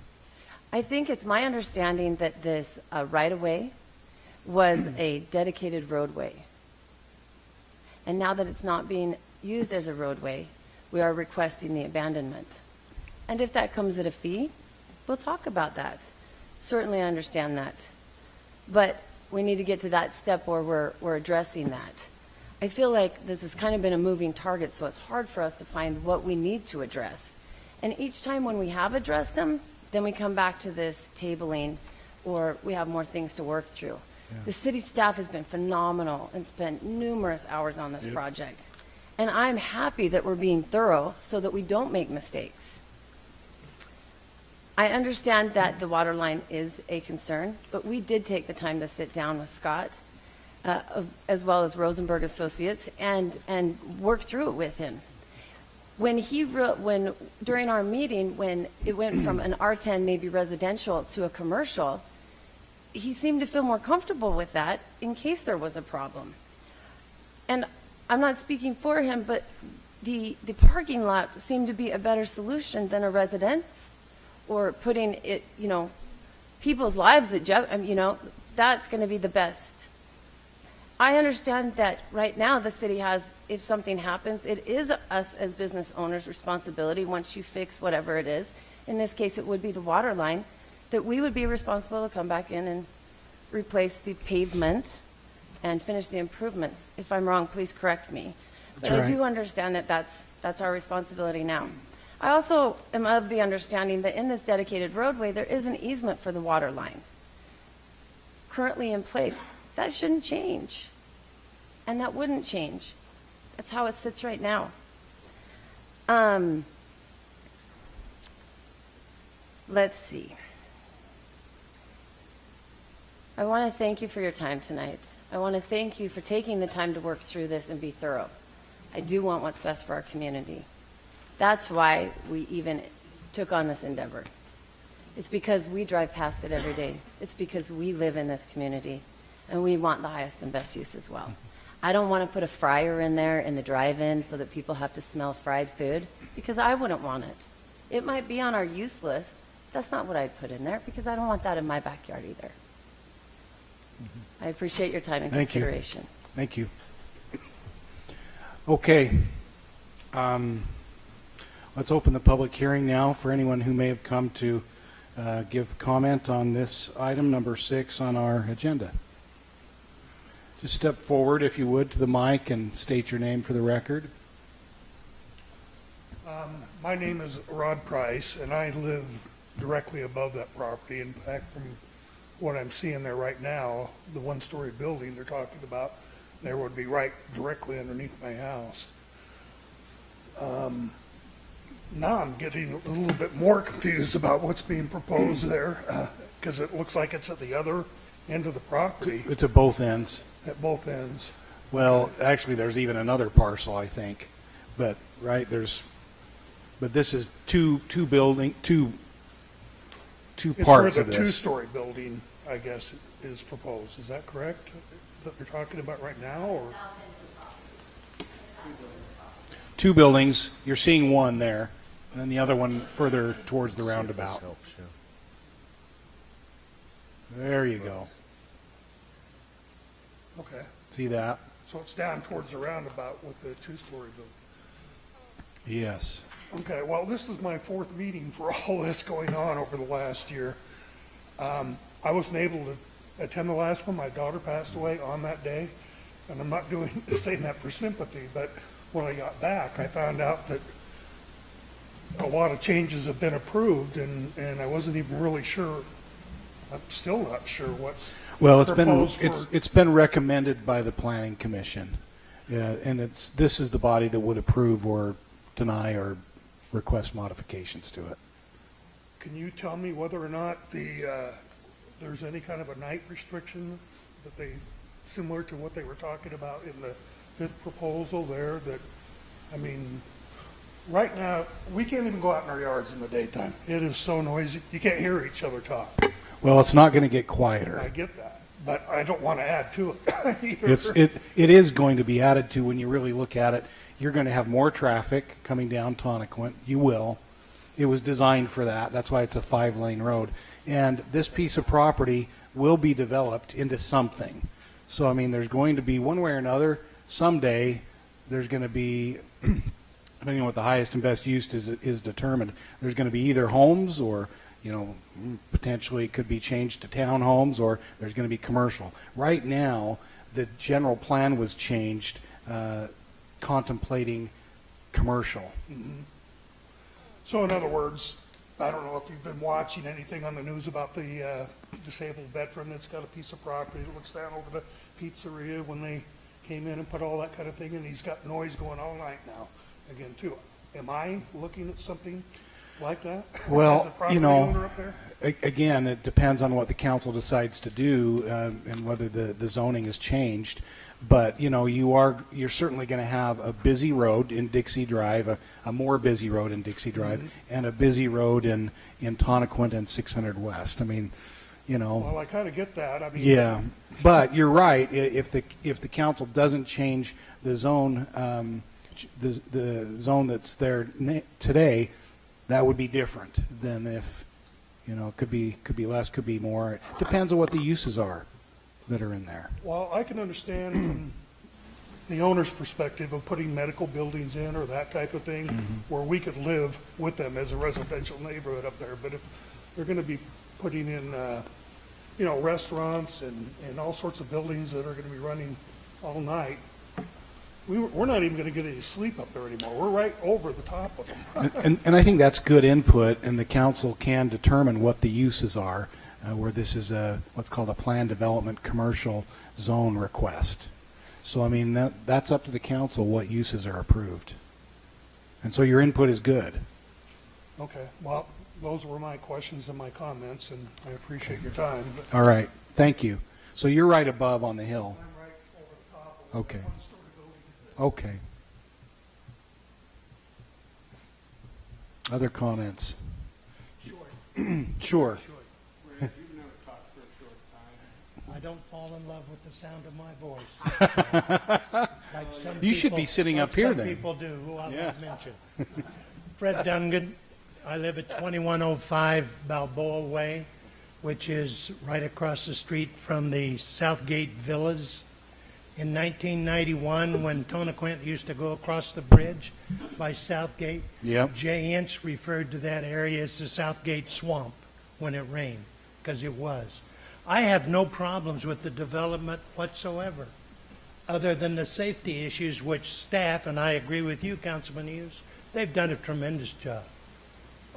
I think it's my understanding that this right-of-way was a dedicated roadway. And now that it's not being used as a roadway, we are requesting the abandonment. And if that comes at a fee, we'll talk about that. Certainly I understand that. But we need to get to that step where we're addressing that. I feel like this has kind of been a moving target, so it's hard for us to find what we need to address. And each time when we have addressed them, then we come back to this tabling, or we have more things to work through. Yeah. The city staff has been phenomenal and spent numerous hours on this project. And I'm happy that we're being thorough so that we don't make mistakes. I understand that the water line is a concern, but we did take the time to sit down with Scott, as well as Rosenberg Associates, and work through it with him. During our meeting, when it went from an R10, maybe residential, to a commercial, he seemed to feel more comfortable with that in case there was a problem. And I'm not speaking for him, but the parking lot seemed to be a better solution than a residence, or putting it, people's lives at that's going to be the best. I understand that right now the city has, if something happens, it is us as business owners' responsibility once you fix whatever it is. In this case, it would be the water line, that we would be responsible to come back in and replace the pavement and finish the improvements. If I'm wrong, please correct me. But I do understand that that's our responsibility now. I also am of the understanding that in this dedicated roadway, there is an easement for the water line currently in place. That shouldn't change. And that wouldn't change. That's how it sits right now. Let's see. I want to thank you for your time tonight. I want to thank you for taking the time to work through this and be thorough. I do want what's best for our community. That's why we even took on this endeavor. It's because we drive past it every day. It's because we live in this community, and we want the highest and best use as well. I don't want to put a fryer in there in the drive-in so that people have to smell fried food, because I wouldn't want it. It might be on our use list. That's not what I'd put in there, because I don't want that in my backyard either. I appreciate your time and Thank you. consideration. Thank you. Okay. Let's open the public hearing now for anyone who may have come to give comment on this item number 6 on our agenda. Just step forward, if you would, to the mic and state your name for the record. My name is Rod Price, and I live directly above that property. In fact, from what I'm seeing there right now, the one-story building they're talking about, there would be right directly underneath my house. Now I'm getting a little bit more confused about what's being proposed there, because it looks like it's at the other end of the property, It's at both ends. at both ends. Well, actually, there's even another parcel, I think. But, right, but this is two parts of It's where the this. two-story building, I guess, is proposed. Is that correct, that they're talking about right now, or? Two buildings, you're seeing one there, and then the other one further towards the roundabout. There you go. Okay, See that? so it's down towards the roundabout with the two-story building. Yes. Okay, well, this is my 4th meeting for all this going on over the last year. I wasn't able to attend the last one. My daughter passed away on that day, and I'm not saying that for sympathy, but when I got back, I found out that a lot of changes have been approved, and I wasn't even really sure. I'm still not sure what's Well, proposed for. it's been recommended by the Planning Commission, and this is the body that would approve or deny or request modifications to it. Can you tell me whether or not there's any kind of a night restriction that similar to what they were talking about in the 5th proposal there, that, I mean, right now, we can't even go out in our yards in the daytime. It is so noisy. You can't hear each other talk. Well, it's not going to get quieter. I get that, but I don't want to add to it either. It is going to be added to when you really look at it. You're going to have more traffic coming down Tonnequint. You will. It was designed for that. That's why it's a 5-lane road. And this piece of property will be developed into something. So, I mean, there's going to be, one way or another, someday, there's going to be, depending on what the highest and best use is determined, there's going to be either homes or, potentially it could be changed to townhomes, or there's going to be commercial. Right now, the general plan was changed, contemplating commercial. Mhm. So in other words, I don't know if you've been watching anything on the news about the disabled veteran that's got a piece of property that looks down over the pizzeria when they came in and put all that kind of thing in. He's got noise going all night now, again, too. Am I looking at something like that? As a Well, property owner up there? again, it depends on what the council decides to do and whether the zoning is changed. But, you're certainly going to have a busy road in Dixie Drive, a more busy road in Dixie Drive, and a busy road in Tonnequint and 600 West. I mean, Well, I kind of get that. I mean, yeah, but you're right. If the council doesn't change the zone, the zone that's there today, that would be different than if, it could be less, could be more. It depends on what the uses are that are in there. Well, I can understand from the owner's perspective of putting medical buildings in or that type of thing, where we could live with them as a residential neighborhood up there. But if they're going to be putting in, restaurants and all sorts of buildings that are going to be running all night, we're not even going to get any sleep up there anymore. We're right over the top of them. And I think that's good input, and the council can determine what the uses are, where this is what's called a planned development commercial zone request. So, I mean, that's up to the council what uses are approved. And so your input is good. Okay, well, those were my questions and my comments, and I appreciate your time. But All right, thank you. So you're right above on the hill. I'm right over the top of Okay. the one-story building. Okay. Other comments? Sure. I don't fall in love with the sound of my voice. Like some You should people- be sitting like up here some then. people do, who I Yeah. won't mention. Fred Dungan. I live at 2105 Balboa Way, which is right across the street from the Southgate Villas. In 1991, when Tonaquint used to go across the bridge by Southgate, Yep. Jay Inch referred to that area as the Southgate Swamp when it rained, because it was. I have no problems with the development whatsoever, other than the safety issues, which staff, and I agree with you, Councilman Hughes, they've done a tremendous job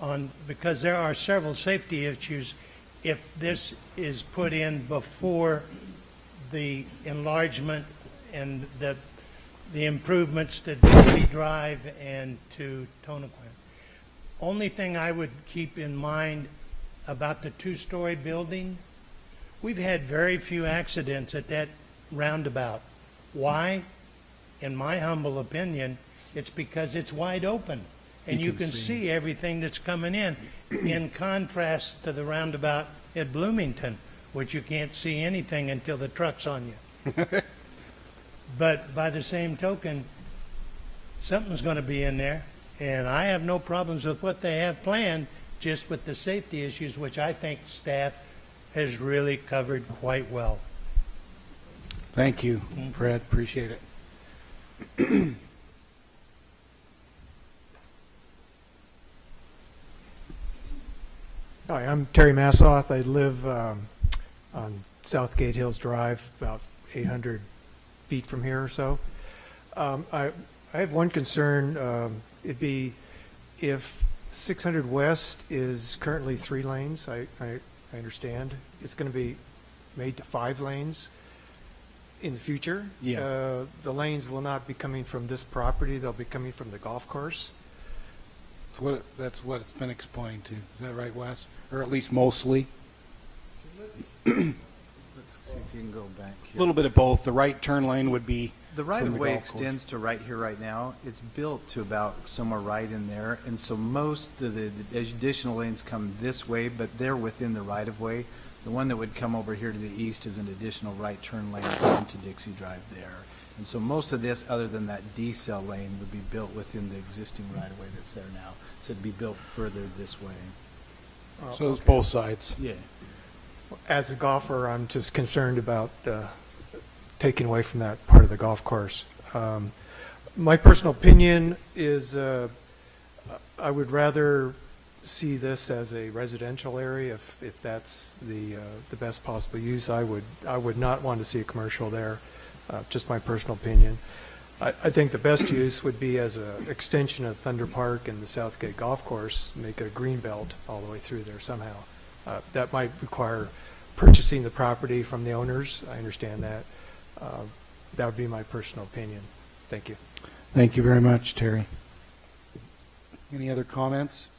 on, because there are several safety issues if this is put in before the enlargement and the improvements to Davy Drive and to Tonaquin. Only thing I would keep in mind about the two-story building, we've had very few accidents at that roundabout. Why? In my humble opinion, it's because it's wide open and you can see everything that's coming in contrast to the roundabout at Bloomington, which you can't see anything until the truck's on you. But by the same token, something's going to be in there, and I have no problems with what they have planned, just with the safety issues, which I think staff has really covered quite well. Thank you, Fred. Appreciate it. Hi, I'm Terry Massoth. I live on Southgate Hills Drive, about 800 feet from here or so. I have one concern. It'd be if 600 West is currently 3 lanes, I understand. It's going to be made to 5 lanes in the future. Yeah. The lanes will not be coming from this property. They'll be coming from the golf course. That's what it's been explained to. Is that right, Wes? Or at least mostly? Let's see if you can go back A here. little bit of both. The right turn lane would be The from right-of-way golf course. extends to right here, right now. It's built to about somewhere right in there, and so most of the additional lanes come this way, but they're within the right-of-way. The one that would come over here to the east is an additional right turn lane onto Dixie Drive there. And so most of this, other than that D-cell lane, would be built within the existing right-of-way that's there now. So it'd be built further this way. So it's both sides. Yeah. As a golfer, I'm just concerned about taking away from that part of the golf course. My personal opinion is I would rather see this as a residential area if that's the best possible use. I would not want to see a commercial there. Just my personal opinion. I think the best use would be as an extension of Thunder Park and the Southgate Golf Course, make a green belt all the way through there somehow. That might require purchasing the property from the owners. I understand that. That would be my personal opinion. Thank you. Thank you very much, Terry. Any other comments?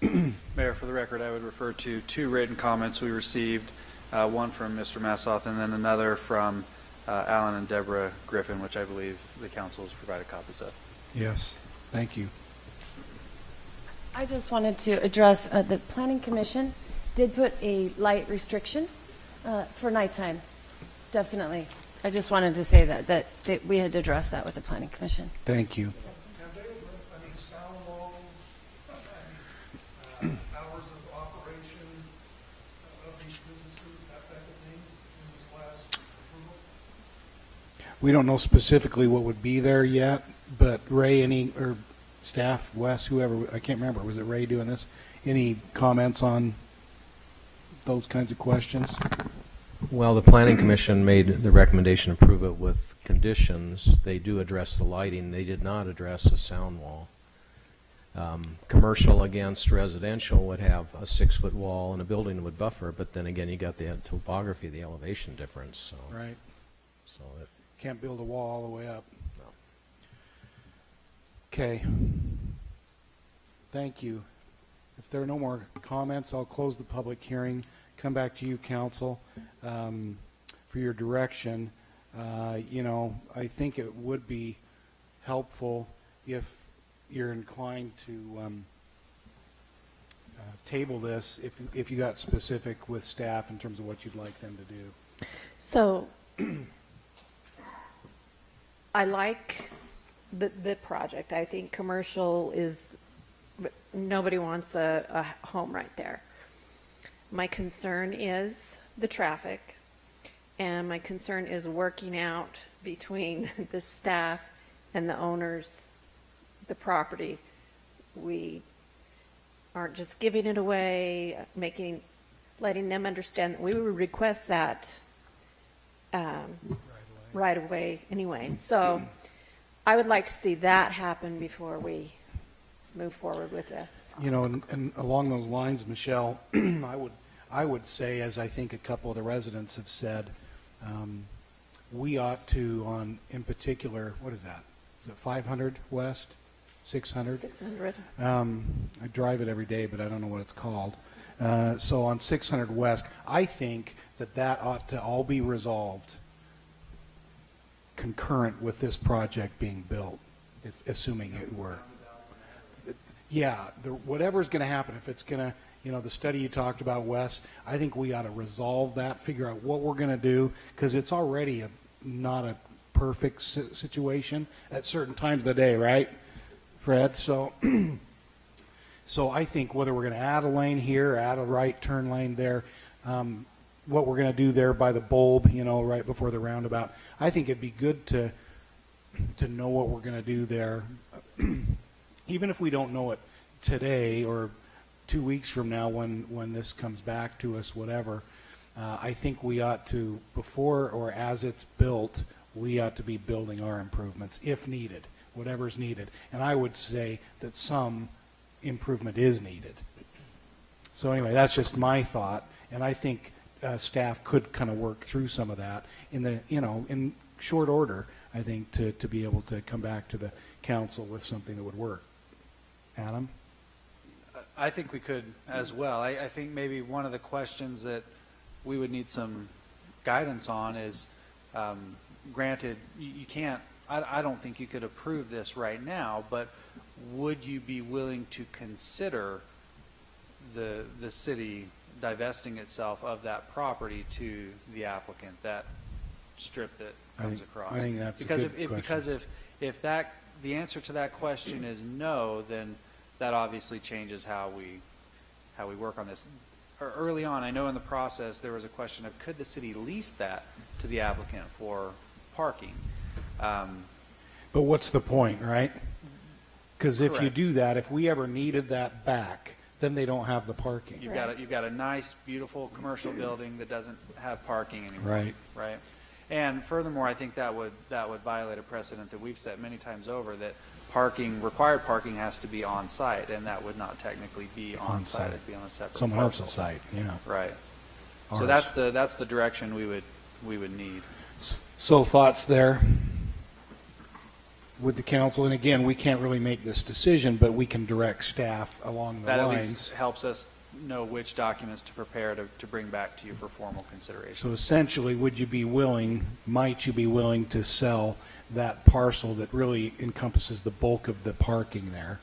Mayor, for the record, I would refer to 2 written comments we received, one from Mr. Massoth and then another from Alan and Deborah Griffin, which I believe the council has provided copies of. Yes. Thank you. I just wanted to address, the Planning Commission did put a light restriction for nighttime, definitely. I just wanted to say that we had addressed that with the Planning Commission. Thank you. Have they, sound walls, hours of operation of these businesses, that type of thing, in this last approval? We don't know specifically what would be there yet, but Ray, or staff, Wes, whoever, I can't remember, was it Ray doing this? Any comments on those kinds of questions? Well, the Planning Commission made the recommendation to approve it with conditions. They do address the lighting. They did not address the sound wall. Commercial against residential would have a 6-foot wall and a building would buffer, but then again, you got the topography, the elevation difference. So, Right. so Can't build a wall all the way up. Okay. Thank you. If there are no more comments, I'll close the public hearing, come back to you, council, for your direction. You know, I think it would be helpful if you're inclined to table this, if you got specific with staff in terms of what you'd like them to do. So I like the project. I think commercial is, nobody wants a home right there. My concern is the traffic, and my concern is working out between the staff and the owners, the property. We aren't just giving it away, letting them understand that we would request that right away anyway. So I would like to see that happen before we move forward with this. You know, and along those lines, Michelle, I would say, as I think a couple of the residents have said, we ought to, in particular, what is that? Is it 500 West? 600? 600. I drive it every day, but I don't know what it's called. So on 600 West, I think that ought to all be resolved concurrent with this project being built, assuming it were. Yeah, whatever's going to happen, if it's going to, you know, the study you talked about, Wes, I think we ought to resolve that, figure out what we're going to do, because it's already not a perfect situation at certain times of the day, right, Fred? So, so I think whether we're going to add a lane here, add a right turn lane there, what we're going to do there by the bulb, you know, right before the roundabout, I think it'd be good to know what we're going to do there. Even if we don't know it today or 2 weeks from now when this comes back to us, whatever, I think we ought to, before or as it's built, we ought to be building our improvements if needed, whatever's needed. And I would say that some improvement is needed. So anyway, that's just my thought, and I think staff could kind of work through some of that in short order, I think, to be able to come back to the council with something that would work. Adam? I think we could as well. I think maybe one of the questions that we would need some guidance on is, granted, you can't, I don't think you could approve this right now, but would you be willing to consider the city divesting itself of that property to the applicant, that strip that comes across? I think that's because a good question. Because if that, the answer to that question is no, then that obviously changes how we work on this. Early on, I know in the process there was a question of could the city lease that to the applicant for parking? But what's the point, right? Because if you Correct. do that, if we ever needed that back, then they don't have the parking. You've got a nice, beautiful commercial building that doesn't have parking anymore. Right. Right. And furthermore, I think that would violate a precedent that we've set many times over, that required parking has to be on site, and that would not technically be on site. It'd be on a separate Someone parcel. else's site, yeah. Right. So Ours. that's the direction we would need. So thoughts there with the council, and again, we can't really make this decision, but we can direct staff along the That at lines. least helps us know which documents to prepare to bring back to you for formal consideration. So essentially, might you be willing to sell that parcel that really encompasses the bulk of the parking there,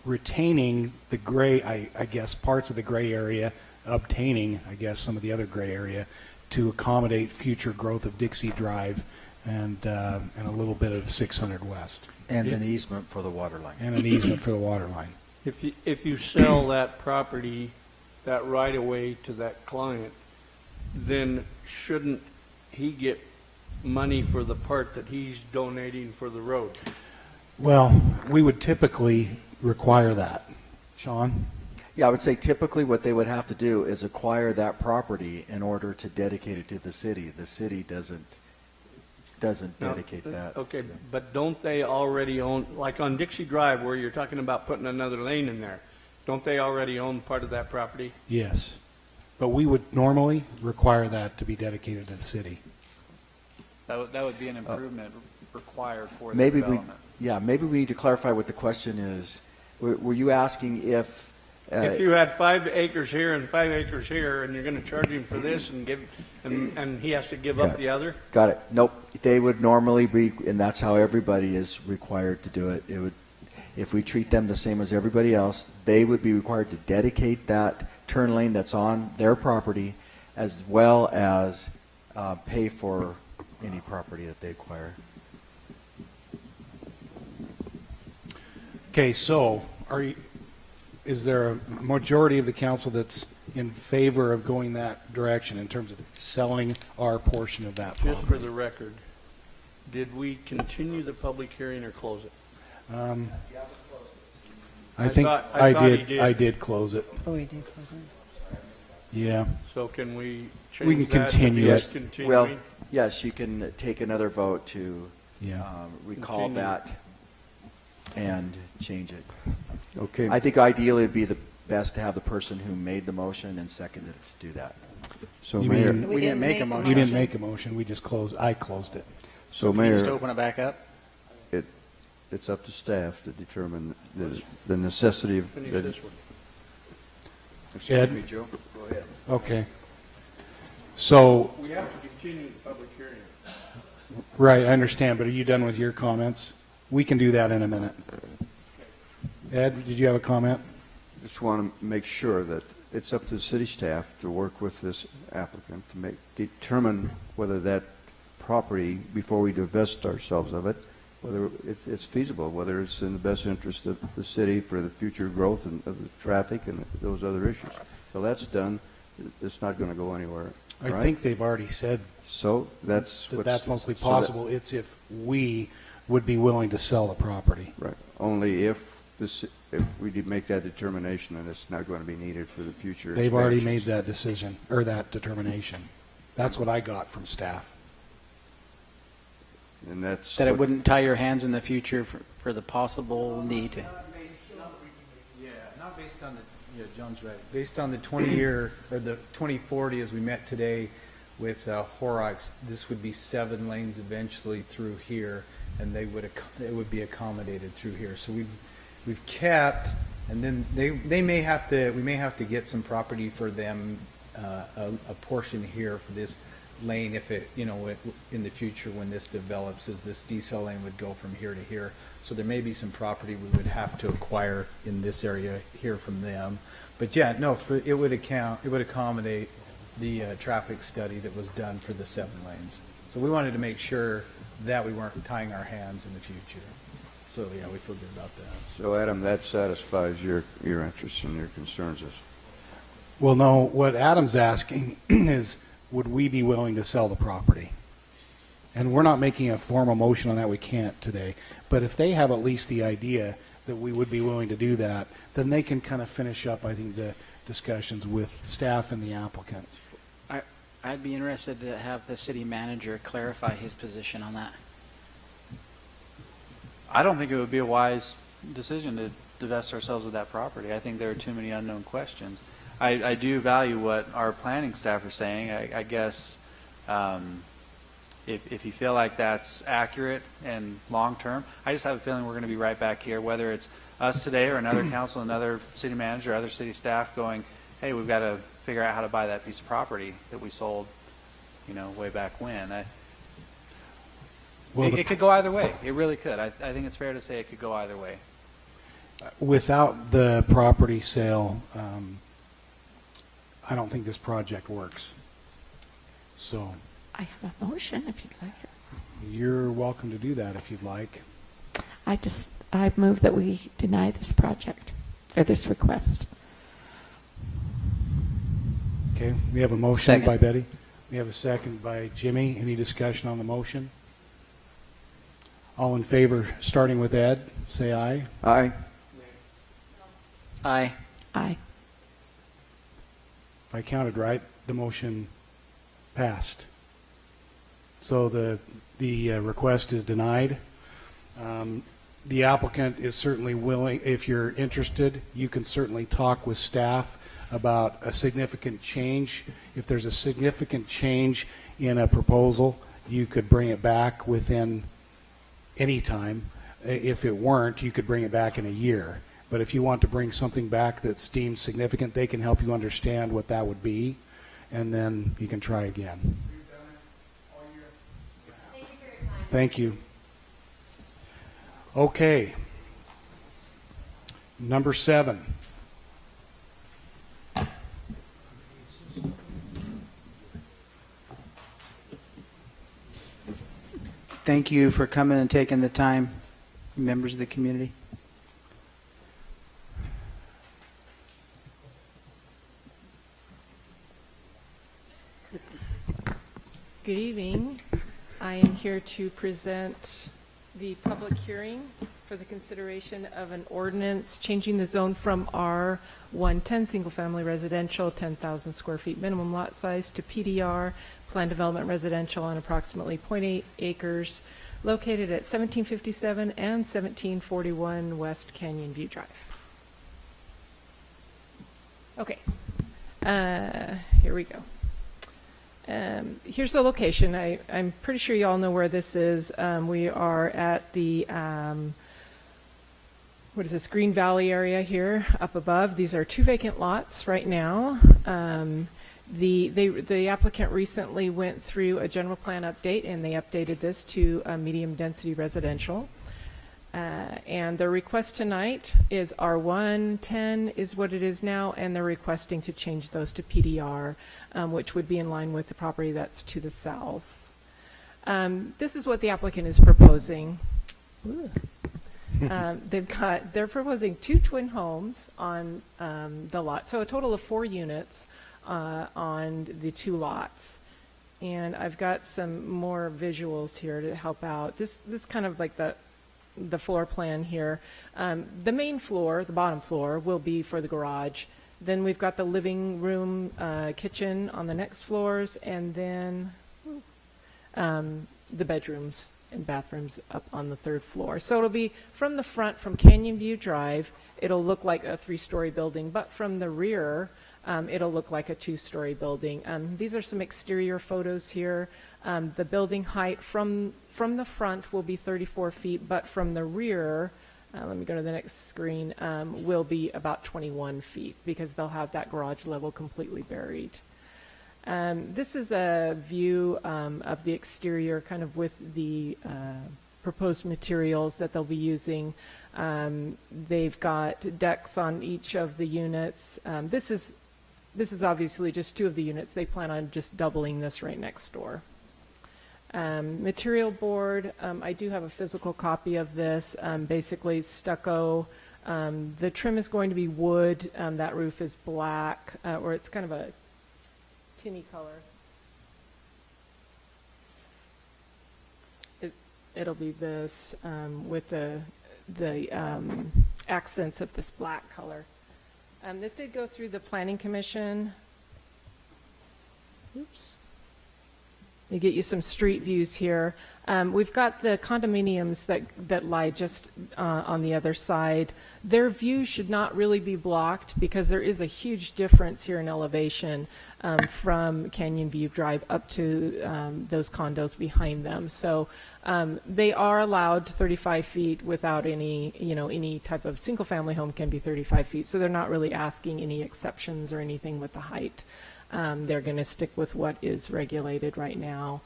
retaining the gray, I guess, parts of the gray area, obtaining, I guess, some of the other gray area to accommodate future growth of Dixie Drive and a little bit of 600 West. And an easement for the water line. And an easement for the water line. If you sell that property, that right of way to that client, then shouldn't he get money for the part that he's donating for the road? Well, we would typically require that. Sean? Yeah, I would say typically what they would have to do is acquire that property in order to dedicate it to the city. The city doesn't dedicate that. Okay, but don't they already own, like on Dixie Drive where you're talking about putting another lane in there, don't they already own part of that property? Yes. But we would normally require that to be dedicated to the city. That would be an improvement required for the Maybe development. maybe we need to clarify what the question is. Were you asking if? If you had 5 acres here and 5 acres here, and you're going to charge him for this and he has to give up the other? Got it. Nope. They would normally be, and that's how everybody is required to do it. It would, if we treat them the same as everybody else, they would be required to dedicate that turn lane that's on their property, as well as pay for any property that they acquire. Okay, so is there a majority of the council that's in favor of going that direction in terms of selling our portion of that property? Just for the record, did we continue the public hearing or close it? I think thought he did. I did close it. Oh, we did close it. Yeah. So can we change that? We can continue to it. discontinuing? Well, yes, you can take another vote to recall Continue. that and change it. Okay. I think ideally it'd be the best to have the person who made the motion and seconded it to do that. So You Mayor, mean- We didn't make a motion. We didn't make a motion. We just I closed it. so Can you just Mayor, open it back up? it's up to staff to determine the necessity of. Finish this one. Excuse Ed? me, Joe. Go ahead. Okay. So, We have to continue the public hearing. right, I understand, but are you done with your comments? We can do that in a minute. Ed, did you have a comment? Just want to make sure that it's up to the city staff to work with this applicant to determine whether that property, before we divest ourselves of it, whether it's feasible, whether it's in the best interest of the city for the future growth and of the traffic and those other issues. So that's done. It's not going to go anywhere. I right? think they've already said So that's that what's- that's mostly so that- possible. It's if we would be willing to sell the property. Right. Only if we did make that determination and it's not going to be needed for the future. They've already expansions. made that decision, or that determination. That's what I got from staff. And that's. That it what- wouldn't tie your hands in the future for the possible need to. Yeah, not based on the, yeah, John's right. Based on the 20-year, or the 2040 as we met today with Horrocks, this would be 7 lanes eventually through here, and it would be accommodated through here. So we've kept, and then we may have to get some property for them, a portion here for this lane if it, in the future when this develops, as this diesel lane would go from here to here. So there may be some property we would have to acquire in this area here from them. But yeah, no, it would accommodate the traffic study that was done for the 7 lanes. So we wanted to make sure that we weren't tying our hands in the future. So yeah, we feel good about that. So Adam, that satisfies your interests and your concerns. Well, no, what Adam's asking is, would we be willing to sell the property? And we're not making a formal motion on that. We can't today. But if they have at least the idea that we would be willing to do that, then they can kind of finish up, I think, the discussions with staff and the applicant. I'd be interested to have the city manager clarify his position on that. I don't think it would be a wise decision to divest ourselves of that property. I think there are too many unknown questions. I do value what our planning staff are saying. I guess if you feel like that's accurate and long-term, I just have a feeling we're going to be right back here, whether it's us today or another council, another city manager, other city staff going, hey, we've got to figure out how to buy that piece of property that we sold, way back when. It could go either way. It really could. I think it's fair to say it could go either way. Without the property sale, I don't think this project works. So I have a motion if you'd like it. you're welcome to do that if you'd like. I move that we deny this project, or this request. Okay, we have a motion Second. by Betty. We have a second by Jimmy. Any discussion on the motion? All in favor, starting with Ed, say aye. Aye. Aye. Aye. If I counted right, the motion passed. So the request is denied. The applicant is certainly willing, if you're interested, you can certainly talk with staff about a significant change. If there's a significant change in a proposal, you could bring it back within any time. If it weren't, you could bring it back in a year. But if you want to bring something back that's deemed significant, they can help you understand what that would be, and then you can try again. Thank you. Okay. Number 7. Thank you for coming and taking the time, members of the community. Good evening. I am here to present the public hearing for the consideration of an ordinance changing the zone from R110 single-family residential, 10,000 square feet minimum lot size, to PDR, planned development residential on approximately 0.8 acres, located at 1757 and 1741 West Canyon View Drive. Okay, here we go. Here's the location. I'm pretty sure you all know where this is. We are at the, what is this, Green Valley area here up above. These are 2 vacant lots right now. The applicant recently went through a general plan update, and they updated this to a medium density residential. And their request tonight is R110 is what it is now, and they're requesting to change those to PDR, which would be in line with the property that's to the south. This is what the applicant is proposing. They're proposing 2 twin homes on the lot, so a total of 4 units on the 2 lots. And I've got some more visuals here to help out. This kind of like the floor plan here. The main floor, the bottom floor, will be for the garage. Then we've got the living room, kitchen on the next floors, and then the bedrooms and bathrooms up on the 3rd floor. So it'll be from the front, from Canyon View Drive, it'll look like a 3-story building, but from the rear, it'll look like a 2-story building. These are some exterior photos here. The building height from the front will be 34 feet, but from the rear, let me go to the next screen, will be about 21 feet because they'll have that garage level completely buried. This is a view of the exterior kind of with the proposed materials that they'll be using. They've got decks on each of the units. This is obviously just 2 of the units. They plan on just doubling this right next door. Material board, I do have a physical copy of this, basically stucco. The trim is going to be wood. That roof is black, or it's kind of a tinny color. It'll be this with the accents of this black color. This did go through the Planning Commission. Oops. Let me get you some street views here. We've got the condominiums that lie just on the other side. Their view should not really be blocked because there is a huge difference here in elevation from Canyon View Drive up to those condos behind them. So they are allowed 35 feet without any type of single-family home can be 35 feet. So they're not really asking any exceptions or anything with the height. They're going to stick with what is regulated right now.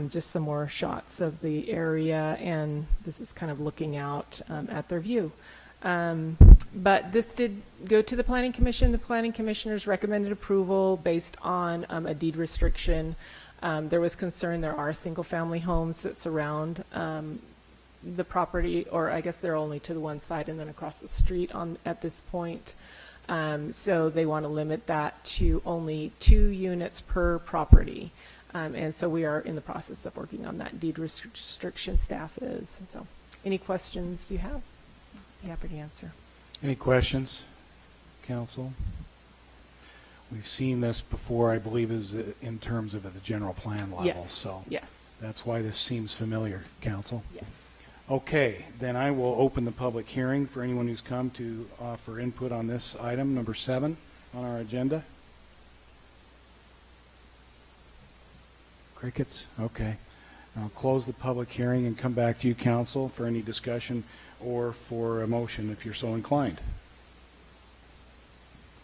Just some more shots of the area, and this is kind of looking out at their view. But this did go to the Planning Commission. The Planning Commissioners recommended approval based on a deed restriction. There was concern there are single-family homes that surround the property, or I guess they're only to the one side and then across the street at this point. So they want to limit that to only 2 units per property. And so we are in the process of working on that deed restriction, staff is. So any questions you have, be happy to answer. Any questions, council? We've seen this before, I believe it was in terms of at the general plan level. Yes. So yes. That's why this seems familiar, council. Yes. Okay, then I will open the public hearing for anyone who's come to offer input on this item, number 7 on our agenda. Crickets? Okay. I'll close the public hearing and come back to you, council, for any discussion or for a motion if you're so inclined.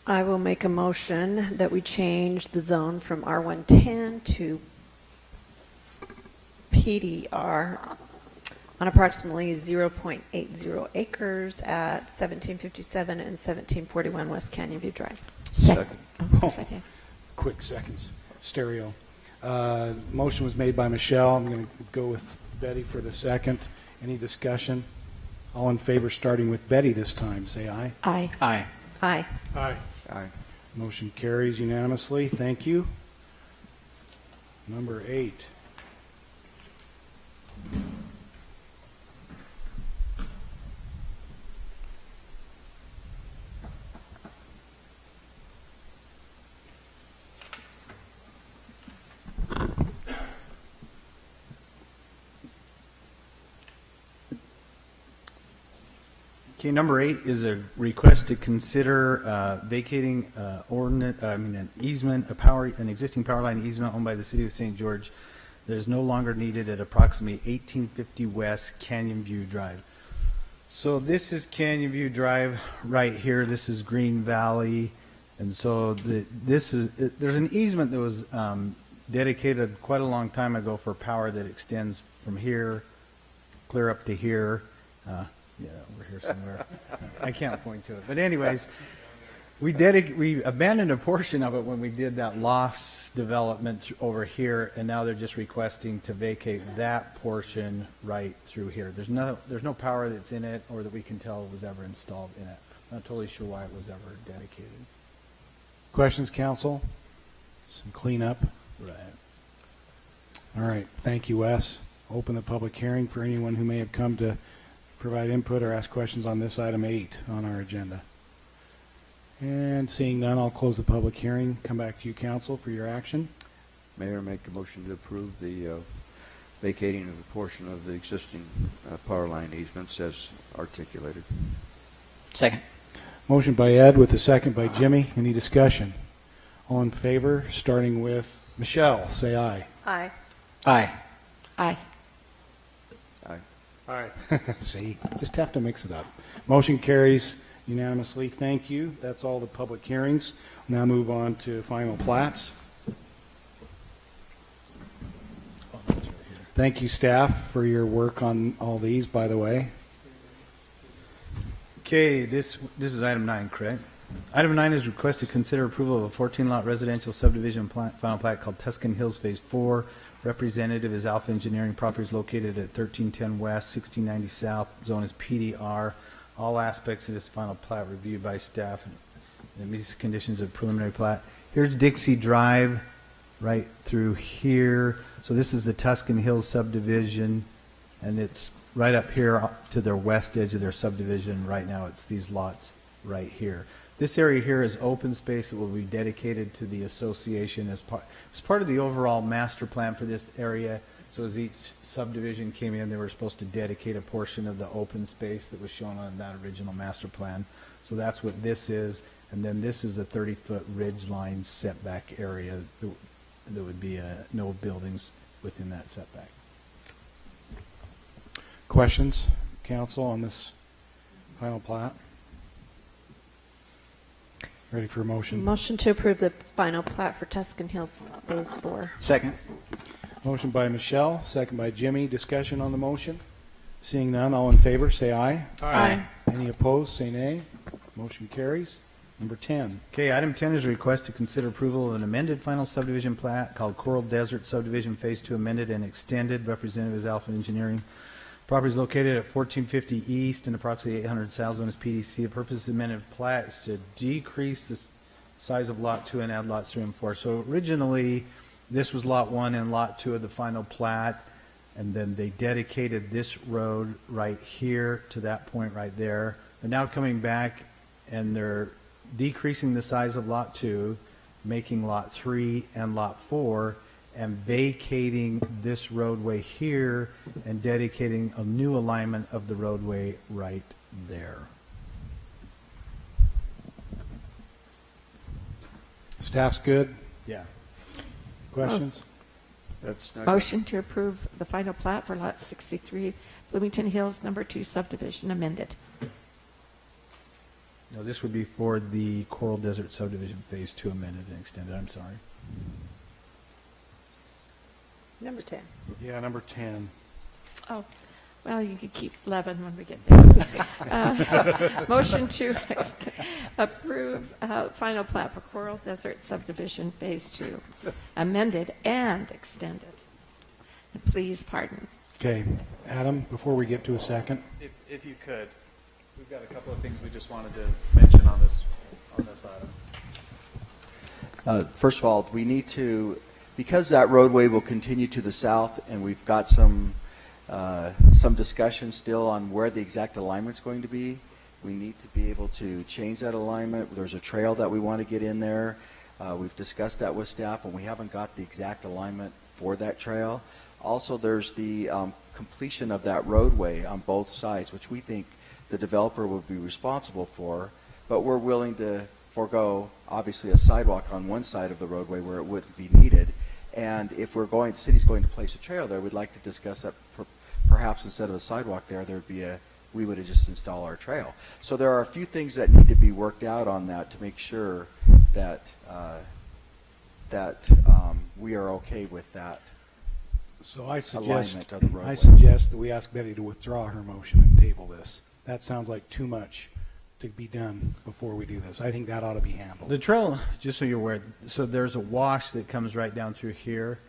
I will make a motion that we change the zone from R110 to PDR on approximately 0.80 acres at 1757 and 1741 West Canyon View Drive. Second. Oh, quick seconds. Stereo. Motion was made by Michelle. I'm going to go with Betty for the second. Any discussion? All in favor, starting with Betty this time, say aye. Aye. Aye. Aye. Aye. Aye. Motion carries unanimously. Thank you. Number 8. Okay, number 8 is a request to consider vacating an easement, an existing power line easement owned by the city of St. George that is no longer needed at approximately 1850 West Canyon View Drive. So this is Canyon View Drive right here. This is Green Valley, and so there's an easement that was dedicated quite a long time ago for power that extends from here clear up to here. Yeah, over here somewhere. I can't point to it. But anyways, we abandoned a portion of it when we did that loss development over here, and now they're just requesting to vacate that portion right through here. There's no power that's in it or that we can tell was ever installed in it. I'm not totally sure why it was ever dedicated. Questions, council? Some cleanup. Right. All right. Thank you, Wes. Open the public hearing for anyone who may have come to provide input or ask questions on this item 8 on our agenda. And seeing none, I'll close the public hearing. Come back to you, council, for your action. Mayor, make a motion to approve the vacating of a portion of the existing power line easements as articulated. Second. Motion by Ed with a second by Jimmy. Any discussion? All in favor, starting with Michelle, say aye. Aye. Aye. Aye. Aye. See, just have to mix it up. Motion carries unanimously. Thank you. That's all the public hearings. Now move on to final plats. Thank you, staff, for your work on all these, by the way. Okay, this is item 9, correct? Item 9 is request to consider approval of a 14-lot residential subdivision final plat called Tuscan Hills Phase 4. Representative is Alpha Engineering. Property is located at 1310 West, 1690 South. Zone is PDR. All aspects of this final plat reviewed by staff and it meets the conditions of preliminary plat. Here's Dixie Drive right through here. So this is the Tuscan Hills subdivision, and it's right up here to their west edge of their subdivision. Right now it's these lots right here. This area here is open space that will be dedicated to the association as part of the overall master plan for this area. So as each subdivision came in, they were supposed to dedicate a portion of the open space that was shown on that original master plan. So that's what this is. And then this is a 30-foot ridge line setback area that would be no buildings within that setback. Questions, council, on this final plat? Ready for a motion? Motion to approve the final plat for Tuscan Hills Phase 4. Second. Motion by Michelle, second by Jimmy. Discussion on the motion? Seeing none, all in favor, say aye. Aye. Any opposed, say nay. Motion carries. Number 10. Okay, item 10 is a request to consider approval of an amended final subdivision plat called Coral Desert Subdivision Phase 2 amended and extended. Representative is Alpha Engineering. Property is located at 1450 East and approximately 800 South. Zone is PDC. The purpose of the amended plat is to decrease the size of Lot 2 and add Lots 3 and 4. So originally, this was Lot 1 and Lot 2 of the final plat, and then they dedicated this road right here to that point right there. They're now coming back, and they're decreasing the size of Lot 2, making Lot 3 and Lot 4, and vacating this roadway here and dedicating a new alignment of the roadway right there. Staff's good? Yeah. Questions? That's not. Motion to approve the final plat for Lot 63, Bloomington Hills, number 2 subdivision amended. No, this would be for the Coral Desert subdivision Phase 2 amended and extended. I'm sorry. Number 10. Yeah, number 10. Oh, well, you could keep 11 when we get there. Motion to approve final plat for Coral Desert subdivision Phase 2, amended and extended. And please pardon. Okay, Adam, before we get to a second. If you could, we've got a couple of things we just wanted to mention on this item. First of all, we need to, because that roadway will continue to the south, and we've got some discussion still on where the exact alignment's going to be. We need to be able to change that alignment. There's a trail that we want to get in there. We've discussed that with staff, and we haven't got the exact alignment for that trail. Also, there's the completion of that roadway on both sides, which we think the developer will be responsible for, but we're willing to forego, obviously, a sidewalk on one side of the roadway where it wouldn't be needed. And if the city's going to place a trail there, we'd like to discuss that perhaps instead of a sidewalk there, we would have just install our trail. So there are a few things that need to be worked out on that to make sure that we are okay with that. So I alignment of the roadway. suggest that we ask Betty to withdraw her motion and table this. That sounds like too much to be done before we do this. I think that ought to be handled. The trail, just so you're aware, so there's a wash that comes right down through here.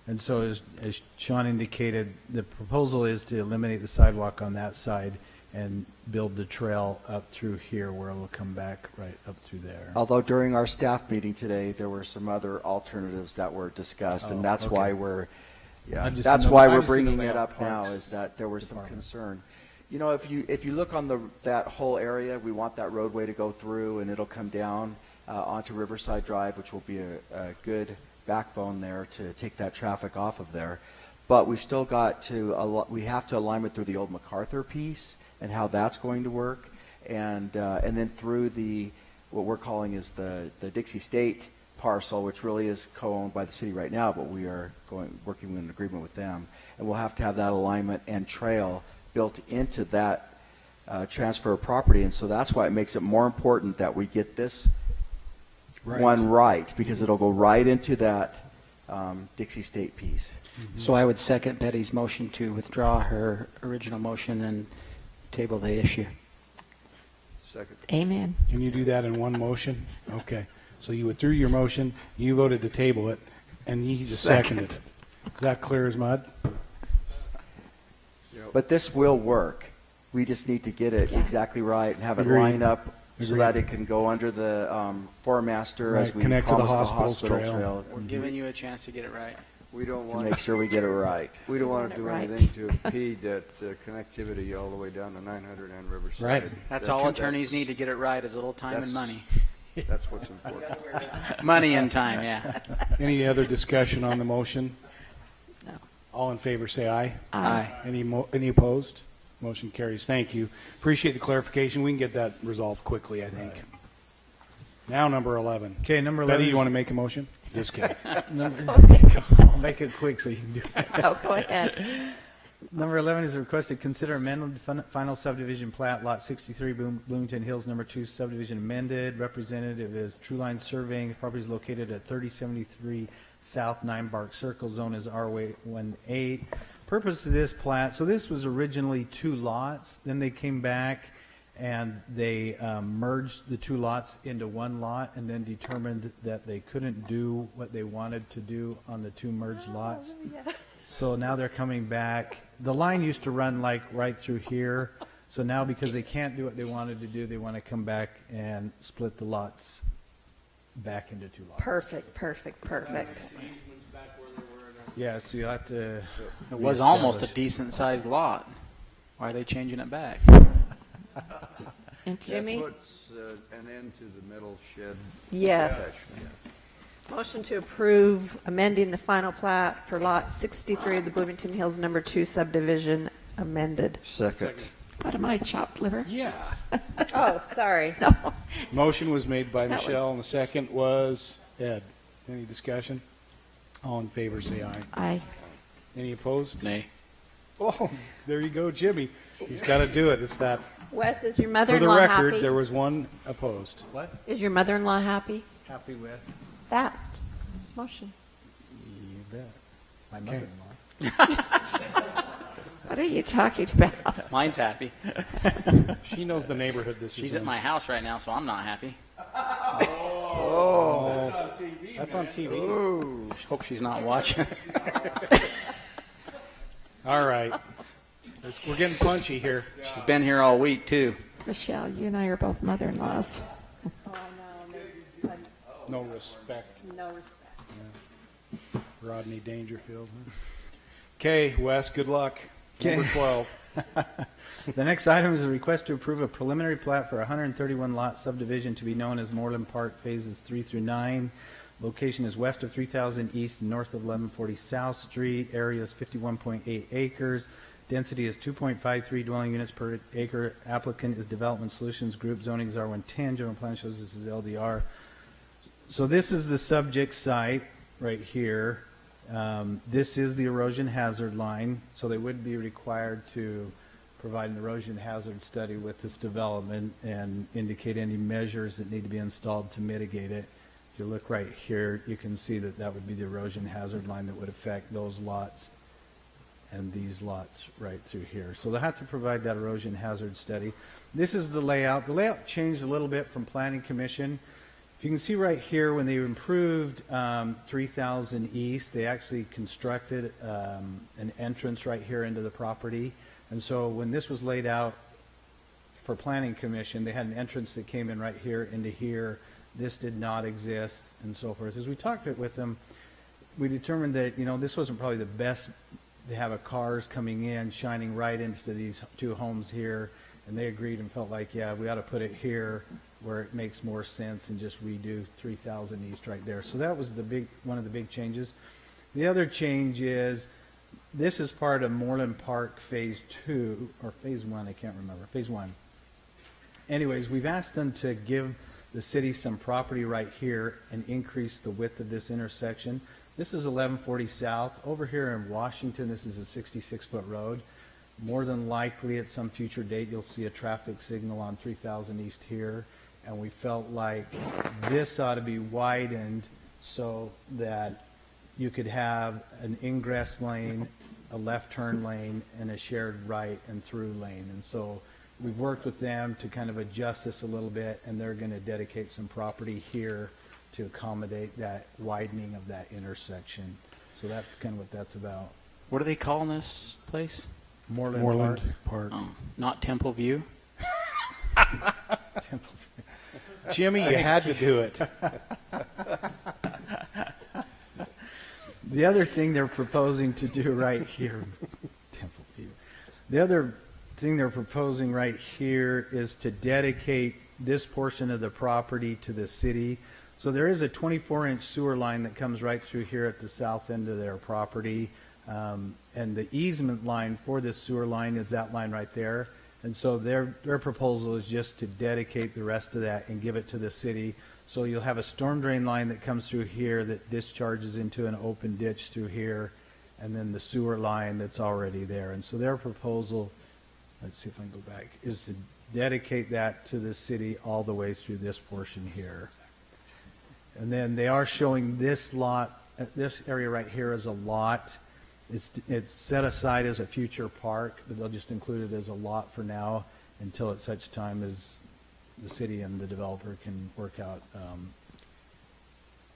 And so as Sean indicated, the proposal is to eliminate the sidewalk on that side and build the trail up through here where it'll come back right up through there. Although during our staff meeting today, there were some other alternatives that were discussed, and that's why we're bringing it up now, is that there was some concern. You know, if you look on that whole area, we want that roadway to go through, and it'll come down onto Riverside Drive, which will be a good backbone there to take that traffic off of there. But we've still got we have to align it through the old MacArthur piece and how that's going to work, and then through what we're calling is the Dixie State parcel, which really is co-owned by the city right now, but we are working in an agreement with them, and we'll have to have that alignment and trail built into that transfer of property. And so that's why it makes it more important that we get this one right, because it'll go right into that Dixie State piece. So I would second Betty's motion to withdraw her original motion and table the issue. Second. Amen. Can you do that in one motion? Okay. So you withdrew your motion, you voted to table it, and you just seconded it. Is that clear as mud? But this will work. We just need to get it exactly right and have it Agreed. lined up so Agreed. that it can go under the Forest Master as we Connect to the promised hospital trail. We're giving you a chance to get it right. We don't To want make sure we get it right. We don't want to Doing do it right. anything to impede that connectivity all the way down to 900 and Riverside. Right. That's all attorneys need to get it right, is a little time and money. That's what's important. Money and time, yeah. Any other discussion on the motion? No. All in favor, say aye. Aye. Any opposed? Motion carries. Thank you. Appreciate the clarification. We can get that resolved quickly, I think. Now, number 11. Okay, number 11. Betty, you want to make a motion? Just kidding. I'll make it quick so you can do it. Oh, go ahead. Number 11 is a request to consider amendment final subdivision plat, Lot 63, Bloomington Hills, number 2 subdivision amended. Representative is True Line Surveying. The property is located at 3073 South 9 Bark Circle. Zone is R18. Purpose of this plat, so this was originally 2 lots. Then they came back and they merged the 2 lots into 1 lot, and then determined that they couldn't do what they wanted to do on the 2 merged lots. So now they're coming back. The line used to run like right through here. So now because they can't do what they wanted to do, they want to come back and split the lots back into 2 lots. Perfect. Yeah, so you have to. It was almost a reestablish. decent-sized lot. Why are they changing it back? And Jimmy? That puts an end to the metal shed. Yes. Motion to approve amending the final plat for Lot 63 of the Bloomington Hills number 2 subdivision amended. Second. What am I, chopped liver? Yeah. Oh, sorry. No. Motion was made by That Michelle, and the second was Ed. Any discussion? All in favor, say aye. Aye. Any opposed? Nay. Oh, there you go, Jimmy. He's got to do it. It's that. Wes, is your For the mother-in-law record, happy? there was one opposed. What? Is your mother-in-law happy? Happy with? That motion. You bet. My mother-in-law. What are you talking about? Mine's happy. She knows the neighborhood this She's is at in. my house right now, so I'm not happy. Oh, that's on TV. Ooh, hope she's not watching. All right. We're getting punchy here. She's been here all week, too. Michelle, you and I are both mother-in-laws. Oh, no. No respect. No respect. Rodney Dangerfield. Okay, Wes, good luck. Number 12. The next item is a request to approve a preliminary plat for a 131-lot subdivision to be known as Moreland Park Phases 3 through 9. Location is west of 3000 East and north of 1140 South Street. Area is 51.8 acres. Density is 2.53 dwelling units per acre. Applicant is Development Solutions Group. Zoning is R110. General plan shows this is LDR. So this is the subject site right here. This is the erosion hazard line, so they would be required to provide an erosion hazard study with this development and indicate any measures that need to be installed to mitigate it. If you look right here, you can see that that would be the erosion hazard line that would affect those lots and these lots right through here. So they'll have to provide that erosion hazard study. This is the layout. The layout changed a little bit from Planning Commission. If you can see right here, when they improved 3000 East, they actually constructed an entrance right here into the property. And so when this was laid out for Planning Commission, they had an entrance that came in right here into here. This did not exist and so forth. As we talked with them, we determined that, this wasn't probably the best to have a cars coming in, shining right into these two homes here. And they agreed and felt like, yeah, we ought to put it here where it makes more sense and just redo 3000 East right there. So that was one of the big changes. The other change is this is part of Moreland Park Phase 2, or Phase 1, I can't remember, Phase 1. Anyways, we've asked them to give the city some property right here and increase the width of this intersection. This is 1140 South. Over here in Washington, this is a 66-foot road. More than likely, at some future date, you'll see a traffic signal on 3000 East here. And we felt like this ought to be widened so that you could have an ingress lane, a left turn lane, and a shared right and through lane. And so we've worked with them to kind of adjust this a little bit, and they're going to dedicate some property here to accommodate that widening of that intersection. So that's kind of what that's about. What are they calling this place? Moreland Park. Oh, not Temple View? Temple. Jimmy, you had to do it. The other thing they're proposing to do right here, Temple View. The other thing they're proposing right here is to dedicate this portion of the property to the city. So there is a 24-inch sewer line that comes right through here at the south end of their property. And the easement line for this sewer line is that line right there. And so their proposal is just to dedicate the rest of that and give it to the city. So you'll have a storm drain line that comes through here that discharges into an open ditch through here, and then the sewer line that's already there. And so their proposal, let's see if I can go back, is to dedicate that to the city all the way through this portion here. And then they are showing this lot, this area right here as a lot. It's set aside as a future park, but they'll just include it as a lot for now until at such time as the city and the developer can work out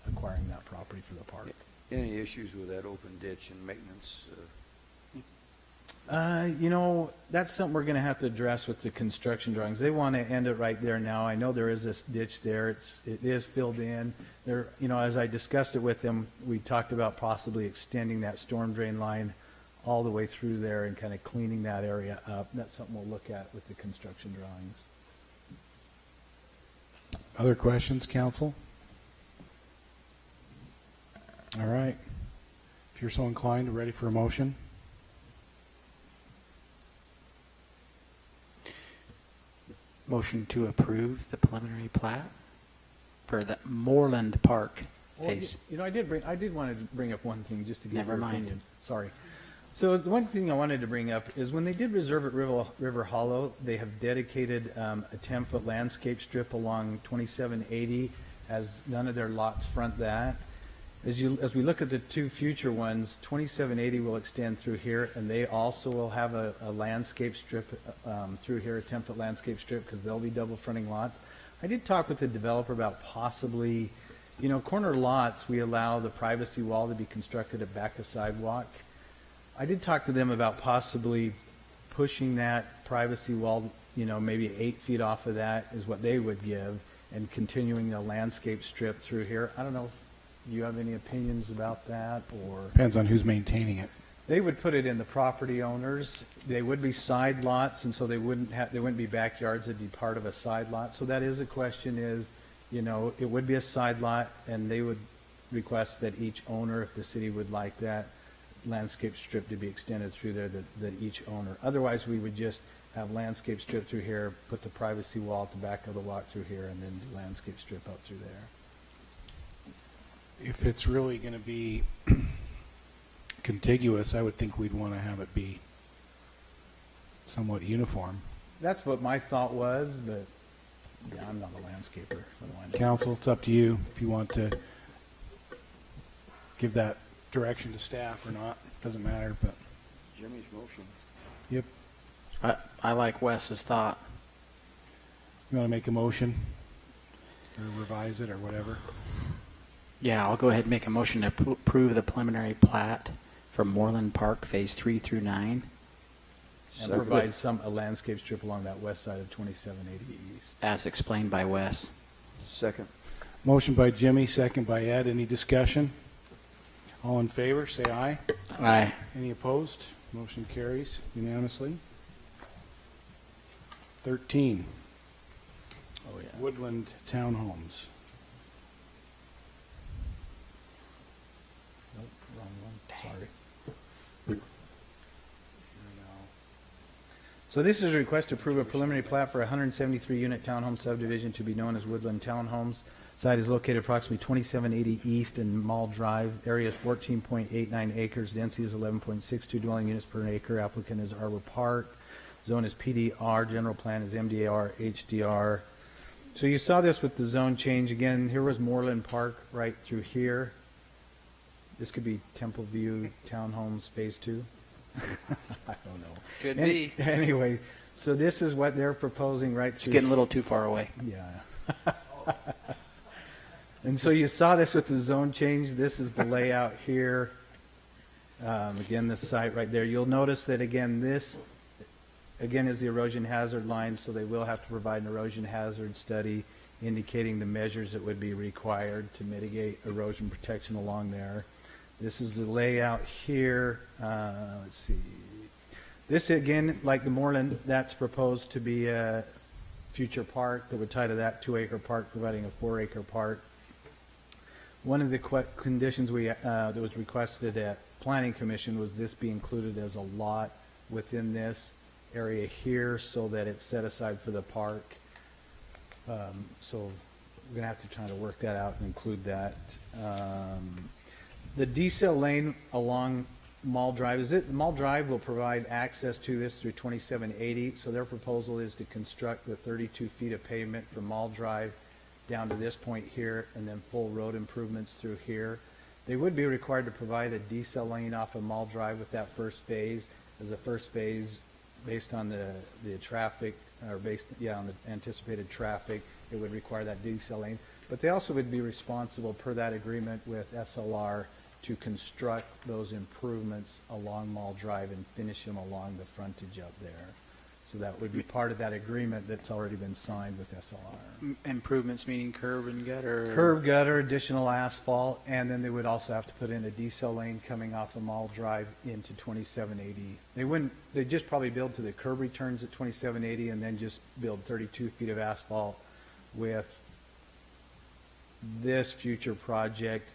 acquiring that property for the park. Any issues with that open ditch and maintenance? That's something we're going to have to address with the construction drawings. They want to end it right there now. I know there is this ditch there. It is filled in. There, as I discussed it with them, we talked about possibly extending that storm drain line all the way through there and kind of cleaning that area up. That's something we'll look at with the construction drawings. Other questions, council? All right. If you're so inclined, ready for a motion? Motion to approve the preliminary plat for the Moreland Park face. I did want to bring up one thing just to get Never your mind. opinion. Sorry. So the one thing I wanted to bring up is when they did reserve at River Hollow, they have dedicated a 10-foot landscape strip along 2780, as none of their lots front that. As we look at the two future ones, 2780 will extend through here, and they also will have a landscape strip through here, a 10-foot landscape strip, because they'll be double fronting lots. I did talk with the developer about possibly, corner lots, we allow the privacy wall to be constructed at back of sidewalk. I did talk to them about possibly pushing that privacy wall, maybe 8 feet off of that is what they would give, and continuing the landscape strip through here. I don't know if you have any opinions about that, or Depends on who's maintaining it. they would put it in the property owners. They would be side lots, and so they wouldn't be backyards. It'd be part of a side lot. So that is a question. It would be a side lot, and they would request that each owner, if the city would like that landscape strip to be extended through there, that each owner. Otherwise, we would just have landscape strip through here, put the privacy wall at the back of the walk through here, and then do landscape strip out through there. If it's really going to be contiguous, I would think we'd want to have it be somewhat uniform. That's what my thought was, but yeah, I'm not a landscaper. So I don't know. Council, it's up to you if you want to give that direction to staff or not. Doesn't matter, but Jimmy's motion. yep. I like Wes's thought. You want to make a motion or revise it or whatever? Yeah, I'll go ahead and make a motion to approve the preliminary plat for Moreland Park Phase 3 through 9 And provide a landscape strip along that west side of 2780 East. as explained by Wes. Second. Motion by Jimmy, second by Ed. Any discussion? All in favor, say aye. Aye. Any opposed? Motion carries unanimously. 13, Oh, yeah. Woodland Townhomes. Nope, wrong one. Sorry. So this is a request to approve a preliminary plat for a 173-unit townhome subdivision to be known as Woodland Townhomes. Site is located approximately 2780 East and Mall Drive. Area is 14.89 acres. Density is 11.62 dwelling units per acre. Applicant is Arbor Park. Zone is PDR. General plan is MDR, HDR. So you saw this with the zone change. Again, here was Moreland Park right through here. This could be Temple View Townhomes Phase 2. I don't know. Could be. Anyway, so this is what they're proposing right It's through. getting a little too far away. Yeah. And so you saw this with the zone change. This is the layout here. Again, this site right there. You'll notice that again, this again is the erosion hazard line, so they will have to provide an erosion hazard study indicating the measures that would be required to mitigate erosion protection along there. This is the layout here. Let's see. This again, like the Moreland, that's proposed to be a future park that would tie to that 2-acre park, providing a 4-acre park. One of the conditions that was requested at Planning Commission was this be included as a lot within this area here so that it's set aside for the park. So we're going to have to try to work that out and include that. The decel lane along Mall Drive, Mall Drive will provide access to this through 2780. So their proposal is to construct the 32 feet of pavement from Mall Drive down to this point here, and then full road improvements through here. They would be required to provide a decel lane off of Mall Drive with that first phase, as a first phase based on the traffic, or based, on the anticipated traffic, it would require that decel lane. But they also would be responsible per that agreement with SLR to construct those improvements along Mall Drive and finish them along the frontage up there. So that would be part of that agreement that's already been signed with SLR. Improvements meaning curb and gutter? Curb, gutter, additional asphalt, and then they would also have to put in a decel lane coming off of Mall Drive into 2780. They'd just probably build to the curb returns at 2780 and then just build 32 feet of asphalt with this future project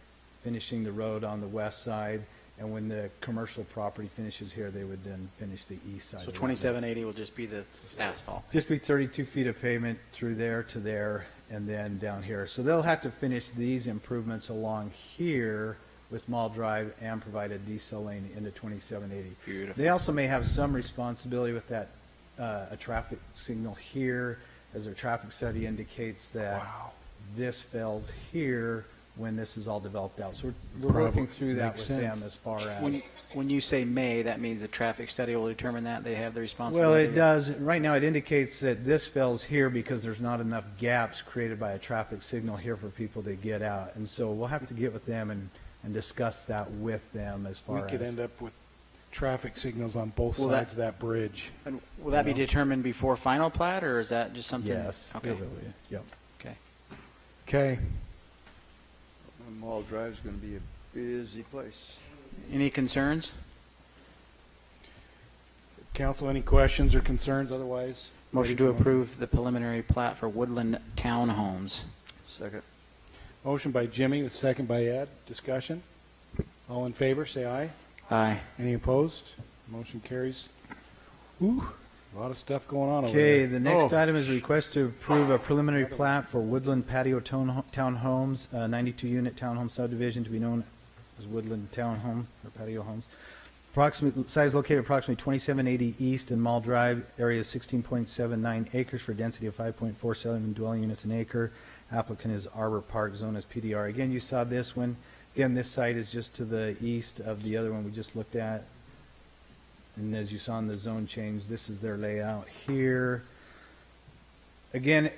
finishing the road on the west side And when the commercial property finishes here, they would then finish the east side. So of that road. 2780 will just be the asphalt. Just be 32 feet of pavement through there to there and then down here. So they'll have to finish these improvements along here with Mall Drive and provide a decel lane into 2780. Beautiful. They also may have some responsibility with that, a traffic signal here, as their traffic study indicates that this fails here when this is all developed out. So we're working through that with them as far as. When you say may, that means the traffic study will determine that? They have the Well, responsibility? it does. Right now, it indicates that this fails here because there's not enough gaps created by a traffic signal here for people to get out. And so we'll have to get with them and discuss that with them as far We as. could end up with traffic signals on both Will sides of that bridge. And will that be determined before final plat, or is that just something? Yes. Okay. it will be. Yep. Okay. Okay. Mall Drive's going to be a busy place. Any concerns? Council, any questions or concerns otherwise? Motion to approve the preliminary plat for Woodland Townhomes. Second. Motion by Jimmy with second by Ed. Discussion? All in favor, say aye. Aye. Any opposed? Motion carries. Ooh, a lot of stuff going on over Okay, there. the next Oh, item is a request to approve a preliminary plat for Woodland Patio Townhomes, 92-unit townhome subdivision to be known as Woodland Townhome or Patio Homes. Approximate size located approximately 2780 East and Mall Drive, area is 16.79 acres for density of 5.47 dwelling units an acre. Applicant is Arbor Park, zone as PDR. Again, you saw this one. Again, this site is just to the east of the other one we just looked at. And as you saw in the zone change, this is their layout here. Again,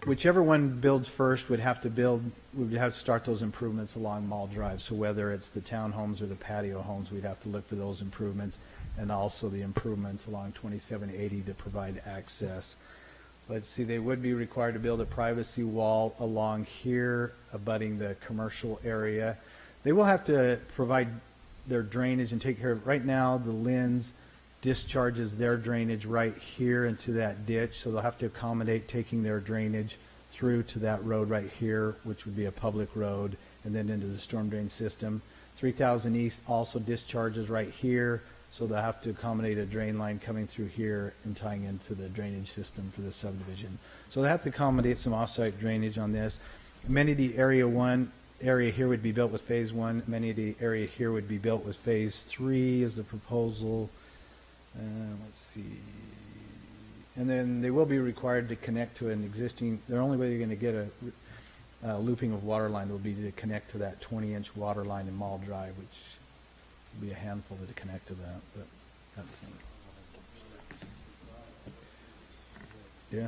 whichever one builds first would have to start those improvements along Mall Drive. So whether it's the townhomes or the patio homes, we'd have to look for those improvements, and also the improvements along 2780 to provide access. Let's see, they would be required to build a privacy wall along here abutting the commercial area. They will have to provide their drainage and take care of, right now, the Linz discharges their drainage right here into that ditch, so they'll have to accommodate taking their drainage through to that road right here, which would be a public road, and then into the storm drain system. 3000 East also discharges right here, so they'll have to accommodate a drain line coming through here and tying into the drainage system for the subdivision. So they have to accommodate some off-site drainage on this. Amenity Area 1 area here would be built with Phase 1. Amenity area here would be built with Phase 3 is the proposal. Let's see. And then they will be required to connect to an existing, the only way you're going to get a looping of water line will be to connect to that 20-inch water line in Mall Drive, which will be a handful to connect to that, but that's it. Yeah.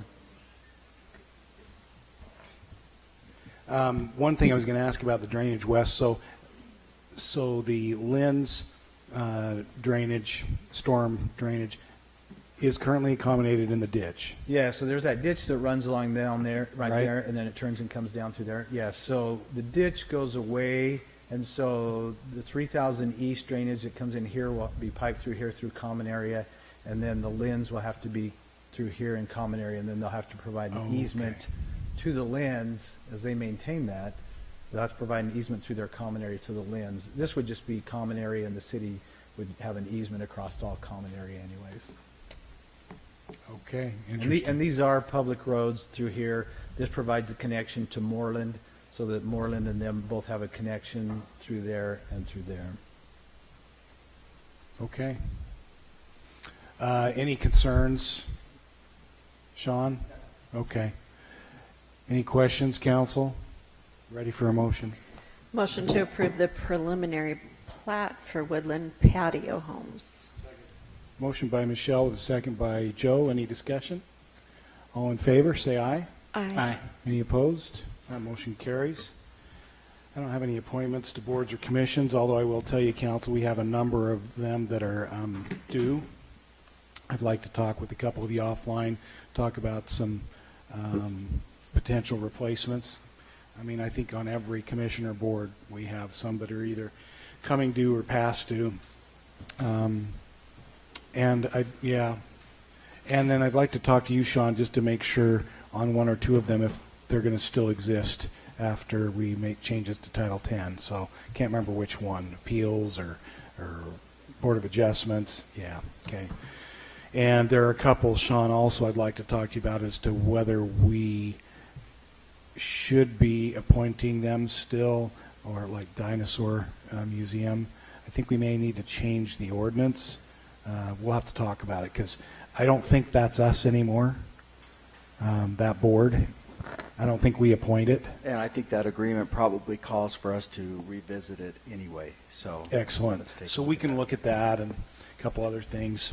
One thing I was going to ask about the drainage west, so the Linz drainage, storm drainage, is currently accommodated in the ditch. Yeah, so there's that ditch that runs along down there, right there, and then it turns and comes down through there. Yeah, so the ditch goes away, and so the 3000 East drainage that comes in here will be piped through here through common area, and then the Linz will have to be through here in common area, and then they'll have to provide an easement to the Linz as they maintain that. They'll have to provide an easement through their common area to the Linz. This would just be common area, and the city would have an easement across all common area anyways. Okay, And interesting. these are public roads through here. This provides a connection to Moreland, so that Moreland and them both have a connection through there and through there. Okay. Any concerns, Sean? Okay. Any questions, council? Ready for a motion? Motion to approve the preliminary plat for Woodland Patio Homes. Motion by Michelle with a second by Joe. Any discussion? All in favor, say aye. Aye. Any opposed? That motion carries. I don't have any appointments to boards or commissions, although I will tell you, council, we have a number of them that are due. I'd like to talk with a couple of you offline, talk about some potential replacements. I mean, I think on every commissioner board, we have some that are either coming due or past due. And then I'd like to talk to you, Sean, just to make sure on one or two of them if they're going to still exist after we make changes to Title 10. So can't remember which one, appeals or or Board of Adjustments. Yeah, okay. And there are a couple, Sean, also I'd like to talk to you about as to whether we should be appointing them still, or like Dinosaur Museum. I think we may need to change the ordinance. We'll have to talk about it because I don't think that's us anymore, that board. I don't think we appoint it. And I think that agreement probably calls for us to revisit it anyway, so. Excellent. let's take So a we look can at look at that and a couple other things.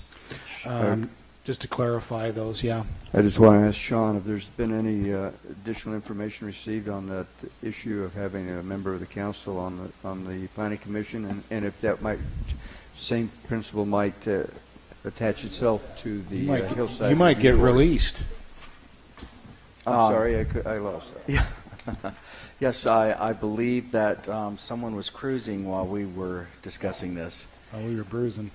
Sure. Just to clarify those, yeah. I just want to ask Sean if there's been any additional information received on that issue of having a member of the council on the planning commission, and if that same principle might attach itself to the Hillside. You might get Review Board. released. I'm sorry, I lost that. Yeah. Yes, I believe that someone was cruising while we were discussing this. Oh, we were bruising.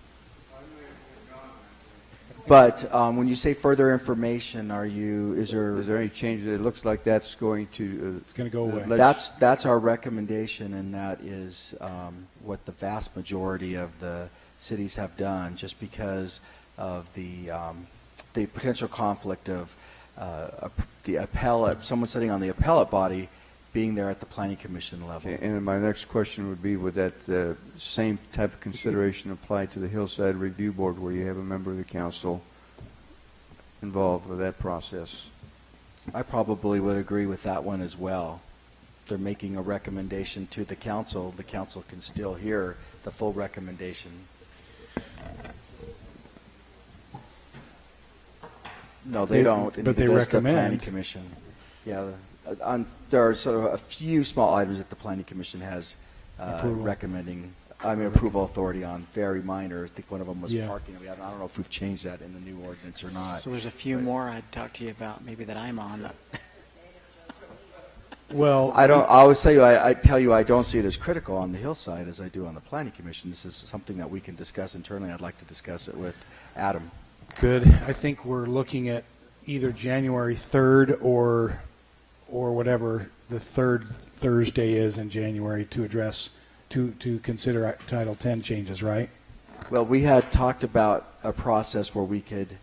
But when you say further information, is there any change? It looks like that's going to. It's going to go away. That's our recommendation, and that is what the vast majority of the cities have done, just because of the potential conflict of the appellate, someone sitting on the appellate body, being there at the planning commission level. Okay, and my next question would be, would that same type of consideration apply to the Hillside Review Board, where you have a member of the council involved with that process? I probably would agree with that one as well. They're making a recommendation to the council. The council can still hear the full recommendation. No, they don't. But they That's the planning recommend. commission. Yeah, there are sort of a few small items that the planning commission has Approval. approval authority on, very minor. I think one of them was Yeah. parking. I don't know if we've changed that in the new ordinance or not. So there's a few more I'd talk to you about, maybe that I'm on. Well, I always tell you, I don't see it as critical on the hillside as I do on the planning commission. This is something that we can discuss internally. I'd like to discuss it with Adam. Good. I think we're looking at either January 3rd or whatever the third Thursday is in January to address, to consider Title 10 changes, right? Well, we had talked about a process where we could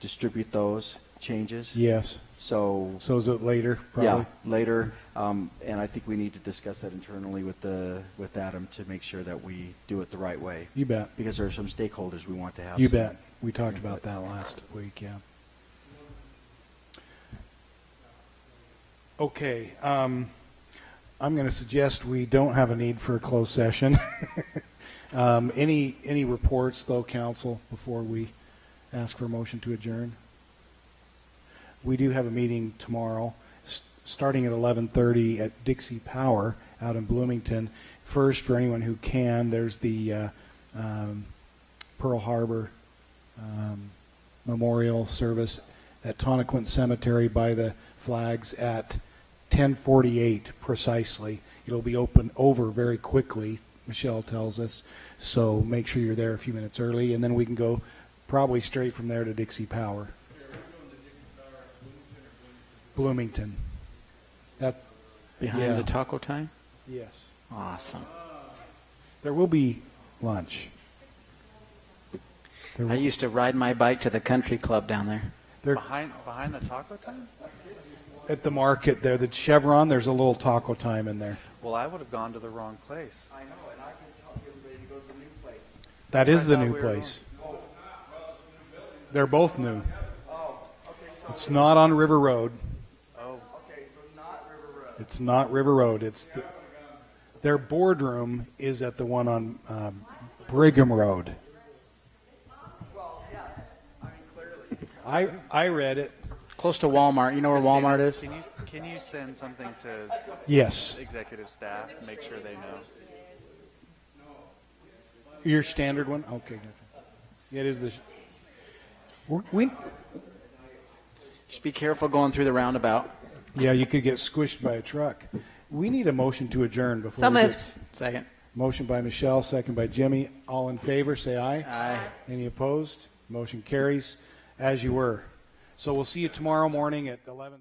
distribute those changes. Yes. So is it later, probably? Yeah, later. And I think we need to discuss that internally with Adam to make sure that we do it the right way. You bet. Because there are some stakeholders we want to have. You some bet. We talked about that last week, yeah. Okay. I'm going to suggest we don't have a need for a closed session. Any reports, though, council, before we ask for a motion to adjourn? We do have a meeting tomorrow, starting at 11:30 at Dixie Power out in Bloomington. First, for anyone who can, there's the Pearl Harbor memorial service at Tonnequin Cemetery by the flags at 10:48 precisely. It'll be over very quickly, Michelle tells us, so make sure you're there a few minutes early, and then we can go probably straight from there to Dixie Power. Bloomington. That's Behind the taco time? Yes. Awesome. There will be lunch. I used to ride my bike to the country club down there. Behind the taco time? At the market there, the Chevron, there's a little taco time in there. Well, I would have gone to the wrong place. I know, and I can tell everybody to go to the new place. That is the new place. They're both new. It's not on River Road. Okay, so not River Road. It's not River Road. Their boardroom is at the one on Brigham Road. Well, yes. I mean, clearly. I read it. Close to Walmart. You know where Christina, Walmart is? Can you send something to Yes. executive staff, make sure they know? Your standard one? Okay. It is this. We Just be careful going through the roundabout. Yeah, you could get squished by a truck. We need a motion to adjourn before So we moved. get... Second. Motion by Michelle, second by Jimmy. All in favor, say aye. Aye. Any opposed? Motion carries as you were. So we'll see you tomorrow morning at 11:30.